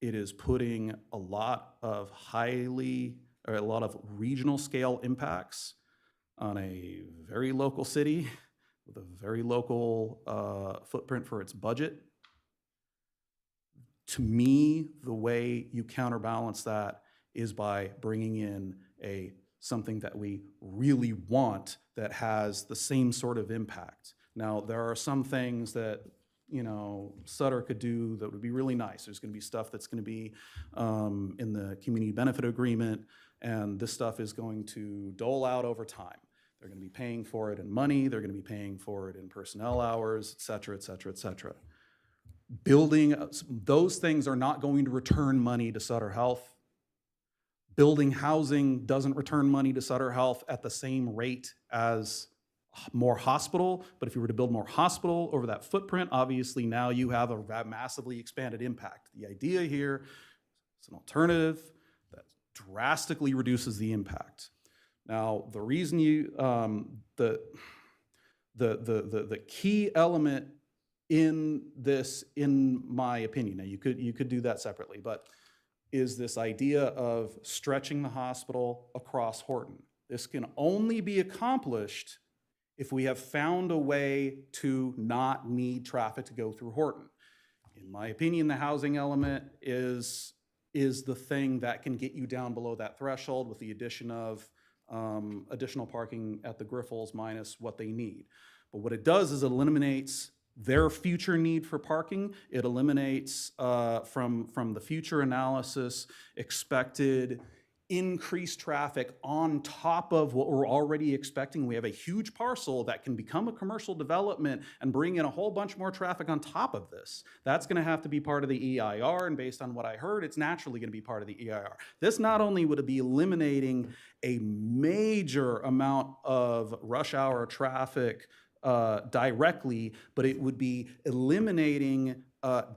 [SPEAKER 2] It is putting a lot of regional scale impacts on a very local city with a very local footprint for its budget. To me, the way you counterbalance that is by bringing in something that we really want that has the same sort of impact. Now, there are some things that Sutter could do that would be really nice. There's going to be stuff that's going to be in the community benefit agreement, and this stuff is going to dole out over time. They're going to be paying for it in money, they're going to be paying for it in personnel hours, et cetera, et cetera, et cetera. Those things are not going to return money to Sutter Health. Building housing doesn't return money to Sutter Health at the same rate as more hospital, but if you were to build more hospital over that footprint, obviously now you have a massively expanded impact. The idea here is an alternative that drastically reduces the impact. Now, the reason the key element in this, in my opinion, now you could do that separately, but is this idea of stretching the hospital across Horton. This can only be accomplished if we have found a way to not need traffic to go through Horton. In my opinion, the housing element is the thing that can get you down below that threshold with the addition of additional parking at the Griffles minus what they need. But what it does is it eliminates their future need for parking. It eliminates from the future analysis expected increased traffic on top of what we're already expecting. We have a huge parcel that can become a commercial development and bring in a whole bunch more traffic on top of this. That's going to have to be part of the EIR, and based on what I heard, it's naturally going to be part of the EIR. This not only would it be eliminating a major amount of rush hour traffic directly, but it would be eliminating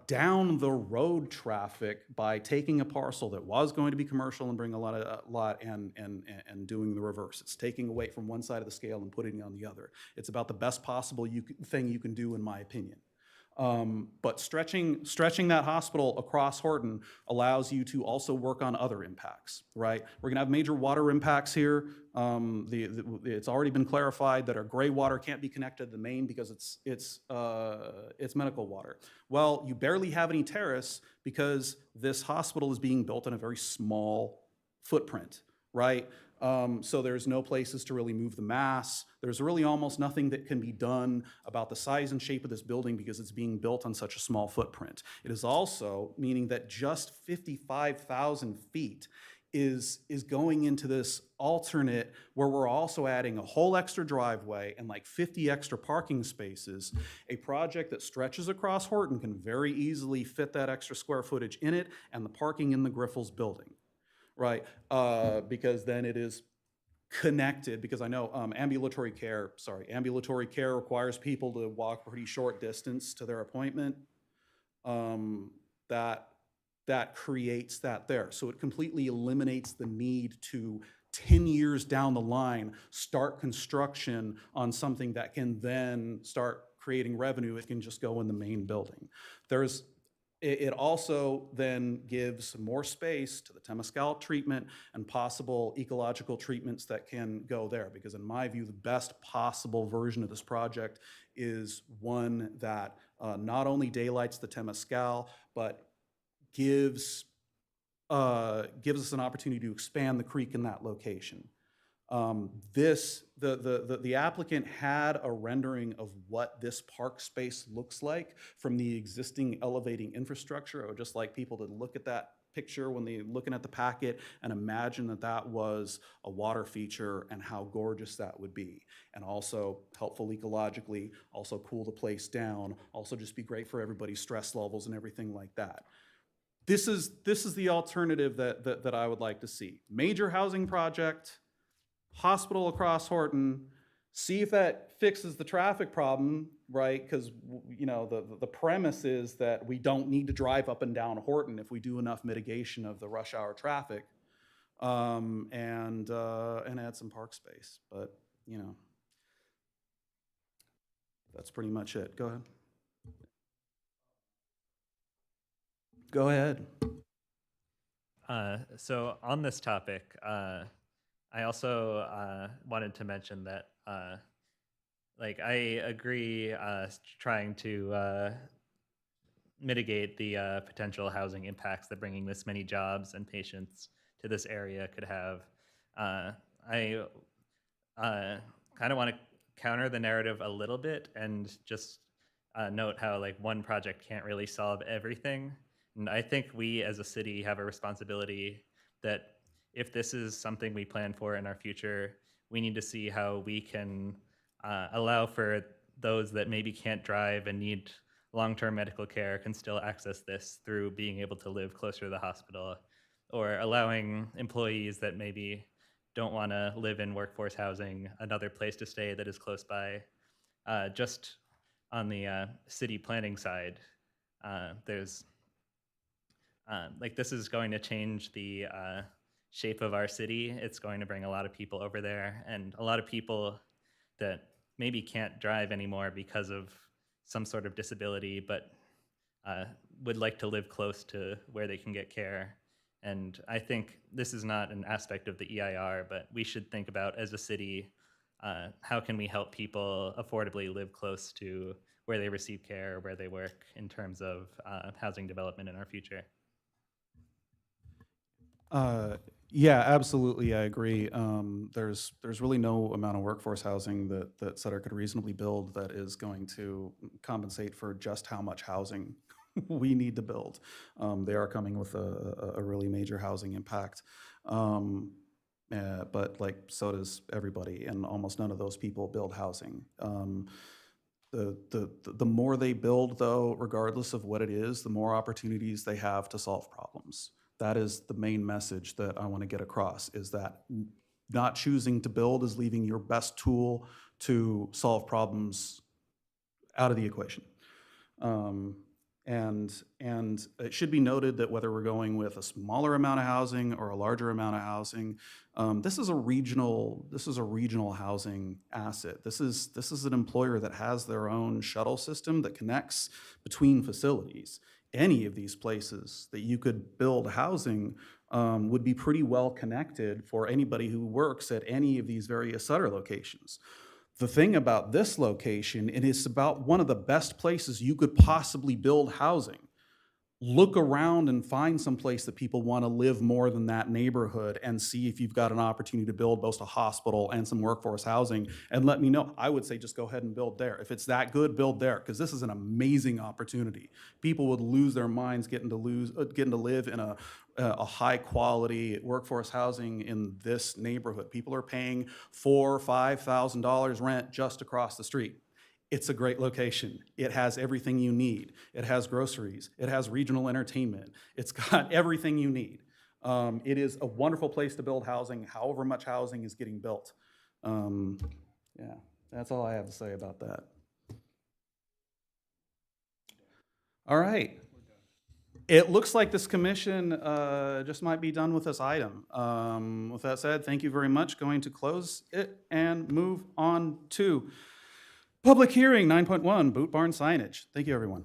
[SPEAKER 2] down the road traffic by taking a parcel that was going to be commercial and bring a lot and doing the reverse. It's taking away from one side of the scale and putting it on the other. It's about the best possible thing you can do, in my opinion. But stretching that hospital across Horton allows you to also work on other impacts, right? We're gonna have major water impacts here. It's already been clarified that our gray water can't be connected to the main because it's medical water. Well, you barely have any terrace because this hospital is being built on a very small footprint, right? So there's no places to really move the mass. There's really almost nothing that can be done about the size and shape of this building because it's being built on such a small footprint. It is also meaning that just 55,000 feet is going into this alternate where we're also adding a whole extra driveway and like 50 extra parking spaces. A project that stretches across Horton can very easily fit that extra square footage in it and the parking in the Griffles building. Right, because then it is connected, because I know ambulatory care requires people to walk a pretty short distance to their appointment. That creates that there. So it completely eliminates the need to 10 years down the line start construction on something that can then start creating revenue. It can just go in the main building. It also then gives more space to the Temescal treatment and possible ecological treatments that can go there. Because in my view, the best possible version of this project is one that not only daylights the Temescal, but gives us an opportunity to expand the creek in that location. The applicant had a rendering of what this park space looks like from the existing elevating infrastructure. I would just like people to look at that picture when they're looking at the packet and imagine that that was a water feature and how gorgeous that would be. And also helpful ecologically, also cool the place down, also just be great for everybody's stress levels and everything like that. This is the alternative that I would like to see. Major housing project, hospital across Horton, see if that fixes the traffic problem, right? Because the premise is that we don't need to drive up and down Horton if we do enough mitigation of the rush hour traffic, and add some park space. But that's pretty much it. Go ahead. Go ahead.
[SPEAKER 5] So on this topic, I also wanted to mention that, I agree trying to mitigate the potential housing impacts that bringing this many jobs and patients to this area could have. I kind of want to counter the narrative a little bit and just note how one project can't really solve everything. And I think we as a city have a responsibility that if this is something we plan for in our future, we need to see how we can allow for those that maybe can't drive and need long-term medical care can still access this through being able to live closer to the hospital, or allowing employees that maybe don't want to live in workforce housing another place to stay that is close by. Just on the city planning side, there's this is going to change the shape of our city. It's going to bring a lot of people over there, and a lot of people that maybe can't drive anymore because of some sort of disability, but would like to live close to where they can get care. And I think this is not an aspect of the EIR, but we should think about as a city, how can we help people affordably live close to where they receive care, where they work, in terms of housing development in our future.
[SPEAKER 2] Yeah, absolutely, I agree. There's really no amount of workforce housing that Sutter could reasonably build that is going to compensate for just how much housing we need to build. They are coming with a really major housing impact. But like, so does everybody, and almost none of those people build housing. The more they build, though, regardless of what it is, the more opportunities they have to solve problems. That is the main message that I want to get across, is that not choosing to build is leaving your best tool to solve problems out of the equation. And it should be noted that whether we're going with a smaller amount of housing or a larger amount of housing, this is a regional housing asset. This is an employer that has their own shuttle system that connects between facilities. Any of these places that you could build housing would be pretty well connected for anybody who works at any of these various Sutter locations. The thing about this location, and it's about one of the best places you could possibly build housing. Look around and find some place that people want to live more than that neighborhood, and see if you've got an opportunity to build both a hospital and some workforce housing, and let me know. I would say just go ahead and build there. If it's that good, build there, because this is an amazing opportunity. People would lose their minds getting to live in a high quality workforce housing in this neighborhood. People are paying $4,000 or $5,000 rent just across the street. It's a great location. It has everything you need. It has groceries. It has regional entertainment. It's got everything you need. It is a wonderful place to build housing, however much housing is getting built. Yeah, that's all I have to say about that. All right. It looks like this commission just might be done with this item. With that said, thank you very much. Going to close it and move on to public hearing 9.1, Boot Barn signage. Thank you, everyone.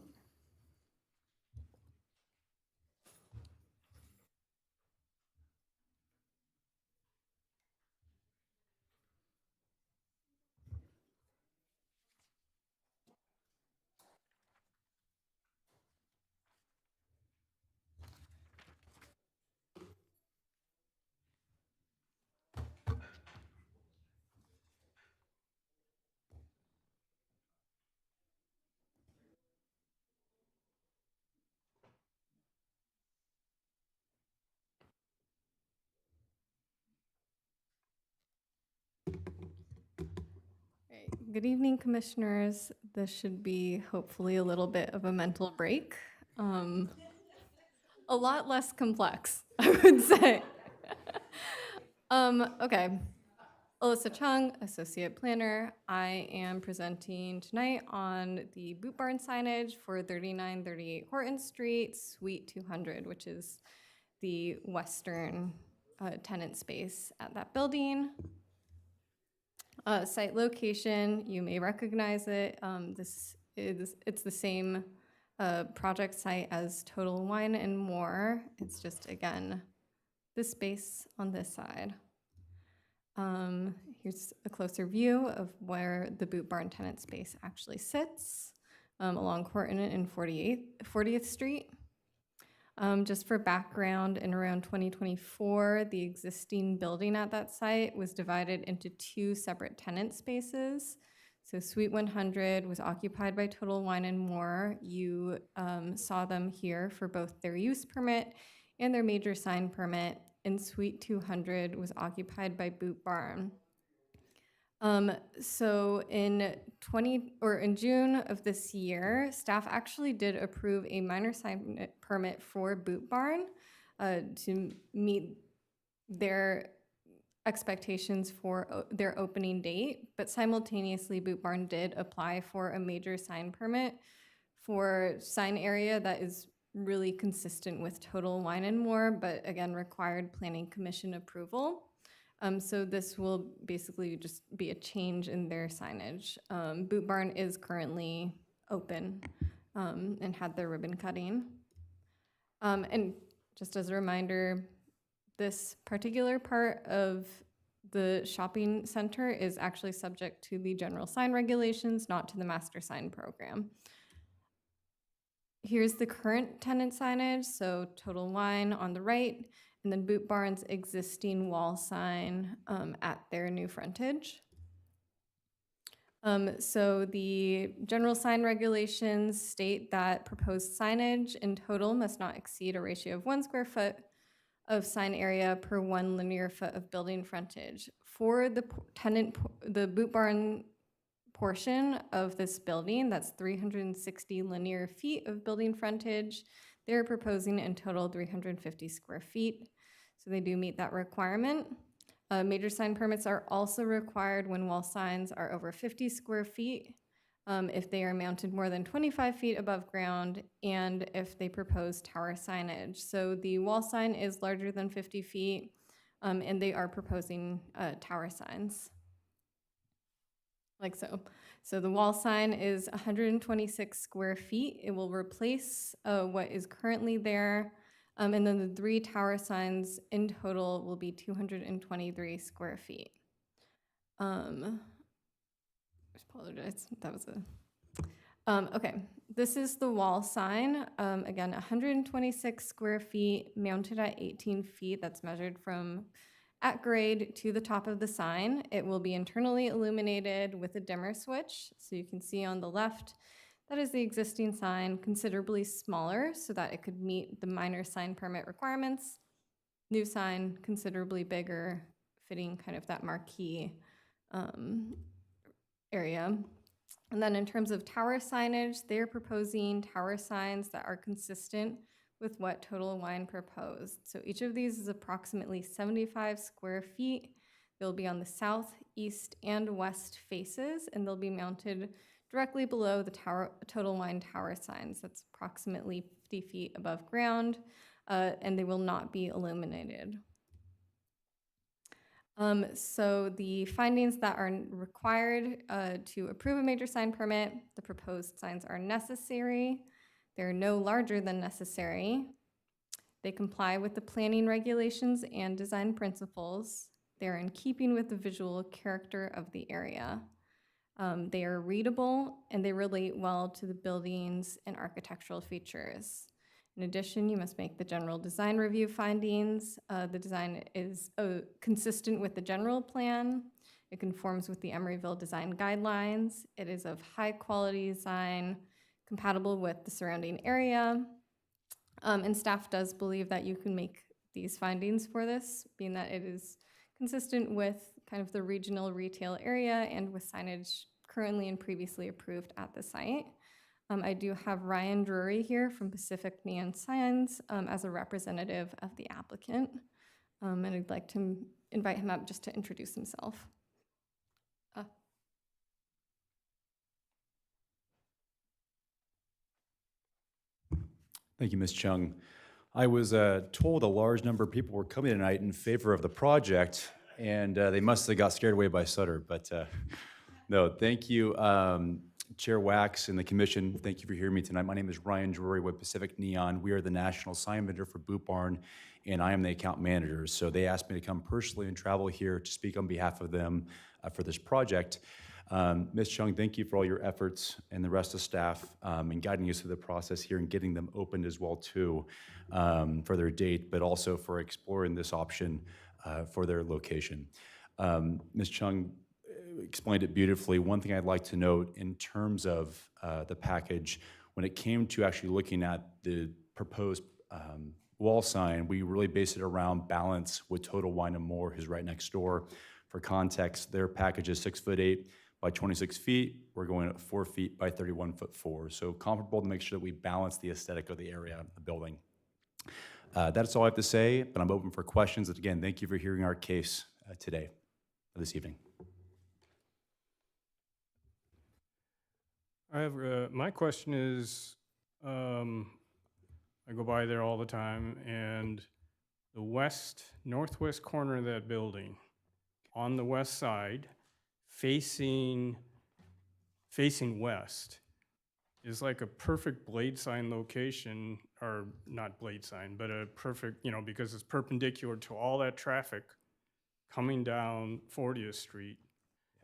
[SPEAKER 11] Right. Good evening, commissioners. This should be hopefully a little bit of a mental break. A lot less complex, I would say. Okay. Alyssa Chung, Associate Planner. I am presenting tonight on the Boot Barn signage for 3938 Horton Street, Suite 200, which is the western tenant space at that building. Site location, you may recognize it. It's the same project site as Total Wine and More. It's just, again, this space on this side. Here's a closer view of where the Boot Barn tenant space actually sits, along Horton and 40th Street. Just for background, in around 2024, the existing building at that site was divided into two separate tenant spaces. So Suite 100 was occupied by Total Wine and More. You saw them here for both their use permit and their major sign permit. And Suite 200 was occupied by Boot Barn. So in June of this year, staff actually did approve a minor sign permit for Boot Barn to meet their expectations for their opening date, but simultaneously Boot Barn did apply for a major sign permit for sign area that is really consistent with Total Wine and More, but again required Planning Commission approval. So this will basically just be a change in their signage. Boot Barn is currently open and had their ribbon cutting. And just as a reminder, this particular part of the shopping center is actually subject to the general sign regulations, not to the master sign program. Here's the current tenant signage, so Total Wine on the right, and then Boot Barn's existing wall sign at their new frontage. So the general sign regulations state that proposed signage in total must not exceed a ratio of 1 square foot of sign area per 1 linear foot of building frontage. For the the Boot Barn portion of this building, that's 360 linear feet of building frontage. They're proposing in total 350 square feet. So they do meet that requirement. Major sign permits are also required when wall signs are over 50 square feet, if they are mounted more than 25 feet above ground, and if they propose tower signage. So the wall sign is larger than 50 feet, and they are proposing tower signs, like so. So the wall sign is 126 square feet. It will replace what is currently there. And then the 3 tower signs in total will be 223 square feet. I apologize, that was a... okay, this is the wall sign. Again, 126 square feet, mounted at 18 feet. That's measured from at grade to the top of the sign. It will be internally illuminated with a dimmer switch. So you can see on the left, that is the existing sign, considerably smaller so that it could meet the minor sign permit requirements. New sign, considerably bigger, fitting kind of that marquee area. And then in terms of tower signage, they're proposing tower signs that are consistent with what Total Wine proposed. So each of these is approximately 75 square feet. They'll be on the south, east, and west faces, and they'll be mounted directly below the Total Wine tower signs. That's approximately 50 feet above ground, and they will not be illuminated. So the findings that are required to approve a major sign permit: the proposed signs are necessary. They're no larger than necessary. They comply with the planning regulations and design principles. They're in keeping with the visual character of the area. They are readable, and they relate well to the buildings and architectural features. In addition, you must make the general design review findings. The design is consistent with the general plan. It conforms with the Emeryville design guidelines. It is of high quality design, compatible with the surrounding area. And staff does believe that you can make these findings for this, being that it is consistent with kind of the regional retail area and with signage currently and previously approved at the site. I do have Ryan Drury here from Pacific Neon Signs as a representative of the applicant. And I'd like to invite him up just to introduce himself.
[SPEAKER 6] Thank you, Ms. Chung. I was told a large number of people were coming tonight in favor of the project, and they must have got scared away by Sutter, but no, thank you. Chair Wax and the commission, thank you for hearing me tonight. My name is Ryan Drury with Pacific Neon. We are the national sign vendor for Boot Barn, and I am the account manager. So they asked me to come personally and travel here to speak on behalf of them for this project. Ms. Chung, thank you for all your efforts and the rest of staff in guiding us through the process here and getting them opened as well too for their date, but also for exploring this option for their location. Ms. Chung explained it beautifully. One thing I'd like to note in terms of the package, when it came to actually looking at the proposed wall sign, we really based it around balance with Total Wine & More, who's right next door. For context, their package is 6'8" by 26 feet. We're going at 4 feet by 31'4". So comparable to make sure that we balance the aesthetic of the area, the building. That's all I have to say, but I'm open for questions. And again, thank you for hearing our case today, this evening.
[SPEAKER 1] I have, my question is, I go by there all the time, and the northwest corner of that building, on the west side, facing west, is like a perfect blade sign location, or not blade sign, but a perfect, because it's perpendicular to all that traffic coming down 40th Street,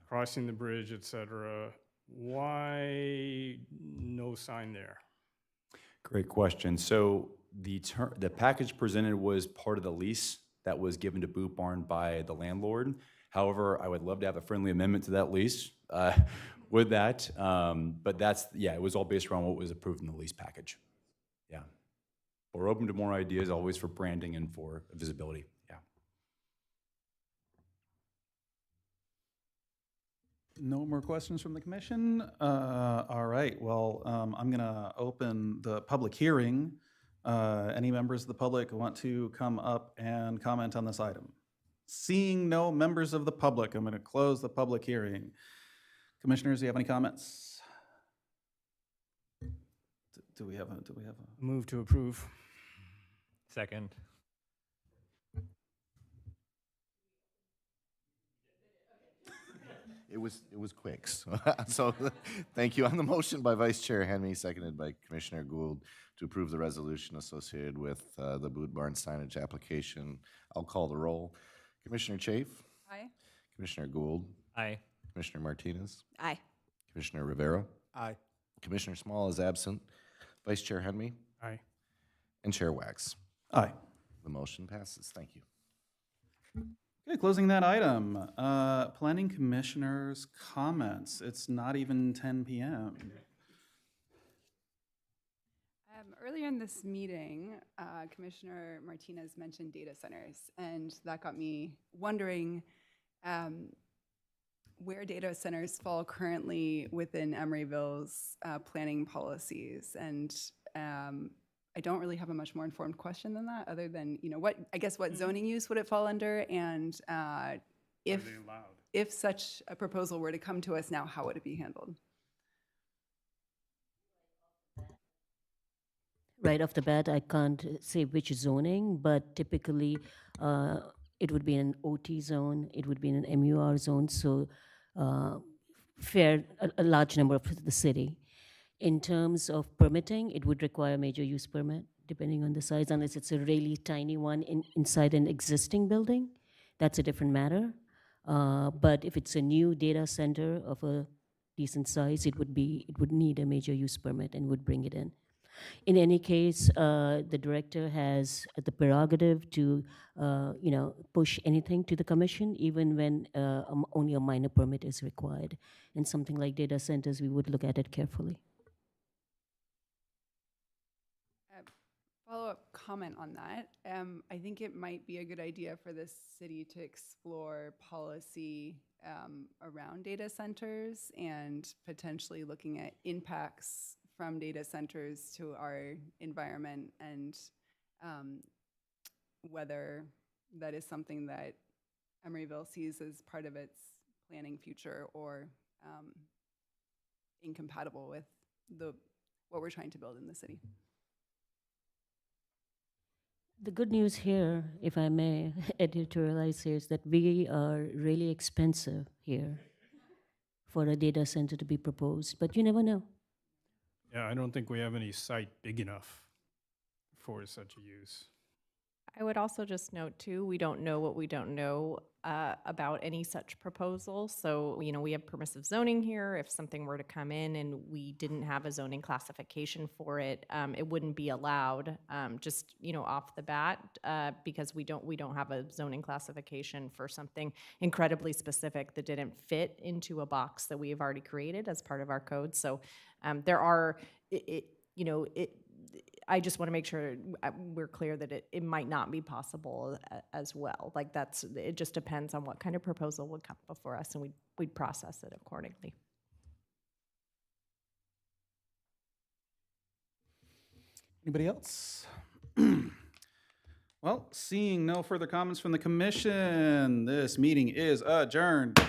[SPEAKER 1] crossing the bridge, et cetera. Why no sign there?
[SPEAKER 6] Great question. So the package presented was part of the lease that was given to Boot Barn by the landlord. However, I would love to have a friendly amendment to that lease with that. But that's, yeah, it was all based around what was approved in the lease package. Yeah. We're open to more ideas, always for branding and for visibility. Yeah.
[SPEAKER 2] No more questions from the commission? All right, well, I'm gonna open the public hearing. Any members of the public who want to come up and comment on this item? Seeing no members of the public, I'm gonna close the public hearing. Commissioners, do you have any comments? Do we have a?
[SPEAKER 1] Move to approve.
[SPEAKER 5] Second.
[SPEAKER 3] It was quick. So thank you. On the motion by Vice Chair Henry, seconded by Commissioner Gould to approve the resolution associated with the Boot Barn signage application, I'll call the roll. Commissioner Chafe?
[SPEAKER 8] Aye.
[SPEAKER 3] Commissioner Gould?
[SPEAKER 5] Aye.
[SPEAKER 3] Commissioner Martinez?
[SPEAKER 4] Aye.
[SPEAKER 3] Commissioner Rivera?
[SPEAKER 21] Aye.
[SPEAKER 3] Commissioner Small is absent. Vice Chair Henry?
[SPEAKER 1] Aye.
[SPEAKER 3] And Chair Wax?
[SPEAKER 2] Aye.
[SPEAKER 3] The motion passes. Thank you.
[SPEAKER 2] Okay, closing that item. Planning Commissioners' comments. It's not even 10 p.m.
[SPEAKER 8] Earlier in this meeting, Commissioner Martinez mentioned data centers, and that got me wondering where data centers fall currently within Emeryville's planning policies. And I don't really have a much more informed question than that, other than, what zoning use would it fall under? And if such a proposal were to come to us now, how would it be handled?
[SPEAKER 12] Right off the bat, I can't say which zoning, but typically it would be in an OT zone, it would be in an MUR zone, so a large number of the city. In terms of permitting, it would require a major use permit, depending on the size, unless it's a really tiny one inside an existing building. That's a different matter. But if it's a new data center of a decent size, it would need a major use permit and would bring it in. In any case, the director has the prerogative to, push anything to the commission, even when only a minor permit is required. And something like data centers, we would look at it carefully.
[SPEAKER 8] Follow-up comment on that. I think it might be a good idea for the city to explore policy around data centers and potentially looking at impacts from data centers to our environment, and whether that is something that Emeryville sees as part of its planning future or incompatible with what we're trying to build in the city.
[SPEAKER 12] The good news here, if I may editorialize here, is that we are really expensive here for a data center to be proposed, but you never know.
[SPEAKER 1] Yeah, I don't think we have any site big enough for such a use.
[SPEAKER 23] I would also just note too, we don't know what we don't know about any such proposal. So, we have permissive zoning here. If something were to come in and we didn't have a zoning classification for it, it wouldn't be allowed, just, off the bat, because we don't have a zoning classification for something incredibly specific that didn't fit into a box that we have already created as part of our code. So there are, I just want to make sure we're clear that it might not be possible as well. Like it just depends on what kind of proposal would come before us, and we'd process it accordingly.
[SPEAKER 2] Anybody else? Well, seeing no further comments from the commission, this meeting is adjourned.